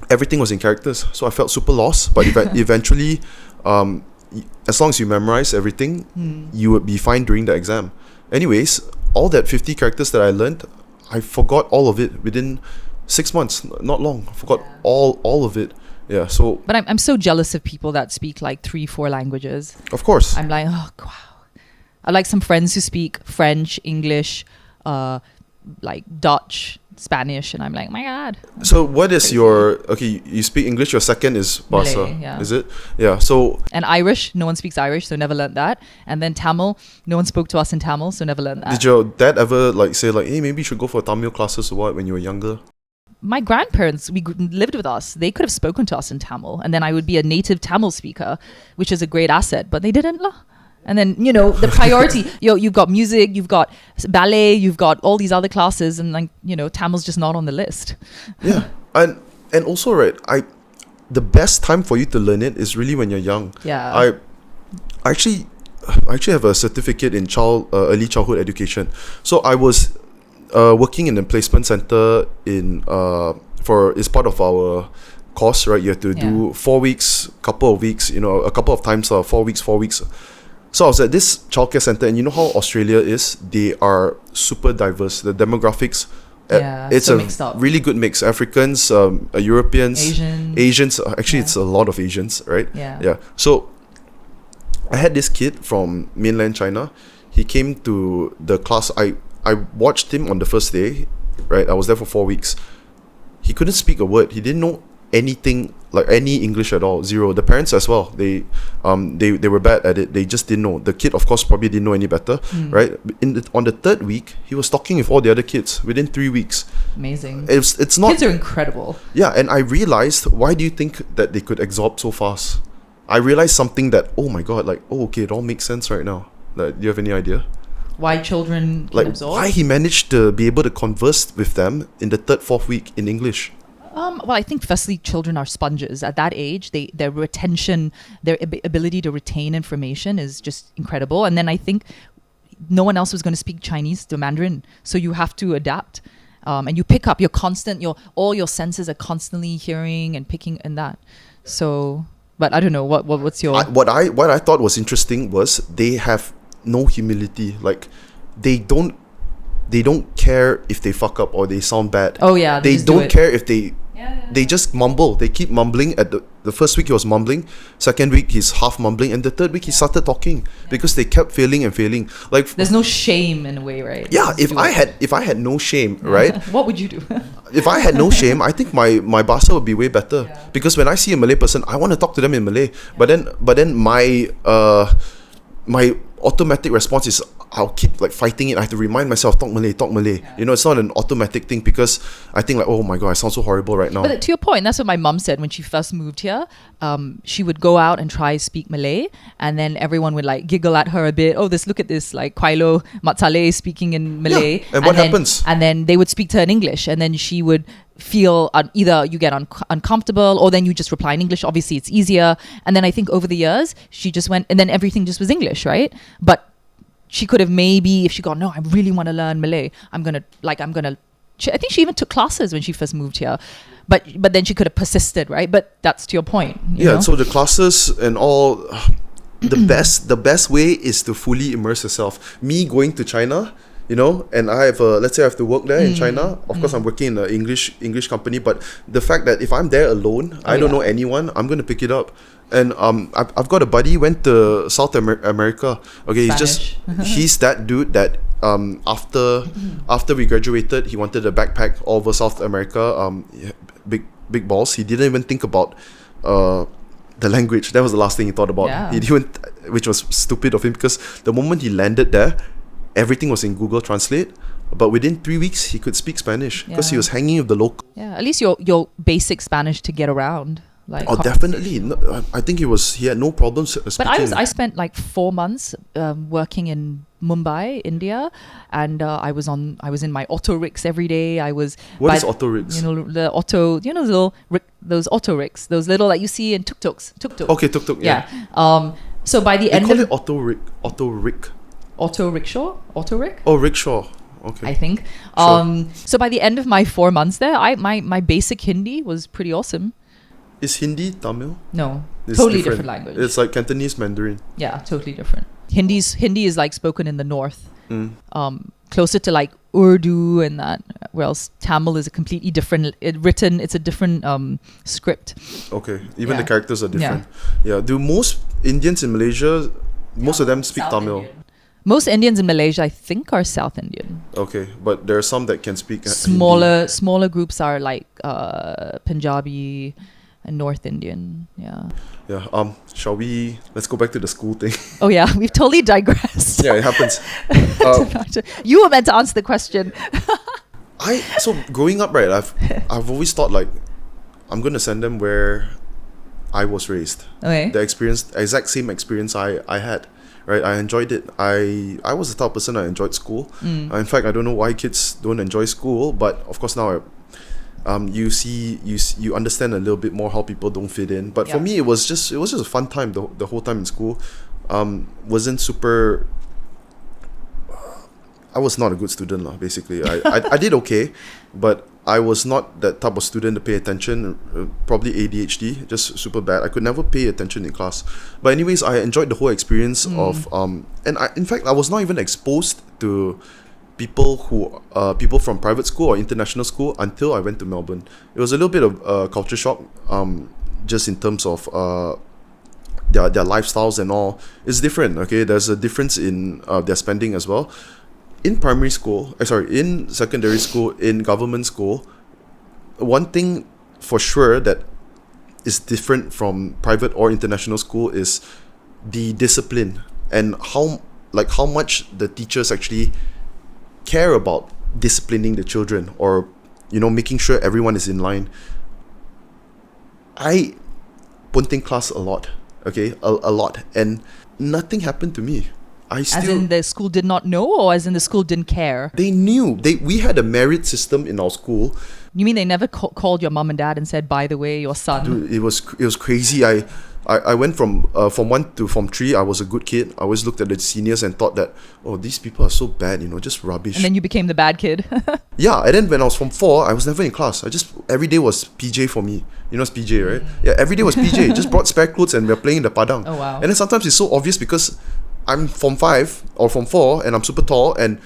everything was in characters. So I felt super lost. But eventually, as long as you memorize everything, you would be fine during the exam. Anyways, all that 50 characters that I learned, I forgot all of it within 6 months. Not long. I forgot all of it. Yeah. So. But I'm so jealous of people that speak like 3-4 languages. Of course. I'm like, oh wow. I like some friends who speak French, English, like Dutch, Spanish, and I'm like, my God. So what is you speak English, your second is Bahasa, Malay, yeah. Is it? Yeah, so. And Irish, no one speaks Irish, so never learned that. And then Tamil, no one spoke to us in Tamil, so never learned that. Did your dad ever say hey, maybe you should go for Tamil classes or what when you were younger? My grandparents, lived with us. They could have spoken to us in Tamil, and then I would be a native Tamil speaker, which is a great asset, but they didn't. And then, the priority, you've got music, you've got ballet, you've got all these other classes, and Tamil's just not on the list. Yeah. And also, right, the best time for you to learn it is really when you're young. Yeah. I actually have a certificate in early childhood education. So I was working in a placement center it's part of our course, right? You have to do 4 weeks, couple of weeks, a couple of times, 4 weeks. So I was at this childcare center, and you know how Australia is? They are super diverse. The demographics, it's so mixed up. Really good mix. Africans, Europeans, Asians. Actually, it's a lot of Asians, right? Yeah. So I had this kid from mainland China. He came to the class. I watched him on the first day, right? I was there for 4 weeks. He couldn't speak a word. He didn't know anything, like any English at all. Zero. The parents as well, they were bad at it. They just didn't know. The kid, of course, probably didn't know any better, right? On the third week, he was talking with all the other kids within 3 weeks. Amazing. It's not. Kids are incredible. Yeah, and I realized, why do you think that they could absorb so fast? I realized something that, oh my god, okay, it all makes sense right now. Do you have any idea? Why children can absorb? Why he managed to be able to converse with them in the third, fourth week in English? Well, I think firstly, children are sponges. At that age, their retention, their ability to retain information is just incredible. And then I think no one else was going to speak Chinese to Mandarin, so you have to adapt. And you pick up all your senses are constantly hearing and picking and that. So, but I don't know what's your what I thought was interesting was they have no humility. Like they don't care if they fuck up or they sound bad. Oh yeah, they don't care if they just mumble. They keep mumbling. At the first week he was mumbling, second week he's half mumbling, and the third week he started talking because they kept failing and failing. Like there's no shame in a way, right? Yeah, if I had no shame, right? What would you do? If I had no shame, I think my Bahasa would be way better. Yeah. Because when I see a Malay person, I want to talk to them in Malay. Yeah. But then my automatic response is I'll keep like fighting it. I have to remind myself, talk Malay. Yeah. You know, it's not an automatic thing, because I think like, oh my God, I sound so horrible right now. But to your point, that's what my mum said when she first moved here. She would go out and try speak Malay, and then everyone would like giggle at her a bit. Oh, look at this like Kwailo Matsale speaking in Malay. Yeah. And what happens? And then they would speak to her in English, and then she would feel either you get uncomfortable, or then you just reply in English. Obviously, it's easier. And then I think over the years, she just went, and then everything just was English, right? But she could have maybe, if she got, no, I really want to learn Malay. I think she even took classes when she first moved here. But then she could have persisted, right? But that's to your point. You know? So the classes and all, the best way is to fully immerse yourself. Me going to China, you know, and I have let's say I have to work there in China. Of course, I'm working in an English company, but the fact that if I'm there alone, I don't know anyone, I'm going to pick it up. And I've got a buddy went to South America. Okay, he's that dude that after we graduated, he wanted a backpack all over South America. Big balls. He didn't even think about the language. That was the last thing he thought about. Yeah. He didn't, which was stupid of him, because the moment he landed there, everything was in Google Translate. But within 3 weeks, he could speak Spanish because he was hanging with the local. Yeah, at least your basic Spanish to get around. Like Definitely. No, I think he had no problems speaking. But I spent like 4 months working in Mumbai, India, and I was in my auto rickshaws every day. What is auto rickshaws? You know, the auto, you know, those auto rickshaws, those little that you see in tuk-tuks. Okay, tuk-tuk. Yeah. So by the end call of it auto rick. auto rickshaw, auto rick. Oh, rickshaw. Okay. I think. Sure. So by the end of my 4 months there, my basic Hindi was pretty awesome. Is Hindi Tamil? No, It's totally different language. It's like Cantonese Mandarin. Yeah, totally different. Hindi is like spoken in the north, closer to like Urdu and that. Whereas Tamil is a completely different. It's a different script. Okay, even the characters are different. Yeah. Do most Indians in Malaysia, most of them speak South Tamil? Indian. Most Indians in Malaysia, I think, are South Indian. Okay, but there are some that can speak Smaller groups are like Punjabi and North Indian. Yeah. Shall we? Let's go back to the school thing. Oh yeah, we've totally digressed. Yeah, it happens. You were meant to answer the question. So growing up, right? I've always thought like, I'm gonna send them where I was raised. Okay. The exact same experience I had. Right, I enjoyed it. I was the type of person I enjoyed school. In fact, I don't know why kids don't enjoy school, but of course now you understand a little bit more how people don't fit in. But for me, it was just a fun time the whole time in school. Wasn't super. I was not a good student lah. Basically, I did okay, but I was not that type of student to pay attention. Probably ADHD, just super bad. I could never pay attention in class. But anyways, I enjoyed the whole experience of and in fact I was not even exposed to people from private school or international school until I went to Melbourne. It was a little bit of culture shock, just in terms of their lifestyles and all. It's different. Okay, there's a difference in their spending as well. In in secondary school, in government school, one thing for sure that is different from private or international school is the discipline and how much the teachers actually care about disciplining the children, or making sure everyone is in line. I punting class a lot, okay, a lot, and nothing happened to me. As in the school did not know, or as in the school didn't care? They knew. We had a merit system in our school. You mean they never called your mom and dad and said, by the way, your son? Dude, it was crazy. I went from Form 1 to Form 3. I was a good kid. I always looked at the seniors and thought that, oh, these people are so bad, just rubbish. And then you became the bad kid. Yeah, and then when I was Form 4, I was never in class. Every day was PJ for me. You know it's PJ, right? Yeah, every day was PJ. Just brought spare clothes and we were playing in the padang. Oh, wow. And then sometimes it's so obvious because I'm Form 5 or Form 4 and I'm super tall and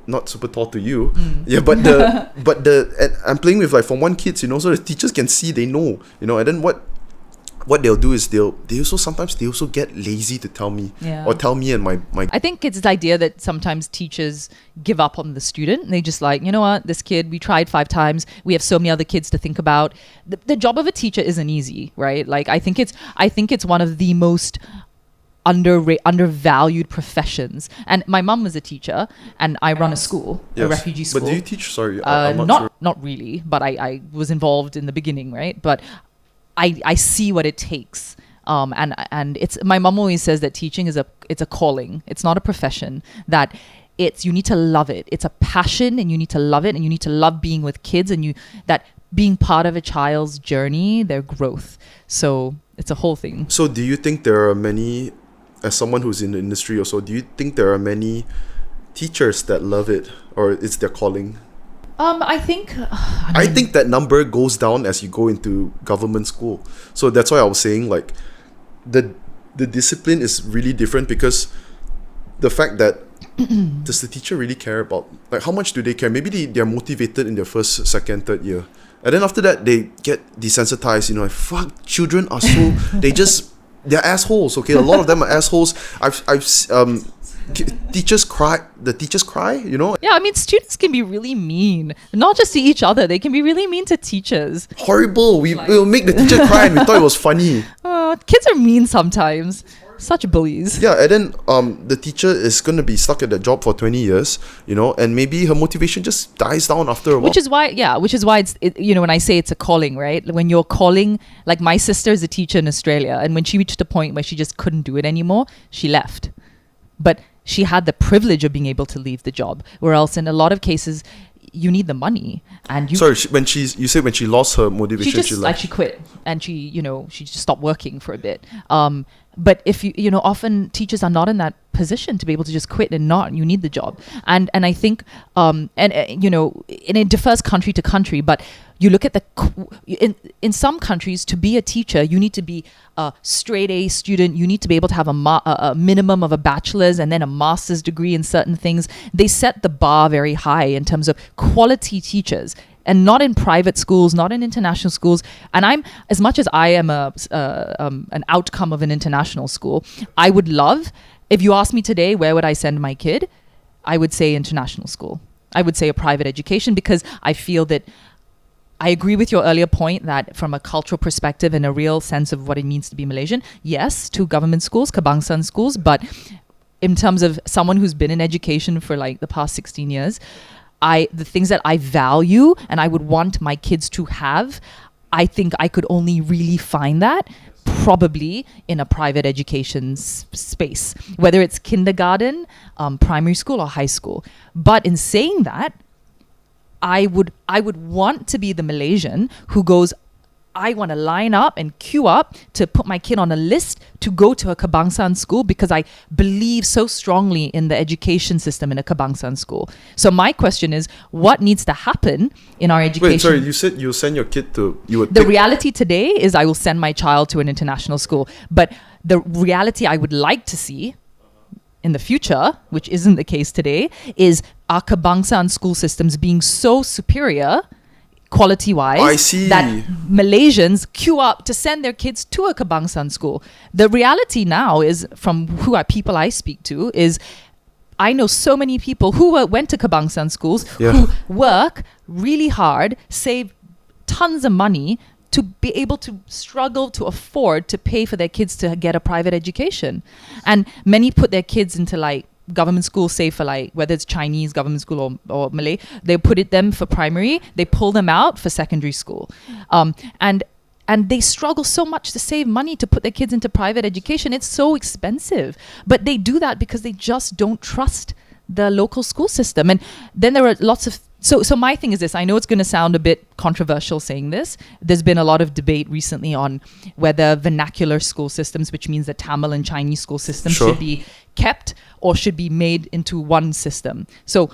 not super tall to you. Yeah, but and I'm playing with like Form 1 kids, so the teachers can see, they know, and then what they'll do is they'll also get lazy to tell me or tell me and my I think it's the idea that sometimes teachers give up on the student and they just like, you know what, this kid, we tried 5 times, we have so many other kids to think about. The job of a teacher isn't easy, right? Like I think it's one of the most undervalued professions. And my mum was a teacher, and I run a school, a Yes. refugee school. But do you teach? Sorry, I'm not sure. Not really, but I was involved in the beginning, right? But I see what it takes. And it's, my mum always says that teaching is it's a calling. It's not a profession. That you need to love it. It's a passion, and you need to love it, and you need to love being with kids, and that being part of a child's journey, their growth. So it's a whole thing. So do you think there are many, as someone who's in the industry also, do you think there are many teachers that love it, or it's their calling? I think I think that number goes down as you go into government school. So that's why I was saying, like, the discipline is really different, because the fact that does the teacher really care about, like, how much do they care? Maybe they're motivated in their first, second, third year, and then after that they get desensitized. Like, fuck, children are so they're assholes. Okay, a lot of them are assholes. Teachers cry. The teachers cry. Yeah, I mean, students can be really mean, not just to each other. They can be really mean to teachers. Horrible. We'll make the teacher cry, and we thought it was funny. Kids are mean sometimes. Such bullies. Yeah, and then the teacher is gonna be stuck at that job for 20 years, and maybe her motivation just dies down after a while. Which is why it's when I say it's a calling, right? When you're calling, like, my sister is a teacher in Australia, and when she reached a point where she just couldn't do it anymore, she left. But she had the privilege of being able to leave the job, where else in a lot of cases you need the money. And sorry, you said when she lost her motivation, she just she quit, and she just stopped working for a bit. But if often teachers are not in that position to be able to just quit, and you need the job. And I think and it differs country to country, but you look at in some countries, to be a teacher, you need to be a straight A student. You need to be able to have a minimum of a bachelor's and then a master's degree in certain things. They set the bar very high in terms of quality teachers. And not in private schools, not in international schools. And as much as I am an outcome of an international school, I would love, if you ask me today, where would I send my kid? I would say international school. I would say a private education, because I feel that I agree with your earlier point that from a cultural perspective and a real sense of what it means to be Malaysian, yes, to government schools, kebangsaan schools, but in terms of someone who's been in education for like the past 16 years, the things that I value and I would want my kids to have, I think I could only really find that probably in a private education space, whether it's kindergarten, primary school or high school. But in saying that, I would want to be the Malaysian who goes, I want to line up and queue up to put my kid on a list to go to a kebangsaan school, because I believe so strongly in the education system in a kebangsaan school. So my question is, what needs to happen in our education? Wait, sorry, you said you send your kid to... The reality today is I will send my child to an international school. But the reality I would like to see in the future, which isn't the case today, is our kebangsaan school systems being so superior quality-wise that Malaysians queue up to send their kids to a kebangsaan school. The reality now is, from people I speak to, is I know so many people who went to kebangsaan schools who work really hard, save tons of money to be able to struggle to afford to pay for their kids to get a private education. And many put their kids into like government school, say for like whether it's Chinese government school or Malay, they put them for primary, they pull them out for secondary school, and they struggle so much to save money to put their kids into private education. It's so expensive, but they do that because they just don't trust the local school system. And then there are lots of so my thing is this. I know it's going to sound a bit controversial saying this. There's been a lot of debate recently on whether vernacular school systems, which means the Tamil and Chinese school systems, should be kept or should be made into one system. So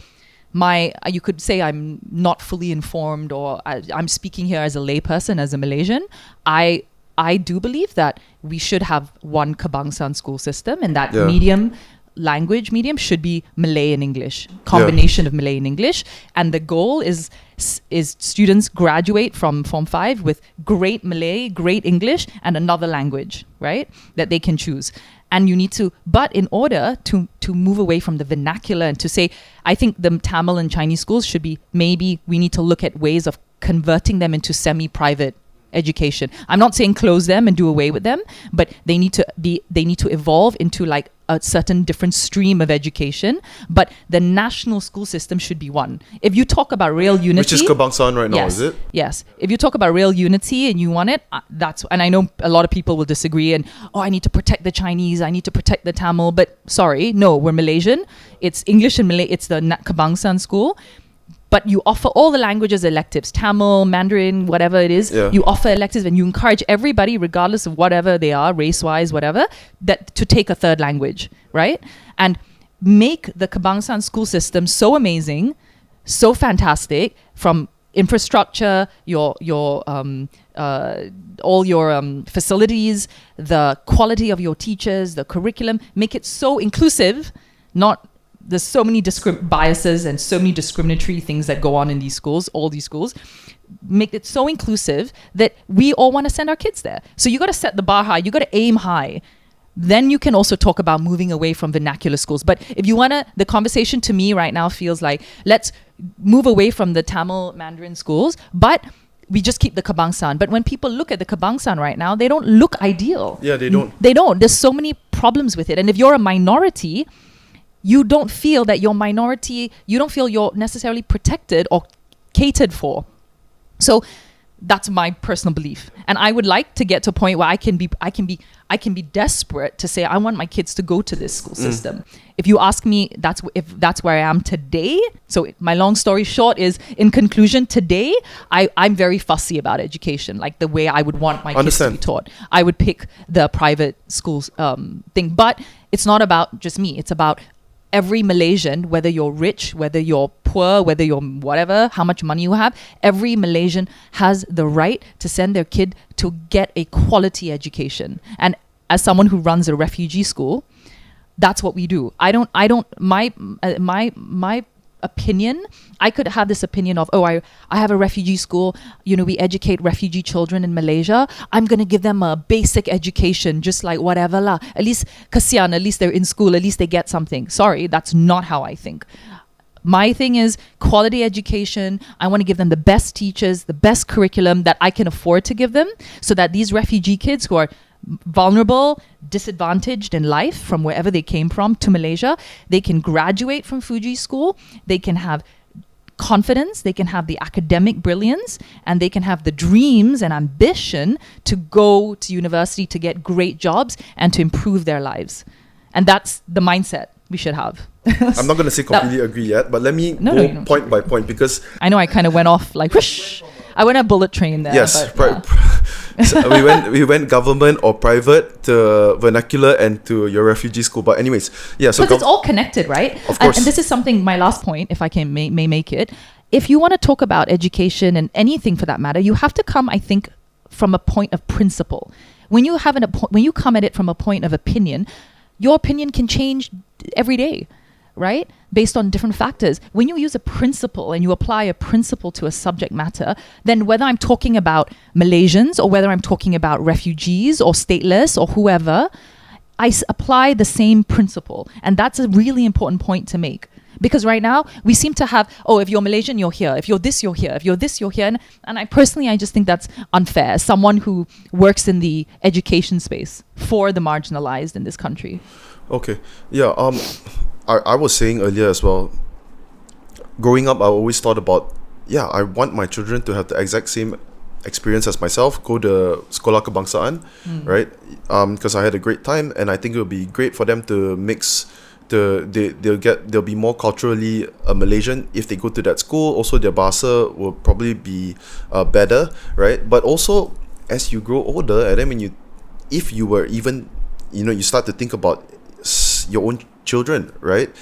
you could say I'm not fully informed, or I'm speaking here as a layperson, as a Malaysian. I do believe that we should have one kebangsaan school system, and that language medium should be Malay and English, combination of Malay and English. And the goal is students graduate from Form 5 with great Malay, great English, and another language, right? That they can choose. And you need to, but in order to move away from the vernacular and to say, I think the Tamil and Chinese schools should be, maybe we need to look at ways of converting them into semi-private education. I'm not saying close them and do away with them, but they need to evolve into like a certain different stream of education. But the national school system should be one. If you talk about real unity, Which is Kebangsaan right now, yes, is it? Yes. If you talk about real unity and you want it, and I know a lot of people will disagree and, I need to protect the Chinese, I need to protect the Tamil, but sorry, no, we're Malaysian. It's English and Malay, it's the Kebangsaan school. But you offer all the languages electives, Tamil, Mandarin, whatever it is. Yeah. You offer electives and you encourage everybody, regardless of whatever they are, race-wise, whatever, that to take a third language, right? And make the Kebangsaan school system so amazing, so fantastic, from infrastructure, all your facilities, the quality of your teachers, the curriculum. Make it so inclusive, there's so many biases and so many discriminatory things that go on in these schools, all these schools. Make it so inclusive that we all want to send our kids there. So you got to set the bar high. You got to aim high. Then you can also talk about moving away from vernacular schools. But if you want to, the conversation to me right now feels like, let's move away from the Tamil Mandarin schools, but we just keep the Kebangsaan. But when people look at the Kebangsaan right now, they don't look ideal. Yeah, they don't. They don't. There's so many problems with it. And if you're a minority, you don't feel that your minority, you don't feel you're necessarily protected or catered for. So that's my personal belief. And I would like to get to a point where I can be desperate to say, I want my kids to go to this school system. If you ask me, if that's where I am today. So my long story short is, in conclusion, today, I'm very fussy about education, like the way I would want my kids to be taught. I would pick the private schools thing. But it's not about just me. It's about every Malaysian, whether you're rich, whether you're poor, whether you're whatever, how much money you have, every Malaysian has the right to send their kid to get a quality education. And as someone who runs a refugee school, that's what we do. My opinion, I could have this opinion of, I have a refugee school, we educate refugee children in Malaysia, I'm going to give them a basic education, just like whatever lah. At least kasihan, at least they're in school, at least they get something. Sorry, that's not how I think. My thing is quality education. I want to give them the best teachers, the best curriculum that I can afford to give them, so that these refugee kids who are vulnerable, disadvantaged in life from wherever they came from to Malaysia, they can graduate from Fugee school, they can have confidence, they can have the academic brilliance, and they can have the dreams and ambition to go to university to get great jobs and to improve their lives. And that's the mindset we should have. I'm not going to say completely agree yet, but let me go point by point, because I know I kind of went off like whoosh. I went a bullet train there. Yes, but, so we went government or private to vernacular and to your refugee school. But anyways, yeah. So because it's all connected, right? Of course. And this is something, my last point, if I can may make it. If you want to talk about education and anything for that matter, you have to come, I think, from a point of principle. When you come at it from a point of opinion, your opinion can change every day, right? Based on different factors. When you use a principle and you apply a principle to a subject matter, then whether I'm talking about Malaysians or whether I'm talking about refugees or stateless or whoever, I apply the same principle. And that's a really important point to make. Because right now, we seem to have, if you're Malaysian, you're here. If you're this, you're here. If you're this, you're here. And I just think that's unfair. As someone who works in the education space for the marginalized in this country. Okay. Yeah. I was saying earlier as well, growing up, I always thought about, I want my children to have the exact same experience as myself, go to Sekolah Kebangsaan, right? Because I had a great time, and I think it would be great for them to mix. They'll be more culturally Malaysian if they go to that school. Also, their bahasa will probably be better, right? But also, as you grow older, and then if you were even, you start to think about your own children, right?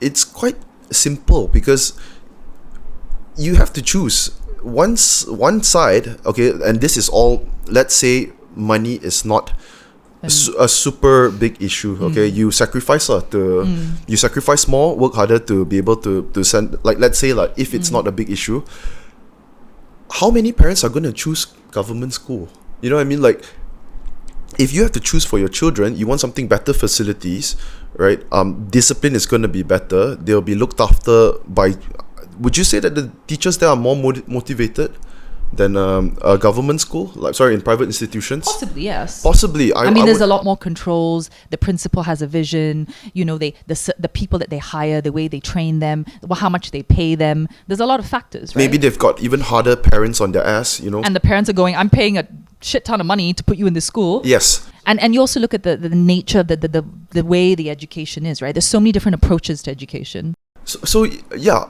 It's quite simple, because you have to choose one side, okay? And this is all, let's say money is not a super big issue, okay? You sacrifice you sacrifice more, work harder to be able to send, like, let's say, like, if it's not a big issue, how many parents are going to choose government school? You know what I mean? Like, if you have to choose for your children, you want something better facilities, right? Discipline is going to be better. They'll be looked after by. Would you say that the teachers there are more motivated, than a government school? In private institutions? Possibly, yes. Possibly. I mean, there's a lot more controls. The principal has a vision. You know, the people that they hire, the way they train them, how much they pay them. There's a lot of factors, right? Maybe they've got even harder parents on their ass, you know. And the parents are going, I'm paying a shit ton of money to put you in this school. Yes. And you also look at the nature of the way the education is, right? There's so many different approaches to education. So yeah,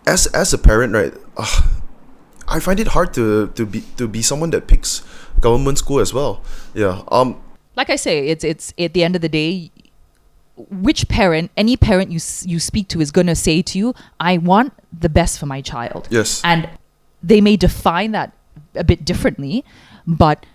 as a parent, right, I find it hard to be someone that picks government school as well. Yeah. Like I say, it's at the end of the day, which parent, any parent you speak to is going to say to you, I want the best for my child. Yes. And they may define that a bit differently, but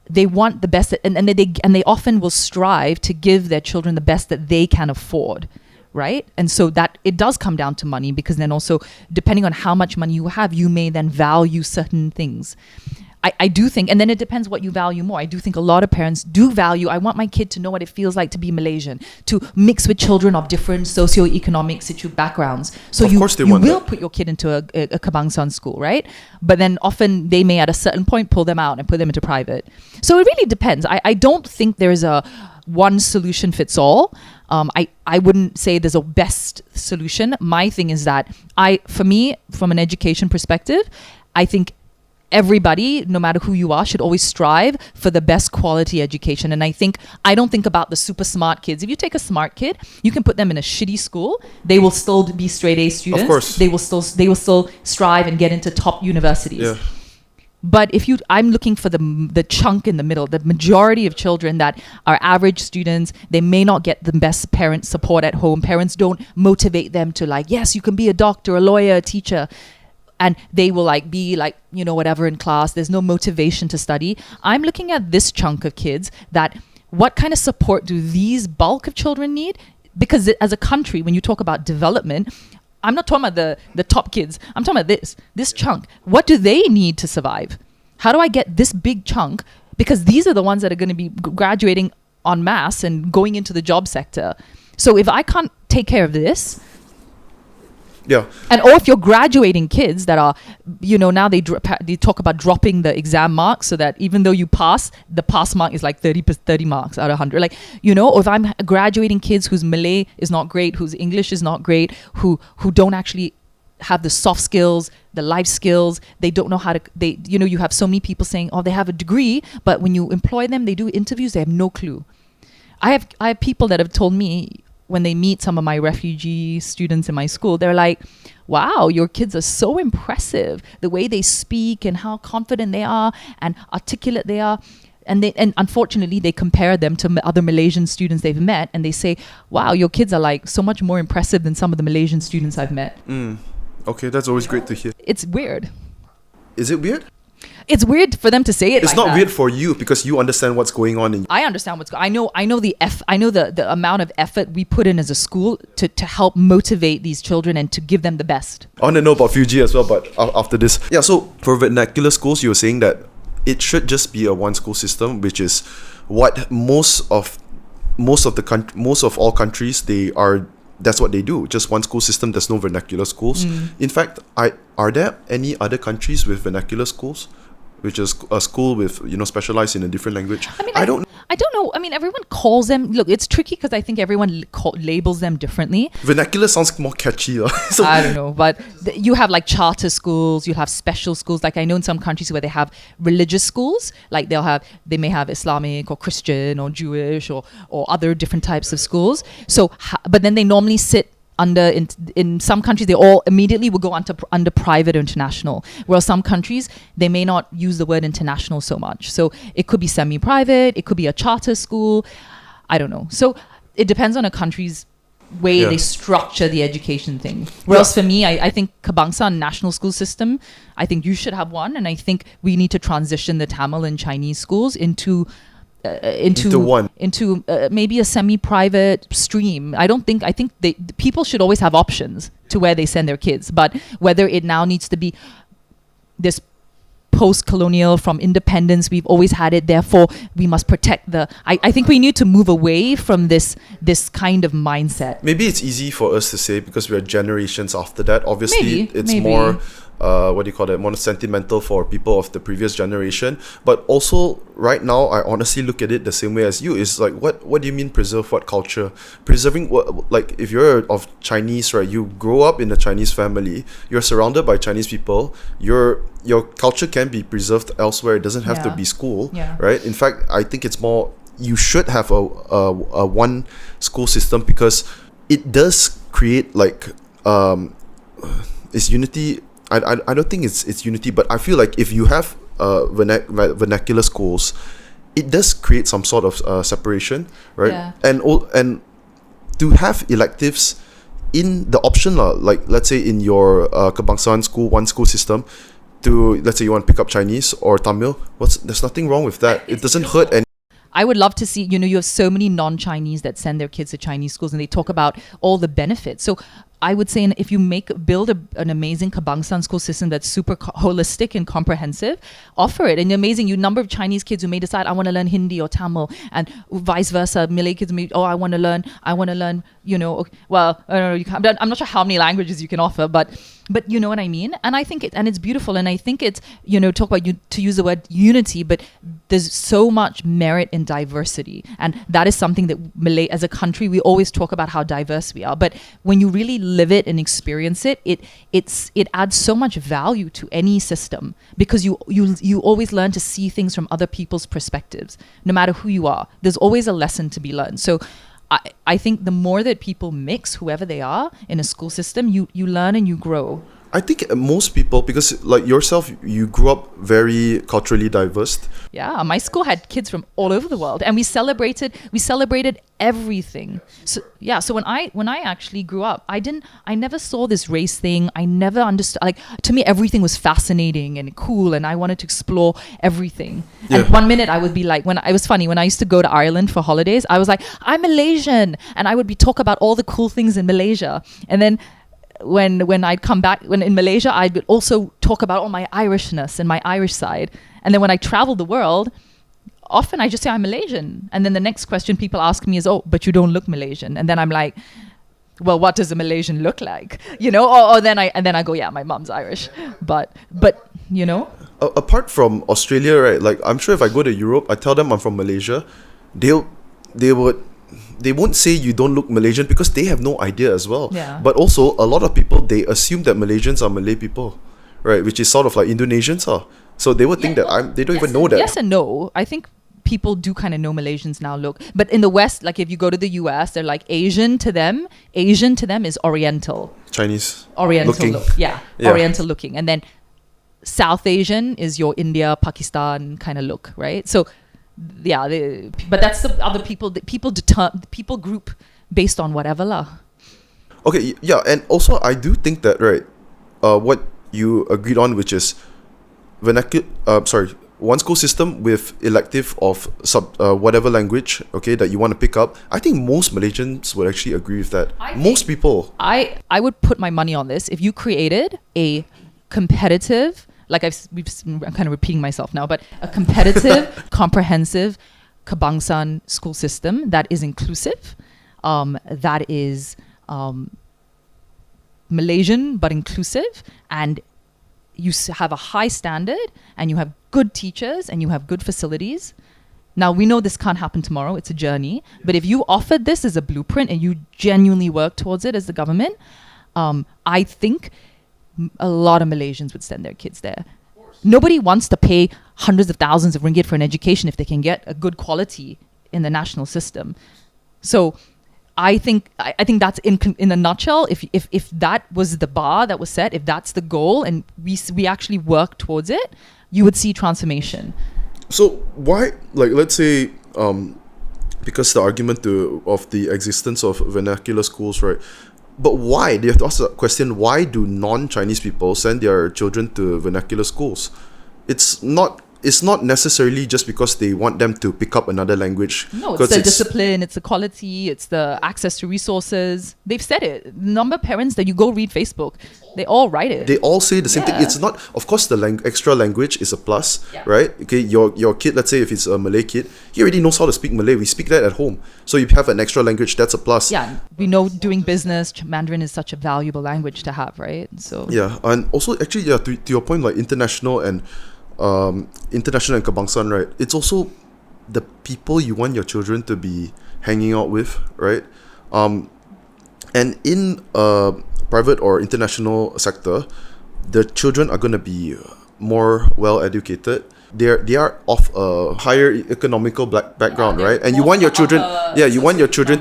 they want the best, and they often will strive to give their children the best that they can afford. Right? And so that it does come down to money, because then also, depending on how much money you have, you may then value certain things. I do think, and then it depends what you value more. I do think a lot of parents do value, I want my kid to know what it feels like to be Malaysian, to mix with children of different socio-economic backgrounds. So you will put your kid into a Kebangsaan school, right? But then often they may at a certain point pull them out and put them into private. So it really depends. I don't think there's a one solution fits all. I wouldn't say there's a best solution. My thing is that for me, from an education perspective, I think everybody, no matter who you are, should always strive for the best quality education. And I don't think about the super smart kids. If you take a smart kid, you can put them in a shitty school. They will still be straight A students. Of course. They will still strive and get into top universities. Yeah. But I'm looking for the chunk in the middle, the majority of children that are average students. They may not get the best parent support at home. Parents don't motivate them to yes, you can be a doctor, a lawyer, a teacher. And they will be whatever in class. There's no motivation to study. I'm looking at this chunk of kids that what kind of support do these bulk of children need? Because as a country, when you talk about development, I'm not talking about the top kids. I'm talking about this chunk. What do they need to survive? How do I get this big chunk? Because these are the ones that are going to be graduating en masse and going into the job sector. So if I can't take care of this, yeah. Or if you're graduating kids that are, now they talk about dropping the exam marks so that even though you pass, the pass mark is 30 marks out of 100. Or if I'm graduating kids whose Malay is not great, whose English is not great, who don't actually have the soft skills, the life skills, they don't know how to, you have so many people saying, oh, they have a degree, but when you employ them, they do interviews, they have no clue. I have people that have told me, when they meet some of my refugee students in my school, they're like, wow, your kids are so impressive. The way they speak and how confident they are and articulate they are. And unfortunately, they compare them to other Malaysian students they've met. And they say, wow, your kids are so much more impressive than some of the Malaysian students I've met. Okay, that's always great to hear. It's weird. Is it weird? It's weird for them to say it. It's not weird for you because you understand what's going on. I understand what's going on. I know the amount of effort we put in as a school to help motivate these children and to give them the best. I want to know about Fugee as well, but after this. Yeah, so for vernacular schools, you were saying that it should just be a one school system, which is what most of all countries that's what they do. Just one school system. There's no vernacular schools. In fact, are there any other countries with vernacular schools, which is a school with specialized in a different language? I don't know. I mean, everyone calls them. Look, it's tricky because I think everyone labels them differently. Vernacular sounds more catchy, so I don't know, but you have charter schools. You have special schools. I know in some countries where they have religious schools, they may have Islamic or Christian or Jewish or other different types of schools. So, but then they normally sit under in some countries they all immediately will go under private or international, whereas some countries they may not use the word international so much. So it could be semi-private, it could be a charter school, I don't know. So it depends on a country's way they structure the education thing. Whereas for me, I think Kebangsaan national school system, I think you should have one, and I think we need to transition the Tamil and Chinese schools into maybe a semi-private stream. I think people should always have options to where they send their kids, but whether it now needs to be this post-colonial, from independence. We've always had it. Therefore, we must protect the. I think we need to move away from this kind of mindset. Maybe it's easy for us to say because we are generations after that. Obviously, it's maybe. more, what do you call it, more sentimental for people of the previous generation. But also, right now, I honestly look at it the same way as you. It's like, what do you mean preserve what culture? Preserving what, like, if you're of Chinese, right, you grow up in a Chinese family, you're surrounded by Chinese people, your culture can be preserved elsewhere. It doesn't have to be school, right? In fact, I think it's more, you should have a one school system because it does create like it's unity. I don't think it's unity, but I feel like if you have vernacular schools, it does create some sort of separation, right? Yeah. And to have electives in the option, like let's say in your Kebangsaan school, one school system, to let's say you want to pick up Chinese or Tamil, there's nothing wrong with that. It doesn't hurt any. I would love to see, you have so many non-Chinese that send their kids to Chinese schools and they talk about all the benefits. So I would say if you build an amazing Kebangsaan school system that's super holistic and comprehensive, offer it. And amazing, number of Chinese kids who may decide, I want to learn Hindi or Tamil, and vice versa. Malay kids may, I want to learn, well, I don't know, you can't, I'm not sure how many languages you can offer, but you know what I mean? And I think it's beautiful. And I think it's, talk about to use the word unity, but there's so much merit in diversity. And that is something that Malay, as a country, we always talk about how diverse we are. But when you really live it and experience it, it adds so much value to any system, because you always learn to see things from other people's perspectives, no matter who you are. There's always a lesson to be learned. So I think the more that people mix, whoever they are, in a school system, you learn and you grow. I think most people, because like yourself, you grew up very culturally diverse. Yeah, my school had kids from all over the world, and we celebrated everything. So when I actually grew up, I never saw this race thing. I never understood. Like, to me, everything was fascinating and cool, and I wanted to explore everything. And one minute I would be like, when I used to go to Ireland for holidays, I was like, I'm Malaysian, and I would talk about all the cool things in Malaysia, and then when I'd come back, when in Malaysia, I would also talk about all my Irishness and my Irish side. And then when I travel the world, often I just say I'm Malaysian. And then the next question people ask me is, oh, but you don't look Malaysian. And then I'm like, well, what does a Malaysian look like? Or then I go, yeah, my mom's Irish. But apart from Australia, right? Like, I'm sure if I go to Europe, I tell them I'm from Malaysia, they won't say you don't look Malaysian because they have no idea as well. Yeah. But also, a lot of people, they assume that Malaysians are Malay people, right? Which is sort of like Indonesians are. So they would think that they don't even know that. Yes and no. I think people do kind of know Malaysians now look. But in the West, like if you go to the US, they're like Asian to them is Oriental. Chinese. Oriental looking. look. Yeah. Oriental looking. And then South Asian is your India, Pakistan kind of look, right? So but that's the other people. People group based on whatever lah. Okay, yeah, and also I do think that, right, what you agreed on, which is one school system with elective of whatever language, okay, that you want to pick up. I think most Malaysians would actually agree with that. Most people. I would put my money on this. If you created a competitive, I'm kind of repeating myself now, but a competitive, comprehensive Kebangsaan school system that is inclusive, that is Malaysian but inclusive, and you have a high standard, and you have good teachers, and you have good facilities. Now, we know this can't happen tomorrow. It's a journey. But if you offered this as a blueprint and you genuinely work towards it as the government, I think a lot of Malaysians would send their kids there. Nobody wants to pay hundreds of thousands of ringgit for an education if they can get a good quality in the national system. So I think that's in a nutshell. If that was the bar that was set, if that's the goal, and we actually work towards it, you would see transformation. So why, like, let's say, because the argument of the existence of vernacular schools, right? But why? They have to ask the question, why do non-Chinese people send their children to vernacular schools? It's not it's not necessarily just because they want them to pick up another language. No, it's the discipline, it's the quality, it's the access to resources. They've said it. Number of parents that you go read Facebook, they all write it. They all say the same thing. It's not, of course, the extra language is a plus, right? Okay, your kid, let's say if it's a Malay kid, he already knows how to speak Malay. We speak that at home. So you have an extra language, that's a plus. Yeah, we know doing business, Mandarin is such a valuable language to have, right? So yeah, and also actually, to your point, like international and kebangsaan, right? It's also the people you want your children to be hanging out with, right? And in a private or international sector, the children are going to be more well educated. They are of a higher economical background, right? And you want your children,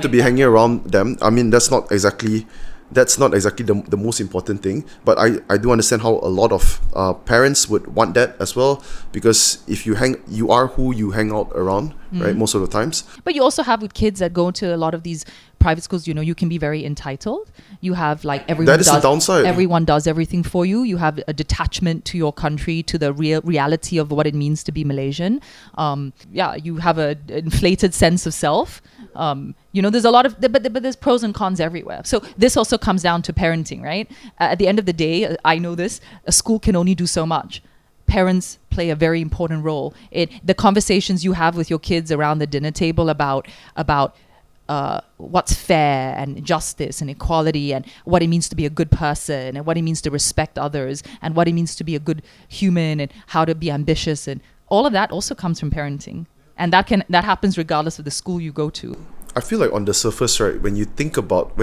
to be hanging around them. I mean, that's not exactly the most important thing, but I do understand how a lot of parents would want that as well, because if you are who you hang out around, right, most of the times. But you also have with kids that go to a lot of these private schools, you can be very entitled. You have like the downside. Everyone does everything for you. You have a detachment to your country, to the reality of what it means to be Malaysian. You have an inflated sense of self. There's a lot of, but there's pros and cons everywhere. So this also comes down to parenting, right? At the end of the day, I know this, a school can only do so much. Parents play a very important role. The conversations you have with your kids around the dinner table about what's fair and justice and equality and what it means to be a good person and what it means to respect others and what it means to be a good human and how to be ambitious, and all of that also comes from parenting. And that happens regardless of the school you go to. I feel like on the surface, right, when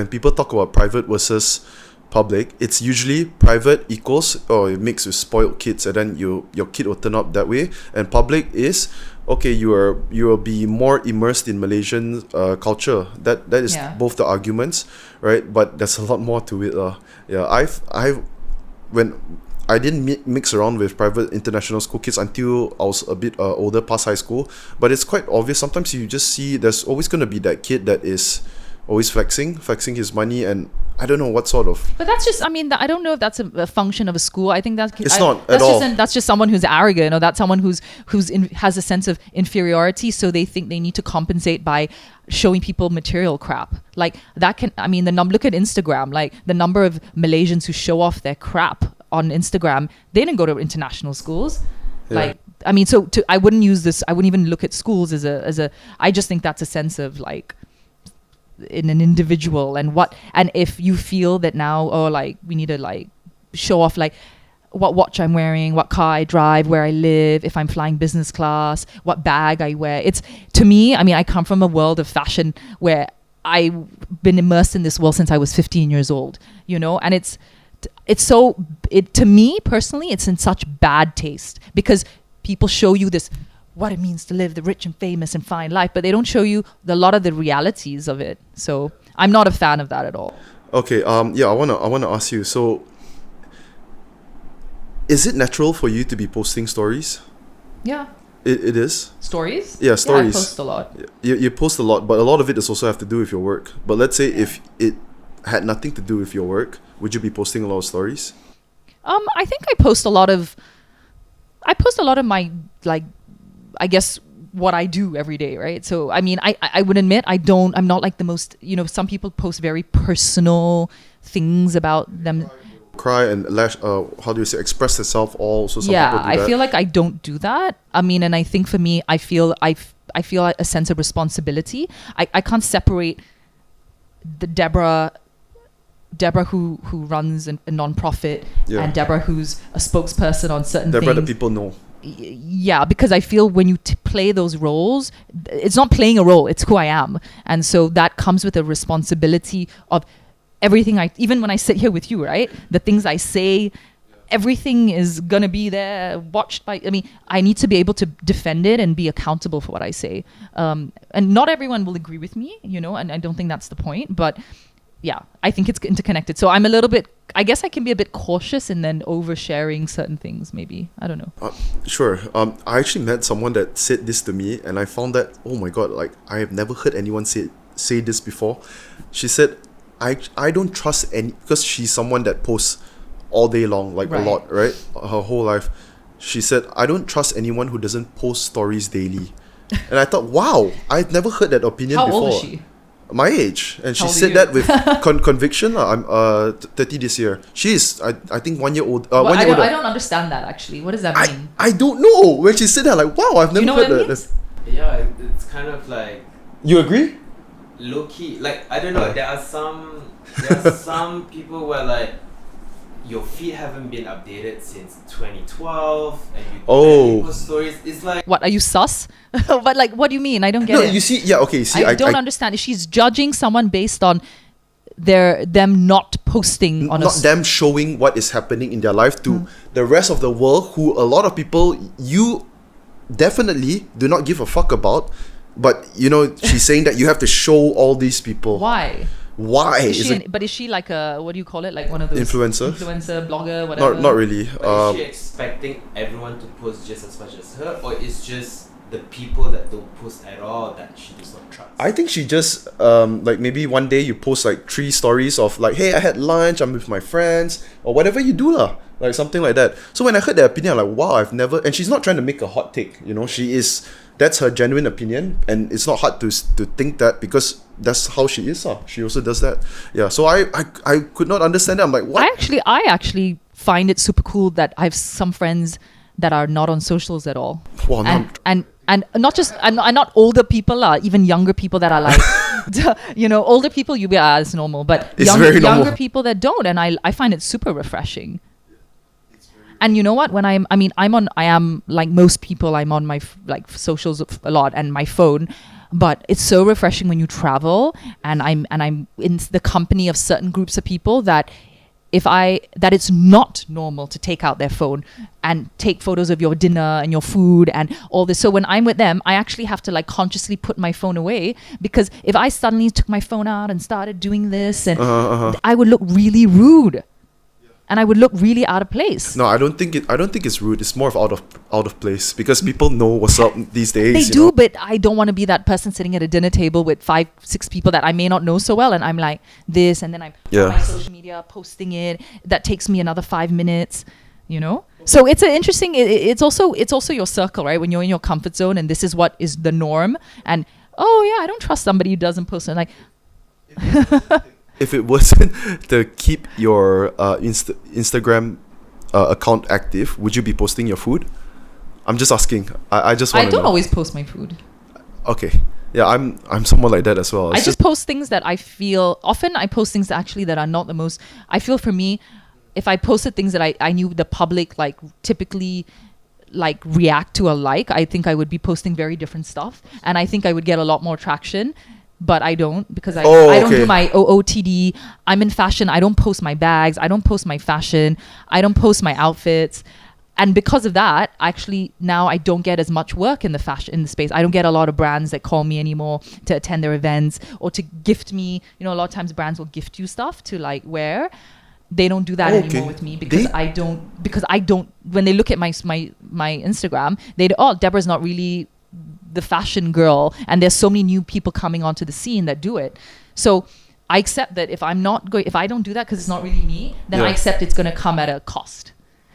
people talk about private versus public, it's usually private equals, it mixed with spoiled kids, and then your kid will turn up that way. And public is, okay, you will be more immersed in Malaysian culture. That is both the arguments, right? But there's a lot more to it. When I didn't mix around with private international school kids until I was a bit older, past high school. But it's quite obvious. Sometimes you just see there's always going to be that kid that is always flexing his money, and I don't know what sort of. But that's just, I don't know if that's a function of a school. I think it's not at all. That's just someone who's arrogant, or that's someone who's has a sense of inferiority, so they think they need to compensate by showing people material crap. Like that can, look at Instagram, like the number of Malaysians who show off their crap on Instagram, they didn't go to international schools. Yeah. I wouldn't use this, I wouldn't even look at schools as a I just think that's a sense of like in an individual, and if you feel that now, we need to like show off like what watch I'm wearing, what car I drive, where I live, if I'm flying business class, what bag I wear. It's, to me, I come from a world of fashion where I've been immersed in this world since I was 15 years old, and to me personally, it's in such bad taste because people show you this, what it means to live the rich and famous and fine life, but they don't show you a lot of the realities of it. So I'm not a fan of that at all. Okay, I wanna ask you, so is it natural for you to be posting stories? Yeah. It is? Stories? Yeah, stories. Yeah, I post a lot. You post a lot, but a lot of it does also have to do with your work. But let's say if it had nothing to do with your work, would you be posting a lot of stories? I think I post a lot of my, like, I guess what I do every day, right? So I would admit I'm not like the most, some people post very personal things about them. Cry and express themselves also. Some yeah, people do that. I feel like I don't do that. And I think for me, I feel a sense of responsibility. I can't separate the Deborah who runs a non-profit and Deborah who's a spokesperson on certain things. Deborah that people know. Yeah, because I feel when you play those roles, it's not playing a role, it's who I am. And so that comes with a responsibility of everything even when I sit here with you, right? The things I say, everything is going to be there, watched by, I need to be able to defend it and be accountable for what I say. And not everyone will agree with me, and I don't think that's the point, but yeah, I think it's interconnected. So I'm a little bit, I guess I can be a bit cautious and then oversharing certain things, maybe. I don't know. Sure. I actually met someone that said this to me, and I found that, oh my God, like I have never heard anyone say this before. She said, I don't trust any, because she's someone that posts all day long, like a lot, right? Her whole life. She said, "I don't trust anyone who doesn't post stories daily." And I thought, wow, I'd never heard that opinion How before. old is she? My age. And she How old are said you? that with conviction. I'm 30 this year. She's, I think, 1 year old. Well, 1 I year older. don't understand that actually. What does that mean? I don't know. When she said that, like, wow, I've never you know heard what it that. means? Yeah, it's kind of like You agree? low key. Like, I don't know. There are some people where like your feed haven't been updated since 2012, and you Oh. post stories. It's like What, are you sus? But like, what do you mean? I don't get No, it. you see, yeah, okay, see, I don't understand. She's judging someone based on them not posting on not them showing what is happening in their life to the rest of the world, who a lot of people you definitely do not give a fuck about, but you know, she's saying that you have to show all these people. Why? Why? Is Is she it but is she like a, what do you call it? Like one of those Influencer? blogger, whatever. not really. but is she expecting everyone to post just as much as her, or it's just the people that don't post at all that she does not trust? I think she just like maybe one day you post like 3 stories of like, hey, I had lunch, I'm with my friends, or whatever you do lah, like something like that. So when I heard that opinion, I'm like, wow, I've never. And she's not trying to make a hot take, you know, that's her genuine opinion, and it's not hard to think that, because that's how she is. She also does that. Yeah. So I could not understand that. I'm like, what? I actually find it super cool that I have some friends that are not on socials at all. Wow, And not just and not older people, even younger people that are like you know, older people you be it's normal, but It's very normal. younger people that don't, and I find it super refreshing. And you know what? When I am like most people, I'm on my like socials a lot and my phone, but it's so refreshing when you travel and I'm in the company of certain groups of people that it's not normal to take out their phone and take photos of your dinner and your food and all this. So when I'm with them, I actually have to like consciously put my phone away, because if I suddenly took my phone out and started doing this, and I would look really rude. And I would look really out of place. No, I don't think it's rude. It's more of out of place, because people know what's up these days. They you do, know? but I don't want to be that person sitting at a dinner table with 5-6 people that I may not know so well, and I'm like this, and then I'm on my social media posting it. That takes me another 5 minutes, you know. So it's an interesting. It's also your circle, right? When you're in your comfort zone, and this is what is the norm. And I don't trust somebody who doesn't post. And like, if it wasn't to keep your Instagram account active, would you be posting your food? I'm just asking. I just want I to don't know. always post my food. Okay. Yeah, I'm someone like that as well. I just post things that I feel. Often I post things that are not the most. I feel for me, if I posted things that I knew the public like typically like react to I think I would be posting very different stuff, and I think I would get a lot more traction. But I don't, because I don't do my OOTD. I'm in fashion. I don't post my bags. I don't post my fashion. I don't post my outfits. And because of that, actually now I don't get as much work in the space. I don't get a lot of brands that call me anymore to attend their events or to gift me. You know, a lot of times brands will gift you stuff to like wear. They don't do that anymore with me, because I don't. When they look at my Instagram, Deborah's not really the fashion girl, and there's so many new people coming onto the scene that do it. So I accept that if I don't do that because it's not really me, then I accept it's going to come at a cost.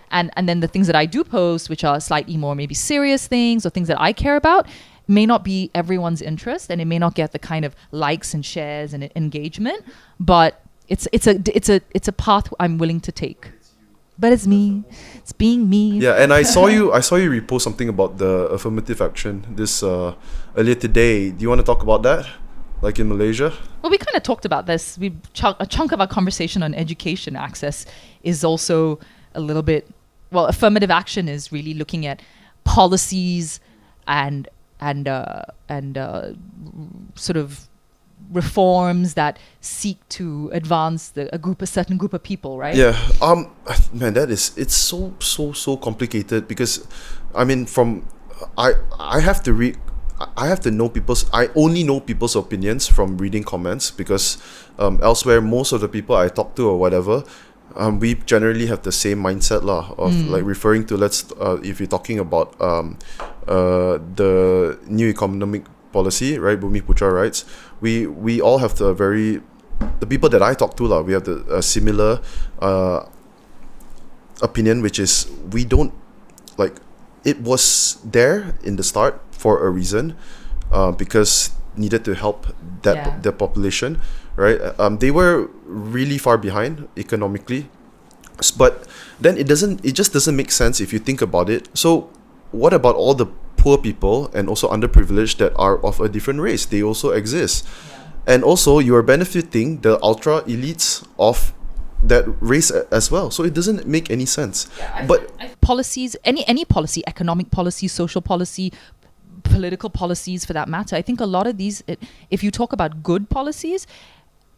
And then the things that I do post, which are slightly more maybe serious things or things that I care about, may not be everyone's interest, and it may not get the kind of likes and shares and engagement, but it's a path I'm willing to take. But it's me. It's being me. Yeah, and I saw you repost something about the affirmative action this earlier today. Do you want to talk about that? Like in Malaysia? Well, we kind of talked about this. A chunk of our conversation on education access is also a little bit. Well, affirmative action is really looking at policies and sort of reforms that seek to advance a certain group of people, right? Yeah. Man, it's so complicated, because I mean, I have to know I only know people's opinions from reading comments, because elsewhere most of the people I talk to or whatever, we generally have the same mindset of like referring to if you're talking about the new economic policy, right, Bumiputera rights, we all have the people that I talk to we have the similar opinion, which is we don't like it was there in the start for a reason, because needed to help the population, right? They were really far behind economically, but then it just doesn't make sense if you think about it. So what about all the poor people and also underprivileged that are of a different race? They also exist. And also you are benefiting the ultra elites of that race as well. So it doesn't make any sense. Policies, any policy, economic policy, social policy, political policies for that matter, I think a lot of these, if you talk about good policies,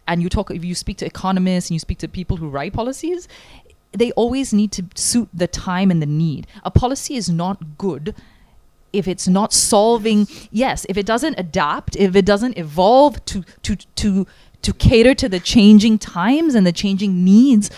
and if you speak to economists and you speak to people who write policies, they always need to suit the time and the need. A policy is not good if it's not solving, if it doesn't adapt, if it doesn't evolve to cater to the changing times and the changing needs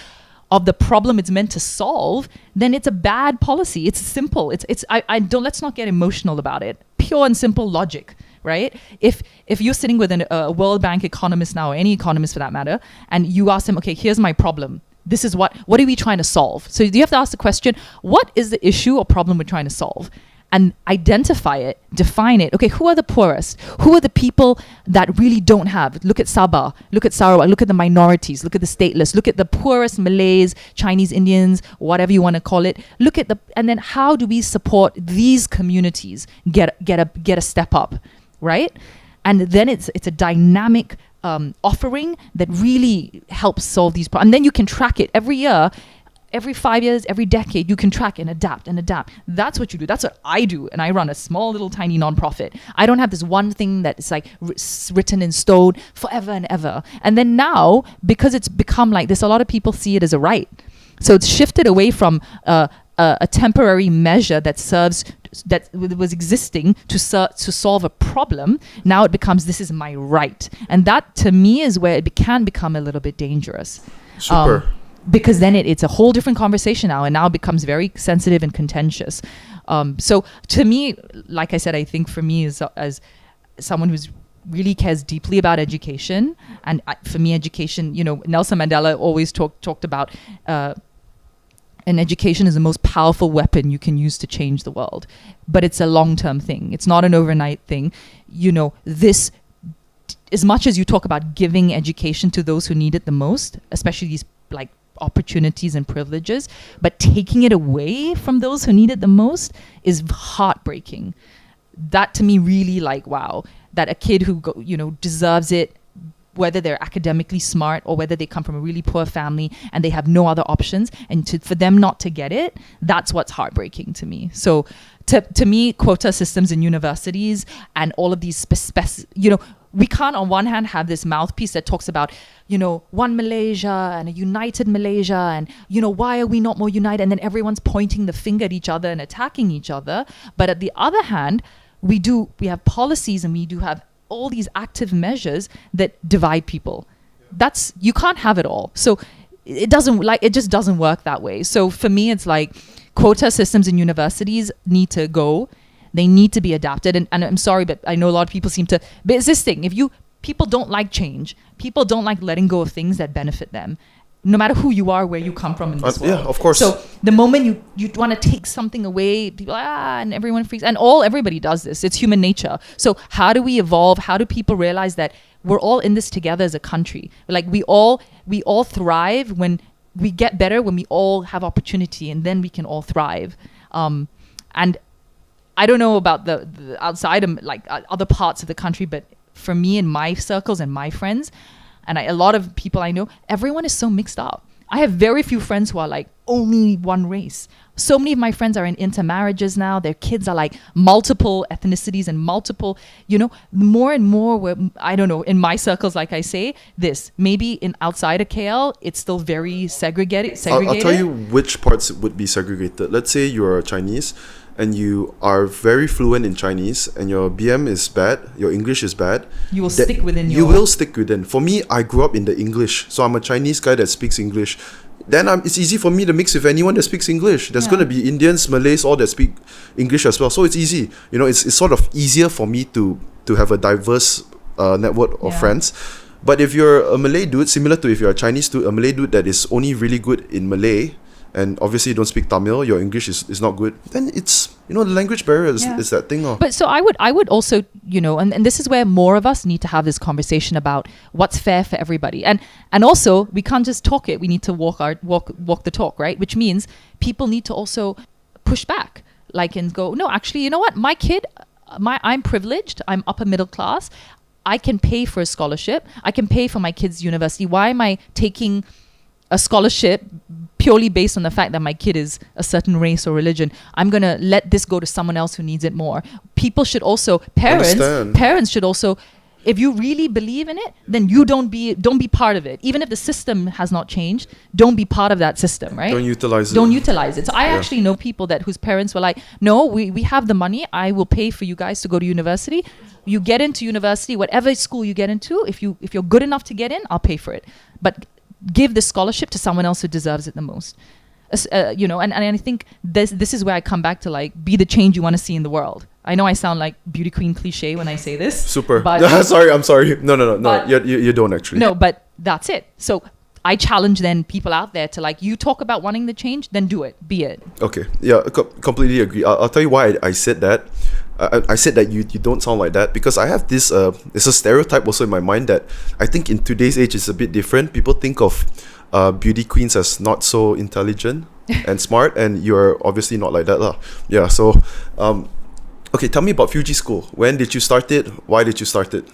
of the problem it's meant to solve, then it's a bad policy. It's simple. Let's not get emotional about it. Pure and simple logic, right? If you're sitting with a World Bank economist now, or any economist for that matter, and you ask them, okay, here's my problem. This is what are we trying to solve? So you have to ask the question, what is the issue or problem we're trying to solve? And identify it, define it. Okay, who are the poorest? Who are the people that really don't have? Look at Sabah, look at Sarawak, look at the minorities, look at the stateless, look at the poorest Malays, Chinese, Indians, whatever you want to call it. And then how do we support these communities get a step up, right? And then it's a dynamic offering that really helps solve these problems. And then you can track it every year. Every 5 years, every decade, you can track and adapt. That's what you do. That's what I do. And I run a small little tiny nonprofit. I don't have this one thing that's like written in stone forever and ever. And then now, because it's become like this, a lot of people see it as a right. So it's shifted away from a temporary measure that was existing to solve a problem. Now it becomes, this is my right. And that to me is where it can become a little bit dangerous. Super. Because then it's a whole different conversation now, and now it becomes very sensitive and contentious. So to me, like I said, I think for me as someone who's really cares deeply about education, and for me, education, Nelson Mandela always talked about an education is the most powerful weapon you can use to change the world. But it's a long-term thing. It's not an overnight thing. This, as much as you talk about giving education to those who need it the most, especially these like opportunities and privileges, but taking it away from those who need it the most is heartbreaking. That to me really wow, that a kid who deserves it, whether they're academically smart or whether they come from a really poor family and they have no other options, and for them not to get it, that's what's heartbreaking to me. So to me, quota systems in universities and all of these we can't on one hand have this mouthpiece that talks about, one Malaysia and a united Malaysia and, why are we not more united? And then everyone's pointing the finger at each other and attacking each other. But at the other hand, we have policies and we do have all these active measures that divide people. You can't have it all. So it just doesn't work that way. So for me, it's like quota systems in universities need to go. They need to be adapted. And I'm sorry, but I know a lot of people seem to be resisting. People don't like change. People don't like letting go of things that benefit them, no matter who you are, where you come from in this world. Yeah, of course. So the moment you want to take something away, people and everyone freaks. And everybody does this. It's human nature. So how do we evolve? How do people realize that we're all in this together as a country? Like we all thrive when we get better, when we all have opportunity, and then we can all thrive. And I don't know about the outside of other parts of the country, but for me in my circles and my friends, and a lot of people I know, everyone is so mixed up. I have very few friends who are like only one race. So many of my friends are in intermarriages now. Their kids are like multiple ethnicities and multiple, more and more where, I don't know, in my circles, like I say, maybe outside of KL, it's still very segregated. I'll tell you which parts would be segregated. Let's say you're Chinese and you are very fluent in Chinese and your BM is bad, your English is bad. You will stick within You will stick within. For me, I grew up in the English. So I'm a Chinese guy that speaks English. Then it's easy for me to mix with anyone that speaks English. There's going to be Indians, Malays, all that speak English as well. So it's easy. It's sort of easier for me to have a diverse network of friends. But if you're a Malay dude, similar to if you're a Chinese dude, a Malay dude that is only really good in Malay, and obviously you don't speak Tamil, your English is not good, then it's, the language barrier is that thing. But so I would also, and this is where more of us need to have this conversation about what's fair for everybody. And also we can't just talk it. We need to walk the talk, right? Which means people need to also push back, and go, no, actually, you know what? My kid, I'm privileged. I'm upper middle class. I can pay for a scholarship. I can pay for my kid's university. Why am I taking a scholarship purely based on the fact that my kid is a certain race or religion? I'm going to let this go to someone else who needs it more. People should also, parents should also, if you really believe in it, then you don't be part of it. Even if the system has not changed, don't be part of that system, right? Don't utilize it. So I actually know people whose parents were like, no, we have the money. I will pay for you guys to go to university. You get into university, whatever school you get into, if you're good enough to get in, I'll pay for it. But give the scholarship to someone else who deserves it the most. And I think this is where I come back to be the change you want to see in the world. I know I sound like beauty queen cliche when I say this. Super. But I'm sorry. No. You don't actually. No, but that's it. So I challenge then people out there to you talk about wanting the change, then do it. Be it. Okay. Yeah, completely agree. I'll tell you why I said that. I said that you don't sound like that because I have this it's a stereotype also in my mind that I think in today's age it's a bit different. People think of beauty queens as not so intelligent and smart, and you're obviously not like that lah. Yeah, so okay, tell me about Fugee School. When did you start it? Why did you start it?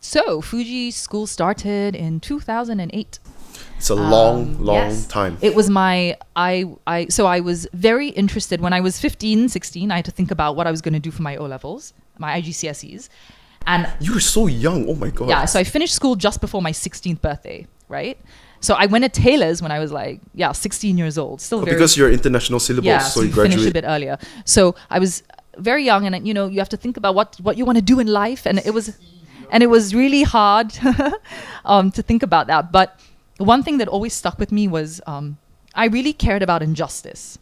So Fugee School started in 2008. It's a long yes. time. It was so I was very interested when I was 15, 16. I had to think about what I was going to do for my O-levels, my IGCSEs. And you were so young. Oh my God. Yeah. So I finished school just before my 16th birthday, right? So I went to Taylor's when I was 16 years old. Still very... Because you're international syllabus, so you graduate. Finished a bit earlier. So I was very young, and you have to think about what you want to do in life. And it was really hard to think about that. But one thing that always stuck with me was I really cared about injustice.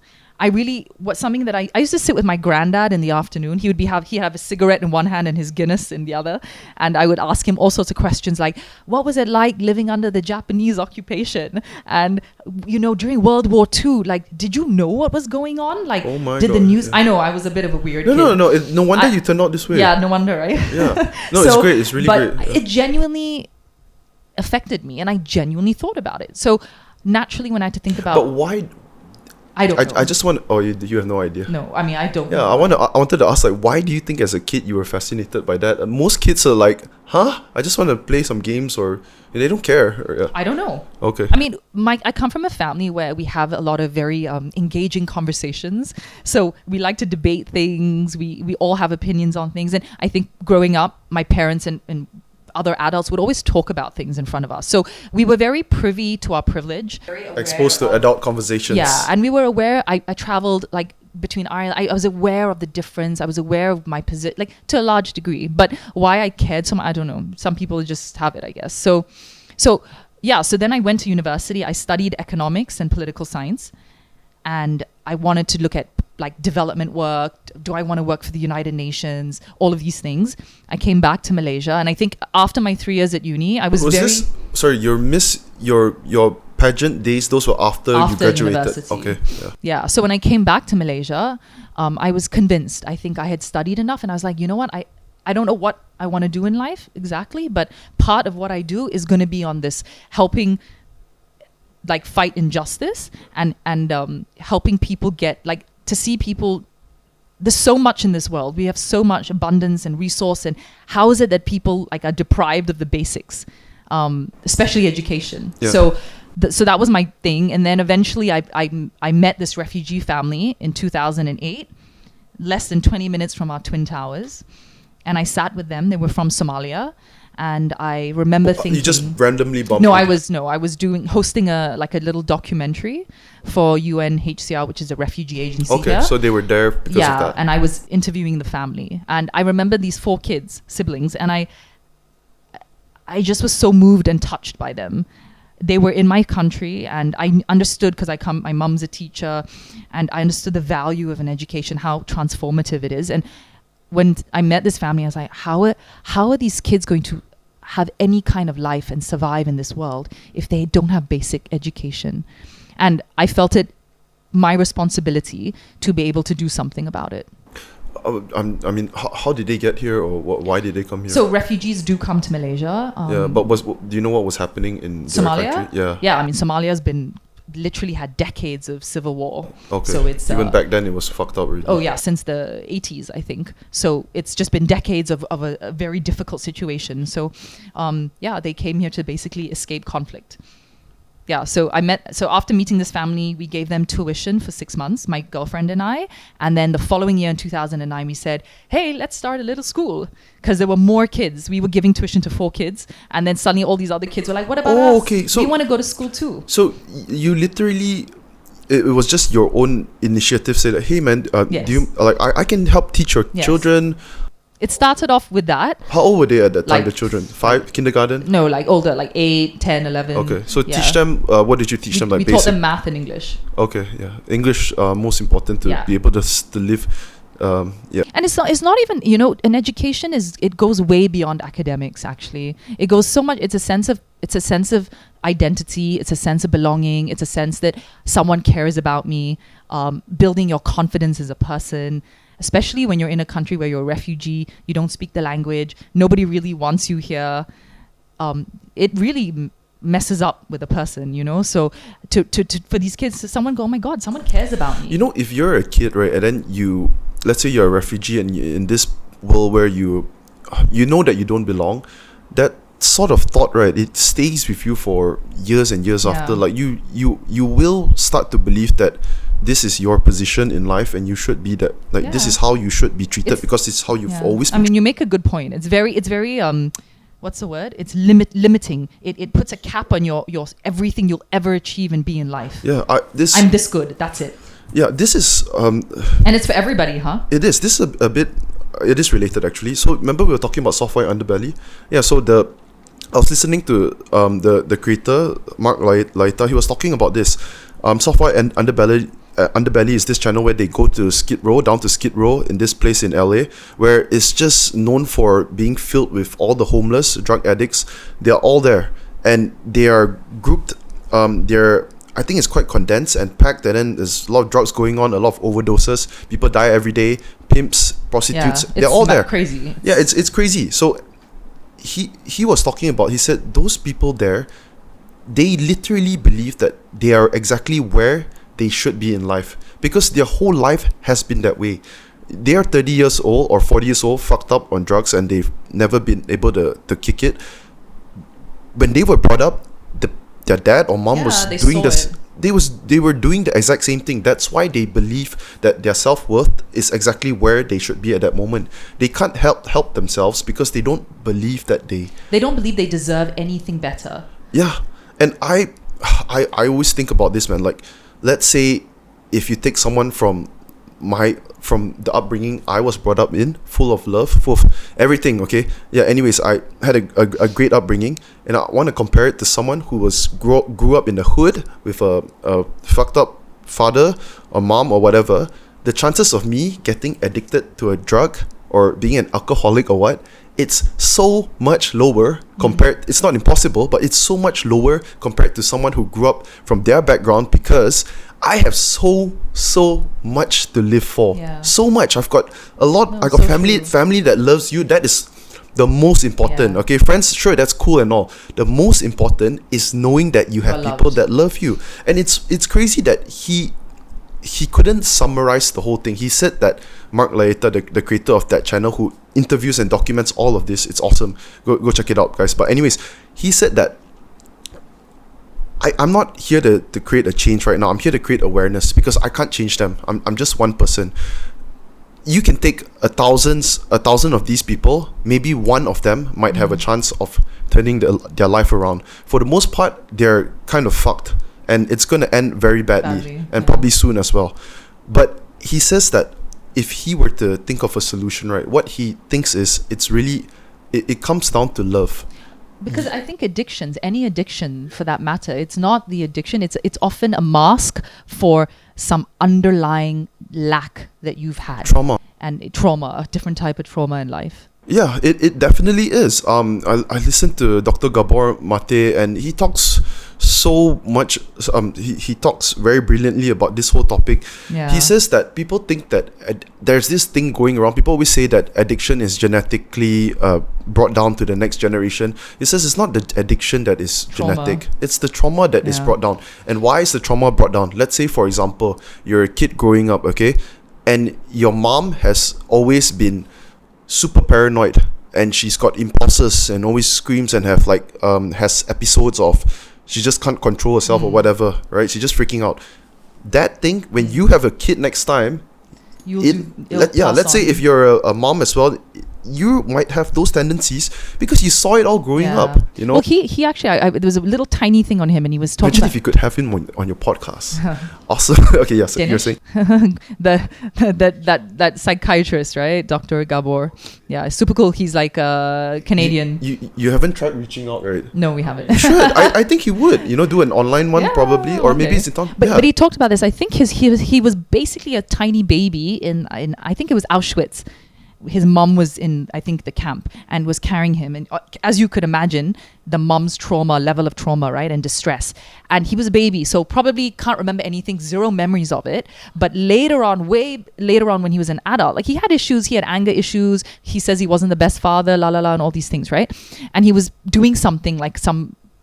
Something that I used to sit with my granddad in the afternoon. He'd have a cigarette in one hand and his Guinness in the other. And I would ask him all sorts of questions like, what was it like living under the Japanese occupation? And, during World War II, did you know what was going on? Oh my did God, the news... yeah. I know, I was a bit of a weird kid. No. No wonder you turned out this way. Yeah, no wonder, right? Yeah. No, it's great. It's really great. But it genuinely affected me, and I genuinely thought about it. So naturally, when I had to think about... But why... I don't know. I just want... Oh, you have no idea? No, I mean, I don't know. Yeah, I wanted to ask, why do you think as a kid you were fascinated by that? Most kids are like, huh? I just want to play some games, or they don't care. I don't know. Okay. I mean, I come from a family where we have a lot of very engaging conversations. So we like to debate things. We all have opinions on things. And I think growing up, my parents and other adults would always talk about things in front of us. So we were very privy to our privilege. Exposed to adult conversations. Yeah, and we were aware. I traveled between Ireland. I was aware of the difference. I was aware of my position, to a large degree. But why I cared so much, I don't know. Some people just have it, I guess. So then I went to university. I studied economics and political science. And I wanted to look at development work. Do I want to work for the United Nations? All of these things. I came back to Malaysia, and I think after my 3 years at uni, I was your pageant days, those were after you graduated? University. Okay. Yeah. So when I came back to Malaysia, I was convinced. I think I had studied enough, and I was like, you know what? I don't know what I want to do in life exactly, but part of what I do is going to be on this helping fight injustice and helping people get to see people. There's so much in this world. We have so much abundance and resource, and how is it that people are deprived of the basics, especially education? Yeah. So that was my thing. And then eventually I met this refugee family in 2008, less than 20 minutes from our Twin Towers, and I sat with them. They were from Somalia. And I remember thinking... You just randomly bumped No, I was hosting a little documentary for UNHCR, which is a refugee agency here. Okay, so they were there because of that. And I was interviewing the family. And I remember these 4 siblings, and I just was so moved and touched by them. They were in my country, and I understood, because my mum's a teacher, and I understood the value of an education, how transformative it is. And when I met this family, I was like, how are these kids going to have any kind of life and survive in this world if they don't have basic education? And I felt it my responsibility to be able to do something about it. I mean, how did they get here, or why did they come here? So refugees do come to Malaysia. But do you know what was happening in their Somalia? country? Yeah. Yeah, I mean, Somalia's been literally had decades of civil war. Okay. So it's even back then it was fucked up, really. Oh yeah, since the 80s, I think. So it's just been decades of a very difficult situation. So, they came here to basically escape conflict. Yeah, so after meeting this family, we gave them tuition for 6 months, my girlfriend and I. And then the following year in 2009, we said, hey, let's start a little school. Because there were more kids. We were giving tuition to 4 kids. And then suddenly all these other kids were like, what about us? Okay. So we want to go to school too. So you literally, it was just your own initiative, say that, hey man, Yes. do you, I can help teach your Yes. children. It started off with that. How old were they at that time, Like- the children? 5, kindergarten? No, like older, like 8, 10, 11. Okay, so Yeah. teach them, what did you teach them? Like we taught basic? them math and English. Okay, yeah. English, most important to Yeah. be able to live. Yeah. And it's not even, you know, an education it goes way beyond academics, actually. It goes so much, it's a sense of identity, it's a sense of belonging, it's a sense that someone cares about me, building your confidence as a person, especially when you're in a country where you're a refugee, you don't speak the language, nobody really wants you here. It really messes up with a person, you know. So to for these kids, someone go, oh my God, someone cares about me. You know, if you're a kid, right, and then let's say you're a refugee and you're in this world where you know that you don't belong, that sort of thought, right, it stays with you for years and years after. Like you will start to believe that this is your position in life and you should be that, like, this is how you should be treated because it's how you've always been. I mean, you make a good point. It's very what's the word? It's limiting. It puts a cap on your everything you'll ever achieve and be in life. Yeah, I'm this good. That's it. Yeah, this is and it's for everybody, huh? It is. This is a bit. It is related, actually. So remember we were talking about soft white underbelly. Yeah. So I was listening to the creator Mark Laita. He was talking about this. Soft white and underbelly. Underbelly is this channel where they go to down to Skid Row in this place in LA, where it's just known for being filled with all the homeless, drug addicts. They're all there, and they are grouped. I think it's quite condensed and packed, and then there's a lot of drugs going on, a lot of overdoses. People die every day. Pimps, prostitutes, they're all there. Crazy. Yeah, it's crazy. So he was talking about. He said those people there, they literally believe that they are exactly where they should be in life because their whole life has been that way. They are 30 years old or 40 years old, fucked up on drugs, and they've never been able to kick it. When they were brought up, their dad or mom was doing this. They were doing the exact same thing. That's why they believe that their self-worth is exactly where they should be at that moment. They can't help themselves because they don't believe that they don't believe they deserve anything better. Yeah. And I always think about this, man. Like, let's say if you take someone from the upbringing I was brought up in, full of love, full of everything, okay? Yeah, anyways, I had a great upbringing, and I want to compare it to someone who grew up in the hood with a fucked up father or mom or whatever. The chances of me getting addicted to a drug or being an alcoholic or what, it's so much lower compared, it's not impossible, but it's so much lower compared to someone who grew up from their background, because I have so much to live for. Yeah. So much. I've got a lot. No, I got so family that loves you. That is the most important. Yeah. Okay, friends, sure, that's cool and all. The most important is knowing that you have people that love you. And it's crazy that he couldn't summarize the whole thing. He said that Mark Laita, the creator of that channel, who interviews and documents all of this, it's awesome. Go check it out, guys. But anyways, he said that I'm not here to create a change right now. I'm here to create awareness because I can't change them. I'm just one person. You can take a thousand of these people. Maybe one of them might have a chance of turning their life around. For the most part, they're kind of fucked, and it's going to end very badly and probably soon as well. But he says that if he were to think of a solution, right, what he thinks is it's really it comes down to love. Because I think any addiction for that matter, it's not the addiction, it's often a mask for some underlying lack that you've had. Trauma. And a different type of trauma in life. Yeah, it definitely is. I listened to Dr. Gabor Mate, and he talks so much. He talks very brilliantly about this whole topic. Yeah. He says that people think that there's this thing going around. People always say that addiction is genetically brought down to the next generation. He says it's not the addiction that is genetic. It's the trauma that is brought down. And why is the trauma brought down? Let's say, for example, you're a kid growing up, okay, and your mom has always been super paranoid, and she's got impulses and always screams and has episodes of she just can't control herself or whatever, right? She's just freaking out. That thing, when you have a kid next time, let's say if you're a mom as well, you might have those tendencies because you saw it all growing up, you know. Well, he actually, there was a little tiny thing on him, and he was talking. Imagine if you could have him on your podcast. Awesome. Okay, yes, you're saying that psychiatrist, right, Dr. Gabor? Yeah, super cool. He's like Canadian. You haven't tried reaching out, right? No, we haven't. You should. I think he would. Do an online one probably, or maybe it's in town. But he talked about this. I think he was basically a tiny baby in I think it was Auschwitz. His mom was in, I think, the camp and was carrying him. And as you could imagine, the mom's level of trauma, right, and distress. And he was a baby, so probably can't remember anything, zero memories of it. But way later on when he was an adult, like he had issues, he had anger issues. He says he wasn't the best father, and all these things, right? And he was doing something like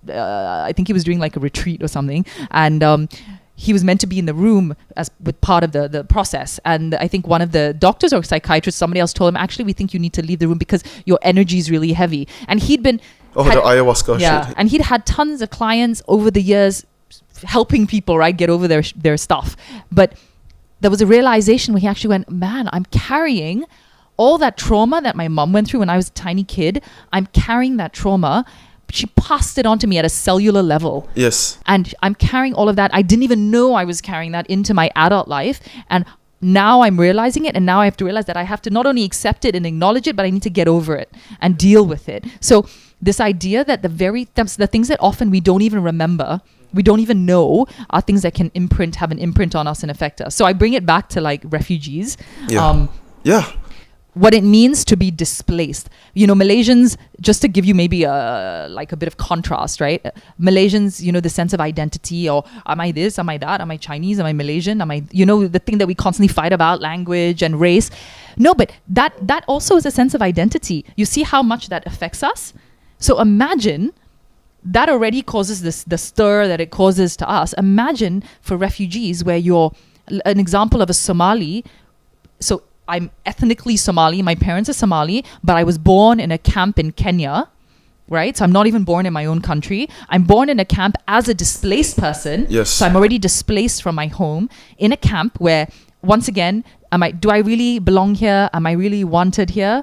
I think he was doing like a retreat or something. And he was meant to be in the room with part of the process. And I think one of the doctors or psychiatrists, somebody else told him, actually, we think you need to leave the room because your energy is really heavy. And he'd been... the ayahuasca shit. And he'd had tons of clients over the years helping people, right, get over their stuff. But there was a realization where he actually went, man, I'm carrying all that trauma that my mom went through when I was a tiny kid. I'm carrying that trauma. She passed it on to me at a cellular level. Yes. And I'm carrying all of that. I didn't even know I was carrying that into my adult life. And now I'm realizing it. And now I have to realize that I have to not only accept it and acknowledge it, but I need to get over it and deal with it. So this idea that the things that often we don't even remember, we don't even know, are things that can have an imprint on us and affect us. So I bring it back to like refugees. Yeah. What it means to be displaced. Malaysians, just to give you maybe a bit of contrast, right? Malaysians, the sense of identity, or am I this, am I that, am I Chinese, am I Malaysian, am I, the thing that we constantly fight about, language and race. No, but that also is a sense of identity. You see how much that affects us? So imagine that already causes the stir that it causes to us. Imagine for refugees where you're an example of a Somali. So I'm ethnically Somali. My parents are Somali, but I was born in a camp in Kenya, right? So I'm not even born in my own country. I'm born in a camp as a displaced person. Yes. So I'm already displaced from my home in a camp where, once again, do I really belong here? Am I really wanted here?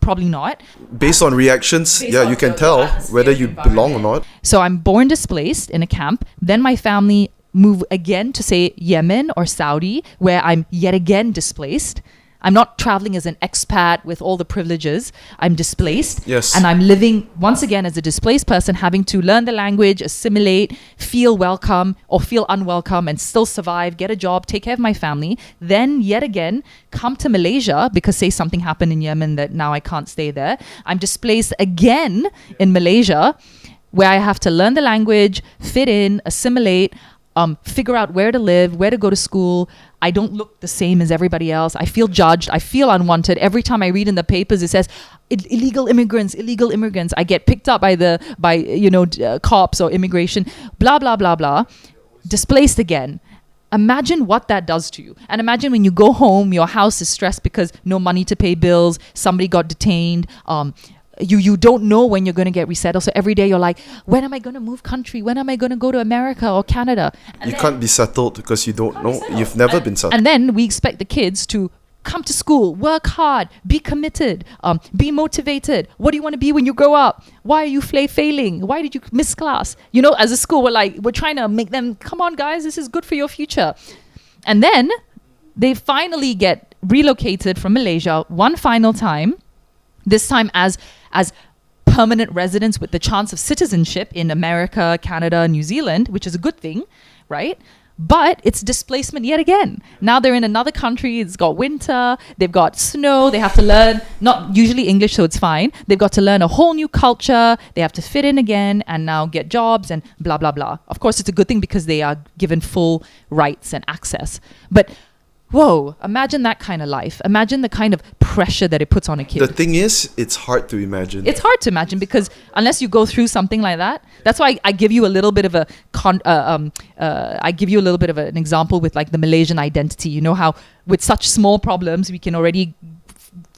Probably not. Based on reactions, you can tell whether you belong or not. So I'm born displaced in a camp. Then my family move again to, say, Yemen or Saudi, where I'm yet again displaced. I'm not traveling as an expat with all the privileges. I'm displaced. Yes. And I'm living, once again, as a displaced person, having to learn the language, assimilate, feel welcome or feel unwelcome, and still survive, get a job, take care of my family. Then, yet again, come to Malaysia because, say, something happened in Yemen that now I can't stay there. I'm displaced again in Malaysia, where I have to learn the language, fit in, assimilate, figure out where to live, where to go to school. I don't look the same as everybody else. I feel judged. I feel unwanted. Every time I read in the papers, it says illegal immigrants. I get picked up by cops or immigration, blah, blah, blah, blah. Displaced again. Imagine what that does to you. And imagine when you go home, your house is stressed because no money to pay bills. Somebody got detained. You don't know when you're going to get resettled. So every day you're like, when am I going to move country? When am I going to go to America or Canada? And you can't be settled because you don't know. You've never been settled. And then we expect the kids to come to school, work hard, be committed, be motivated. What do you want to be when you grow up? Why are you failing? Why did you miss class? As a school, we're trying to make them, come on guys, this is good for your future. And then they finally get relocated from Malaysia one final time, this time as permanent residents with the chance of citizenship in America, Canada, New Zealand, which is a good thing, right? But it's displacement yet again. Now they're in another country. It's got winter. They've got snow. They have to learn, not usually English, so it's fine. They've got to learn a whole new culture. They have to fit in again and now get jobs and blah, blah, blah. Of course, it's a good thing because they are given full rights and access. But whoa, imagine that kind of life. Imagine the kind of pressure that it puts on a kid. The thing is, it's hard to imagine. It's hard to imagine because unless you go through something like that, that's why I give you a little bit of an example with like the Malaysian identity. You know how with such small problems, we can already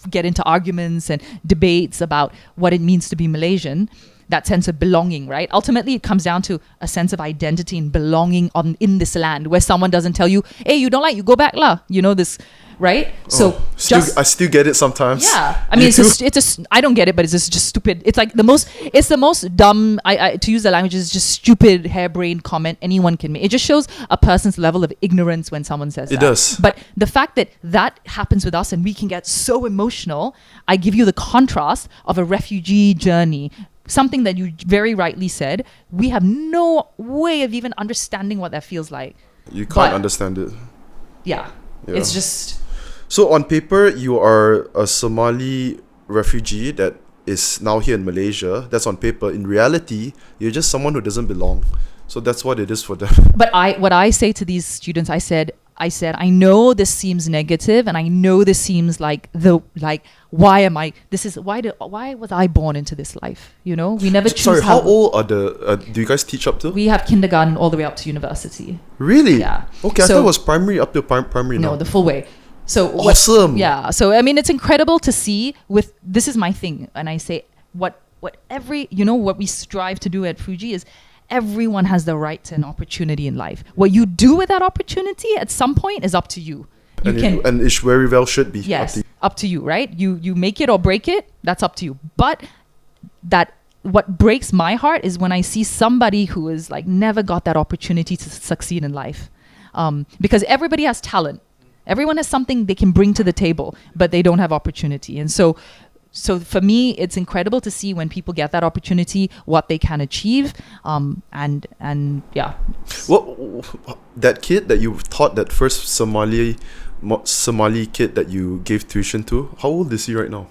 get into arguments and debates about what it means to be Malaysian. That sense of belonging, right? Ultimately, it comes down to a sense of identity and belonging in this land where someone doesn't tell you, hey, you don't like, you go back lah. You know this, right? So I still get it sometimes. Yeah, I mean, I don't get it, but it's just stupid. It's like the most dumb, to use the language, is just stupid, harebrained comment anyone can make. It just shows a person's level of ignorance when someone says that. It does. But the fact that happens with us and we can get so emotional, I give you the contrast of a refugee journey. Something that you very rightly said, we have no way of even understanding what that feels like. You can't understand it. Yeah, it's just... So on paper, you are a Somali refugee that is now here in Malaysia. That's on paper. In reality, you're just someone who doesn't belong. So that's what it is for them. But what I say to these students, I said, I know this seems negative, and I know this seems like why was I born into this life? You know, we never choose. Sorry, how old are do you guys teach up to? We have kindergarten all the way up to university. Really? Yeah. Okay, I thought it was primary up to primary now. No, the full way. So awesome. Yeah. So I mean, it's incredible to see. This is my thing, and I say what we strive to do at Fugee is. Everyone has the right to an opportunity in life. What you do with that opportunity at some point is up to you. And it very well should be. Yes, up to you, right? You make it or break it, that's up to you. But what breaks my heart is when I see somebody who is like never got that opportunity to succeed in life. Because everybody has talent. Everyone has something they can bring to the table, but they don't have opportunity. And so for me, it's incredible to see when people get that opportunity, what they can achieve, and yeah. What that kid that you taught, that first Somali kid that you gave tuition to, how old is he right now?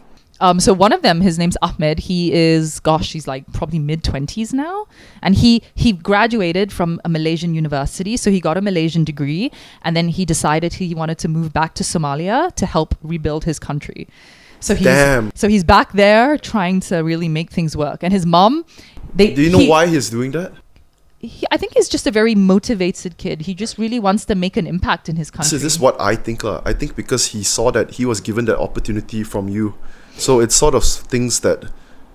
So one of them, his name's Ahmed. He is, he's like probably mid-20s now. And he graduated from a Malaysian university. So he got a Malaysian degree. And then he decided he wanted to move back to Somalia to help rebuild his country. So he's back there trying to really make things work. And his mom... Do you know why he's doing that? I think he's just a very motivated kid. He just really wants to make an impact in his country. So this is what I think. I think because he saw that he was given that opportunity from you. So it's sort of things that,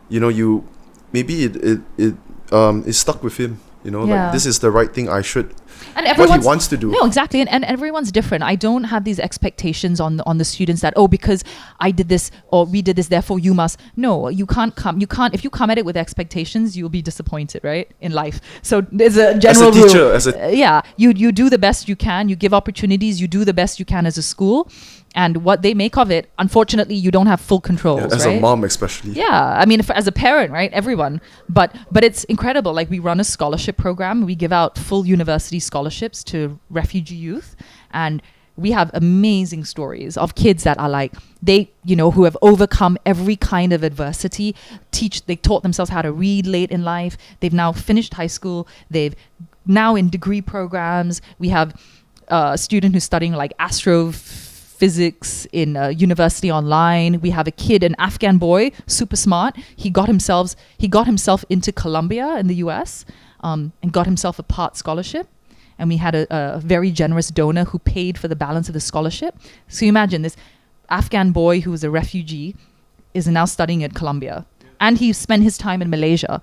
maybe it stuck with him. Like this is the right thing I should... And what he wants to do. No, exactly. And everyone's different. I don't have these expectations on the students that, because I did this or we did this, therefore you must. No, you can't. If you come at it with expectations, you'll be disappointed, right? In life. So there's a general rule. As a teacher, you do the best you can. You give opportunities. You do the best you can as a school. And what they make of it, unfortunately, you don't have full control. As a mom, especially. Yeah, I mean, as a parent, right? Everyone. But it's incredible. Like, we run a scholarship program. We give out full university scholarships to refugee youth, and we have amazing stories of kids that are like who have overcome every kind of adversity. They taught themselves how to read late in life. They've now finished high school. They've now in degree programs. We have a student who's studying like astrophysics in a university online. We have a kid, an Afghan boy, super smart. He got himself into Columbia in the US, and got himself a part scholarship. And we had a very generous donor who paid for the balance of the scholarship. So you imagine this Afghan boy who was a refugee is now studying at Columbia. And he spent his time in Malaysia.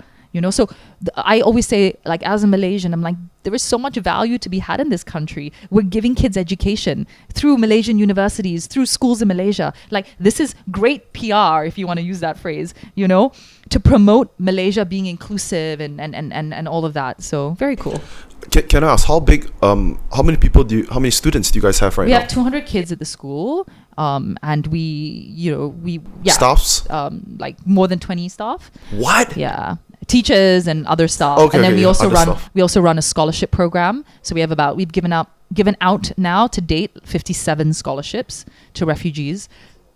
So I always say, like, as a Malaysian, I'm like, there is so much value to be had in this country. We're giving kids education through Malaysian universities, through schools in Malaysia. Like, this is great PR, if you want to use that phrase, to promote Malaysia being inclusive and all of that. So very cool. Can I ask how big? How many students do you guys have right now? We have 200 kids at the school, and we staffs, like more than 20 staff. What? Yeah. teachers and other staff. Okay, And then okay, we also other run staff. we also run a scholarship program. So we've given out now to date 57 scholarships to refugees.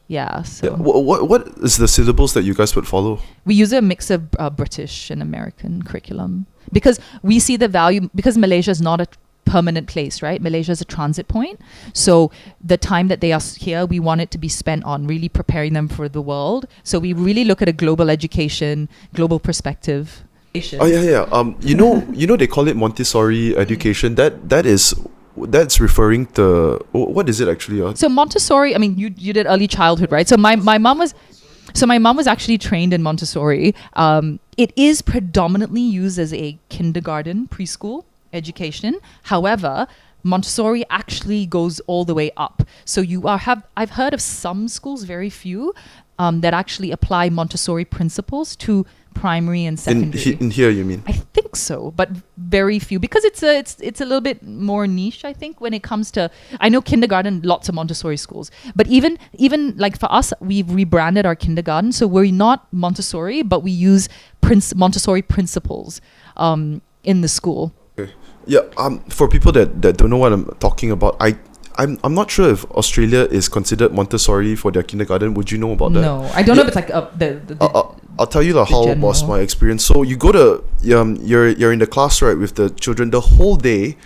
Yeah. So Yeah. What is the syllables that you guys would follow? we use a mix of British and American curriculum because we see the value, because Malaysia is not a permanent place, right? Malaysia is a transit point. So the time that they are here, we want it to be spent on really preparing them for the world. So we really look at a global education, global perspective. Oh yeah. You know they call it Montessori education. That's referring to what is it actually? So Montessori, I mean, you did early childhood, right? So my mom was actually trained in Montessori. It is predominantly used as a kindergarten, preschool education. However, Montessori actually goes all the way up. So I've heard of some schools, very few, that actually apply Montessori principles to primary and secondary. In here, you mean? I think so, but very few, because it's a little bit more niche, I think, when it comes to, I know kindergarten, lots of Montessori schools, but even like for us, we've rebranded our kindergarten, so we're not Montessori, but we use Montessori principles in the school. Okay. Yeah. For people that don't know what I'm talking about, I'm not sure if Australia is considered Montessori for their kindergarten. Would you know about that? No, I don't know if it's like I'll tell you how was my experience. So you go to you're in the class, right, with the children the whole day.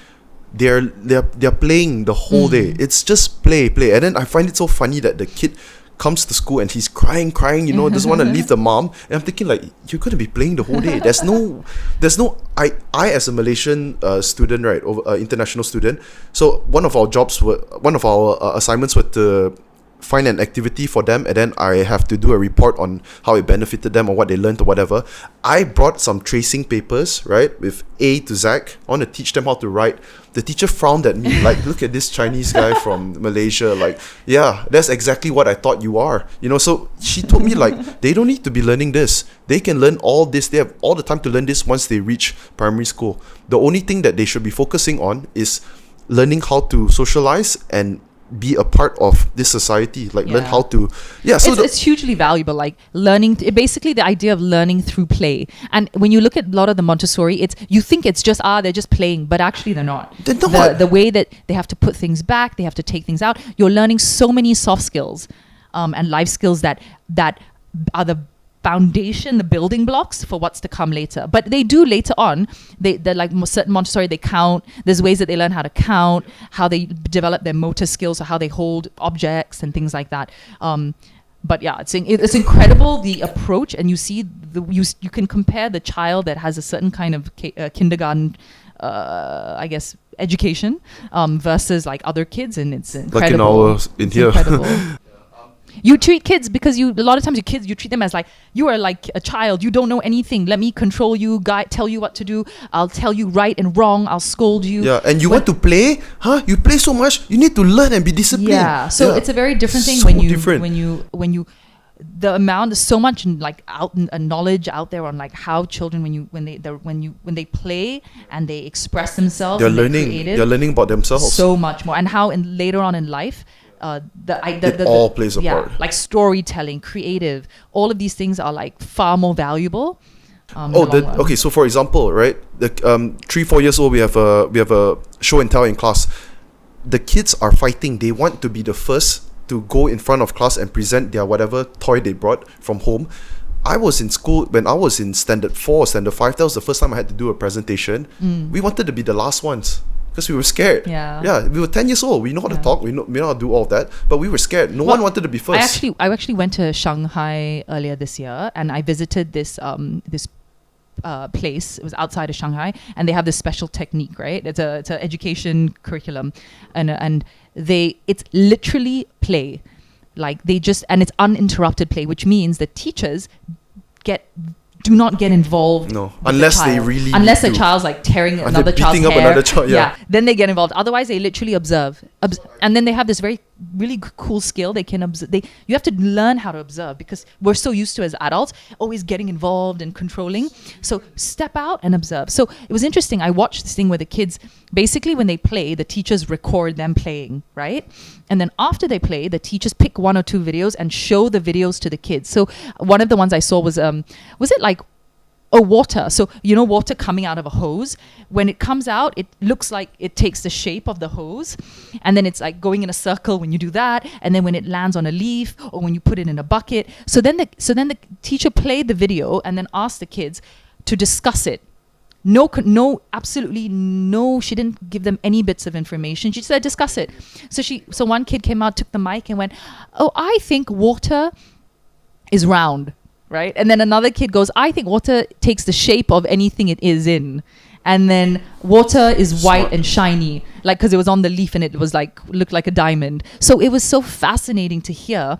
They're playing the whole day. It's just play, and then I find it so funny that the kid comes to school and he's crying, doesn't want to leave the mom. And I'm thinking, like, you're going to be playing the whole day. There's no I as a Malaysian student, right, international student. So one of our assignments were to find an activity for them, and then I have to do a report on how it benefited them or what they learned or whatever. I brought some tracing papers, right, with A to Z. I want to teach them how to write. The teacher frowned at me, like, look at this Chinese guy from Malaysia, like, yeah, that's exactly what I thought you are. So she told me, like, they don't need to be learning this. They can learn all this. They have all the time to learn this once they reach primary school. The only thing that they should be focusing on is learning how to socialize and be a part of this society, like learn how to so it's hugely valuable, like learning basically the idea of learning through play. And when you look at a lot of the Montessori, you think it's just they're just playing, but actually they're not. The way that they have to put things back, they have to take things out, you're learning so many soft skills and life skills that are the foundation, the building blocks for what's to come later. But they do later on, they're like certain Montessori, they count. There's ways that they learn how to count, how they develop their motor skills, or how they hold objects and things like that. But yeah, it's incredible, the approach, and you see you can compare the child that has a certain kind of kindergarten I guess education versus like other kids, and it's incredible. Like in here. Incredible. You treat kids, because a lot of times you treat them as like, you are like a child, you don't know anything, let me control you, tell you what to do, I'll tell you right and wrong, I'll scold you. Yeah, and you want to play? You play so much, you need to learn and be disciplined. Yeah, so it's a very different thing so when different. The amount is so much like knowledge out there on like how children when they play and they express themselves, they're learning about themselves so much more, and how later on in life it all plays a part. Like storytelling, creative, all of these things are like far more valuable. Okay. So for example, right, 3-4 years old, we have a show and tell in class. The kids are fighting. They want to be the first to go in front of class and present their whatever toy they brought from home. I was in school when I was in standard 4, standard 5. That was the first time I had to do a presentation. We wanted to be the last ones, because we were scared. Yeah, we were 10 years old. We know how to talk. We know how to do all of that. But we were scared. No one wanted to be first. I actually went to Shanghai earlier this year, and I visited this place. It was outside of Shanghai, and they have this special technique, right? It's an education curriculum, and it's literally play. Like and it's uninterrupted play, which means the teachers do not get involved. No, unless the child's like tearing another child's hair. Another child, yeah. Then they get involved. Otherwise, they literally observe. And then they have this really cool skill. They can observe. You have to learn how to observe, because we're so used to, as adults, always getting involved and controlling. So step out and observe. So it was interesting. I watched this thing where the kids, basically when they play, the teachers record them playing, right? And then after they play, the teachers pick 1 or 2 videos and show the videos to the kids. So one of the ones I saw was it like oh, water. So, you know, water coming out of a hose. When it comes out, it looks like it takes the shape of the hose. And then it's like going in a circle when you do that. And then when it lands on a leaf or when you put it in a bucket. So then the teacher played the video and then asked the kids to discuss it. Absolutely no. She didn't give them any bits of information. She said, discuss it. So one kid came out, took the mic and went, oh, I think water is round. Right? And then another kid goes, I think water takes the shape of anything it is in. And then water is white and shiny, like, because it was on the leaf and it was like, looked like a diamond. So it was so fascinating to hear.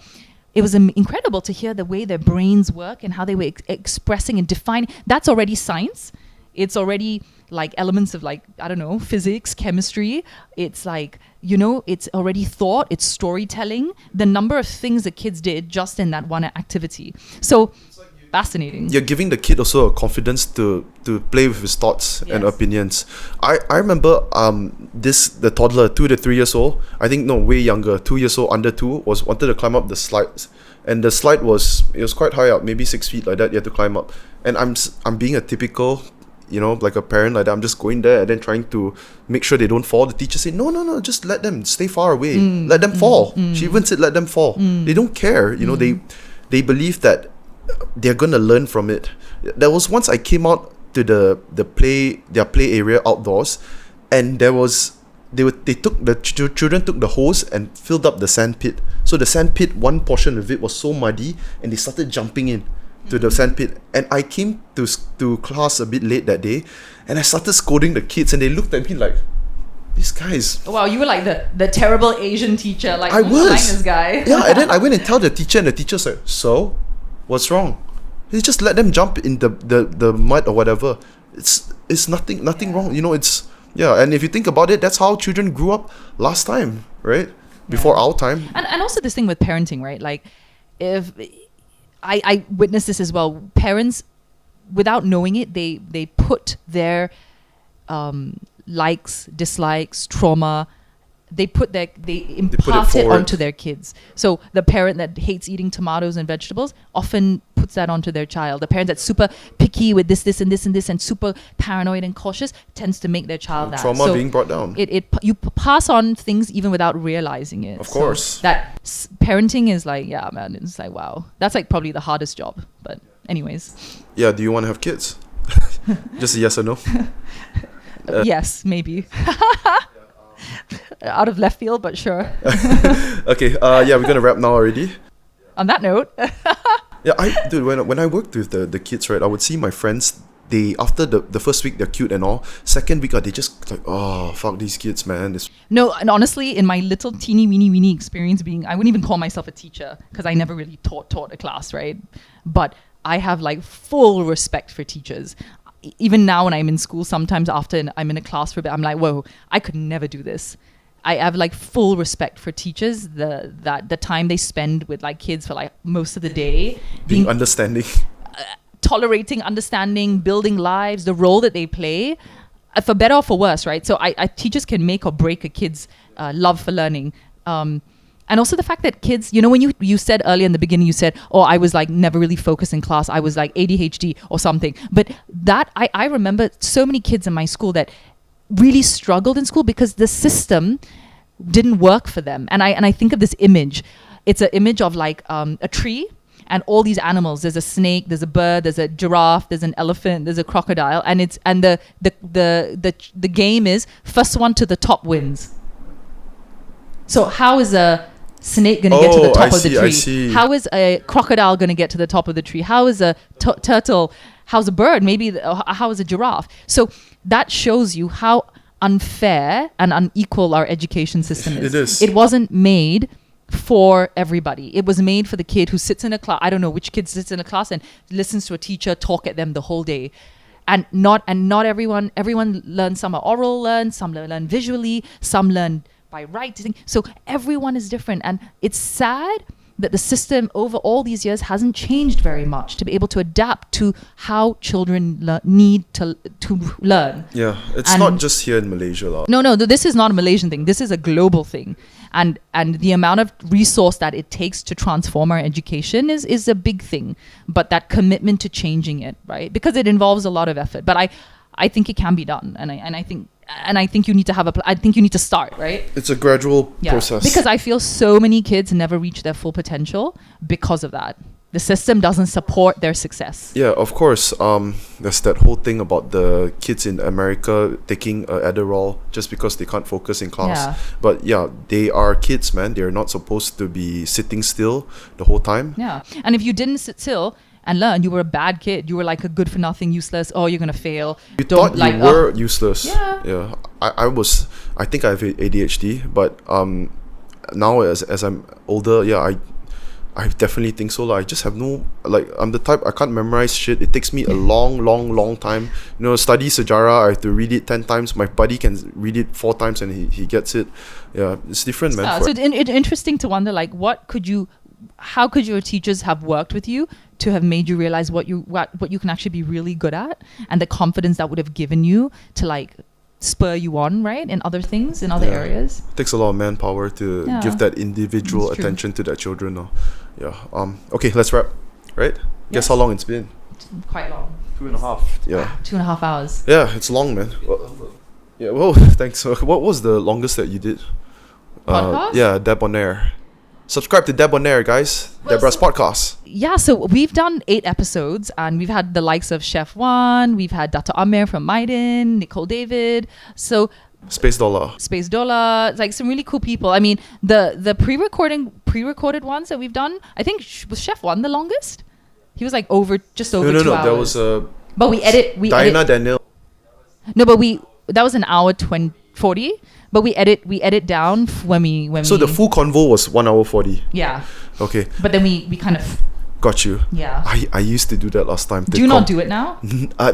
It was incredible to hear the way their brains work and how they were expressing and defining. That's already science. It's already like elements of like, I don't know, physics, chemistry. It's like, you know, it's already thought, it's storytelling. The number of things the kids did just in that one activity. So fascinating. You're giving the kid also a confidence to play with his thoughts and opinions. I remember the toddler, 2 to 3 years old, I think no, way younger, 2 years old, under 2, wanted to climb up the slides. And the slide was quite high up, maybe 6 feet like that, you had to climb up. And I'm being a typical, you know, like a parent like that. I'm just going there and then trying to make sure they don't fall. The teacher said, no, just let them stay far away. Let them fall. She even said, let them fall. They don't care. You know, they believe that they're going to learn from it. There was once I came out to their play area outdoors, and children took the hose and filled up the sand pit. So the sand pit, one portion of it was so muddy, and they started jumping in to the sandpit. And I came to class a bit late that day, and I started scolding the kids, and they looked at me like, these guys. Wow, you were like the terrible Asian teacher, like, I was this guy. Yeah, and then I went and tell the teacher, and the teacher said, so what's wrong? He just let them jump in the mud or whatever. It's nothing wrong, you know. It's and if you think about it, that's how children grew up last time, right? Before our time. And also this thing with parenting, right? Like, if I witnessed this as well. Parents, without knowing it, they put their likes, dislikes, trauma, they impart it onto their kids. So the parent that hates eating tomatoes and vegetables often puts that onto their child. The parent that's super picky with this and this and this and super paranoid and cautious tends to make their child that. Trauma being brought down. You pass on things even without realizing it. Of course. So that parenting is like, yeah, man, it's like, wow. That's like probably the hardest job. But anyways. Yeah, do you want to have kids? Just a yes or no? Yes, maybe. Out of left field, but sure. Okay, we're gonna wrap now already. On that note. When I worked with the kids, right, I would see my friends, they, after the first week, they're cute and all. Second week, they just like, oh, fuck these kids, man. No, and honestly, in my little teeny weeny experience I wouldn't even call myself a teacher because I never really taught a class, right? But I have like full respect for teachers. Even now when I'm in school, sometimes after I'm in a class for a bit, I'm like, whoa, I could never do this. I have like full respect for teachers, the time they spend with like kids for like most of the day. Being understanding. Tolerating, understanding, building lives, the role that they play, for better or for worse, right? So teachers can make or break a kid's love for learning. And also the fact that kids, you know, when you said earlier in the beginning, you said, oh, I was like never really focused in class. I was like ADHD or something. But that, I remember so many kids in my school that really struggled in school because the system didn't work for them. And I think of this image. It's an image of like a tree and all these animals. There's a snake, there's a bird, there's a giraffe, there's an elephant, there's a crocodile. And the game is first one to the top wins. So how is a snake going to get to the top of the tree? I see. How is a crocodile going to get to the top of the tree? How is a turtle? How's a bird? Maybe how is a giraffe? So that shows you how unfair and unequal our education system is. It is. It wasn't made for everybody. It was made for the kid who sits in a class. I don't know which kid sits in a class and listens to a teacher talk at them the whole day. And not everyone learns. Some are oral learn, some learn visually, some learn by writing. So everyone is different, and it's sad that the system over all these years hasn't changed very much to be able to adapt to how children need to learn. Yeah, it's not just here in Malaysia. No, this is not a Malaysian thing. This is a global thing. and the amount of resource that it takes to transform our education is a big thing. But that commitment to changing it, right? Because it involves a lot of effort. But I think it can be done, and I think you need to have I think you need to start, right? It's a gradual process. Because I feel so many kids never reach their full potential because of that. The system doesn't support their success. Yeah, of course. There's that whole thing about the kids in America taking Adderall just because they can't focus in class. Yeah. But yeah, they are kids, man. They're not supposed to be sitting still the whole time. Yeah. And if you didn't sit still and learn, you were a bad kid. You were like a good for nothing, useless. Oh, you're gonna fail. You thought you were useless. Yeah. I think I have ADHD, but now as I'm older, I definitely think so. I just have no, I'm the type, I can't memorize shit. It takes me a long time. Study Sejarah, I have to read it 10 times. My buddy can read it 4 times and he gets it. Yeah, it's different, man. So it's interesting to wonder, how could your teachers have worked with you to have made you realize what you can actually be really good at, and the confidence that would have given you to spur you on, right, in other things, in other areas. It takes a lot of manpower to give that individual attention to their children. Okay, let's wrap, right? Guess how long it's been? Quite long. 2.5. Yeah. 2.5 hours. Yeah, it's long, man. Well, thanks. What was the longest that you did? Podcast? Yeah, Deb On Air. Subscribe to Deb On Air, guys. Deborah's podcast. Yeah, so we've done 8 episodes, and we've had the likes of Chef Wan, we've had Dr. Amir from Maiden, Nicole David. So Space Dollar, some really cool people. I mean, the pre-recorded ones that we've done, I think was Chef Wan the longest. He was over 2 hours. No, that was but we edit Daniel. No, but that was an hour 40. But we edit down when we. So the full convo was 1 hour 40. Yeah. Okay. But then we kind of. Got you. Yeah. I used to do that last time. Do you not do it now?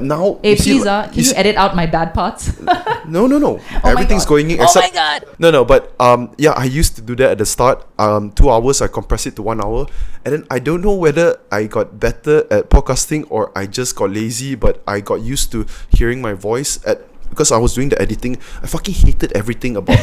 Now. Hey, please, can you edit out my bad parts? No. Everything's going in. Except, oh my god. No. But I used to do that at the start. 2 hours, I compress it to 1 hour, and then I don't know whether I got better at podcasting or I just got lazy. But I got used to hearing my voice because I was doing the editing. I fucking hated everything about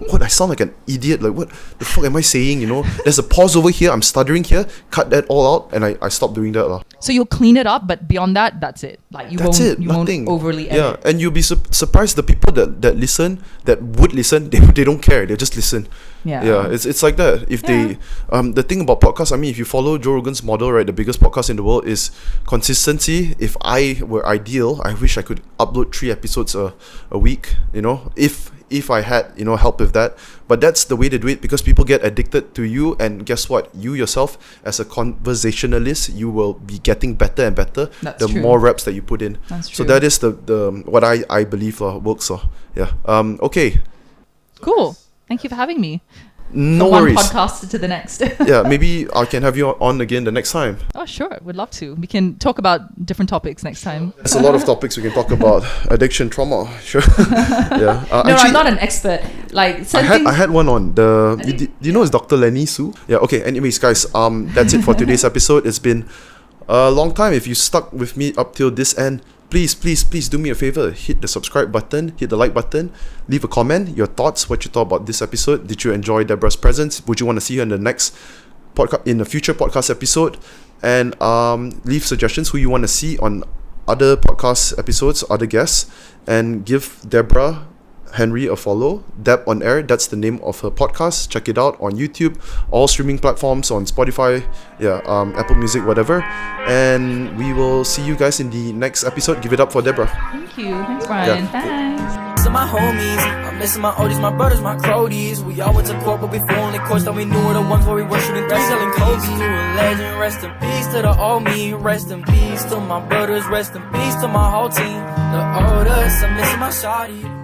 what, I sound like an idiot. What the fuck am I saying? There's a pause over here. I'm stuttering here. Cut that all out, and I stopped doing that. So you'll clean it up, but beyond that, that's it. You won't overly edit. Yeah, and you'll be surprised the people that listen, that would listen, they don't care. They just listen. Yeah, it's like that. If they the thing about podcasts, I mean, if you follow Joe Rogan's model, right, the biggest podcast in the world is consistency. If I were ideal, I wish I could upload 3 episodes a week. If I had help with that, but that's the way to do it, because people get addicted to you, and guess what? You yourself, as a conversationalist, you will be getting better and better. That's true. More reps that you put in. That's true. So that is the what I believe works. Yeah. Okay. Cool. Thank you for having me. No From worries. One podcast to the next. Yeah, maybe I can have you on again the next time. Oh, sure. We'd love to. We can talk about different topics next time. There's a lot of topics we can talk about. Addiction, trauma. Sure. Yeah. No, actually, I'm not an expert. I had one on do you know it's Dr. Lenny Su? Yeah. Okay. Anyways, guys, that's it for today's episode. It's been a long time. If you stuck with me up till this end, please do me a favor. Hit the subscribe button, hit the like button, leave a comment, your thoughts, what you thought about this episode. Did you enjoy Deborah's presence? Would you want to see her in the next podcast, in a future podcast episode? And leave suggestions who you want to see on other podcast episodes, other guests, and give Deborah Henry a follow. Deb On Air, that's the name of her podcast. Check it out on YouTube, all streaming platforms, on Spotify, Apple Music, whatever. And we will see you guys in the next episode. Give it up for Deborah. Thank you. Thanks, Brian. Thanks. My homies, I'm missing my oldies, my brothers, my cronies. We all went to court, but before only courts that we knew were the ones where we were shooting 3 selling Kobe. To a legend, rest in peace to the old me, rest in peace to my brothers, rest in peace to my whole team. The oldest, I'm missing my shawty.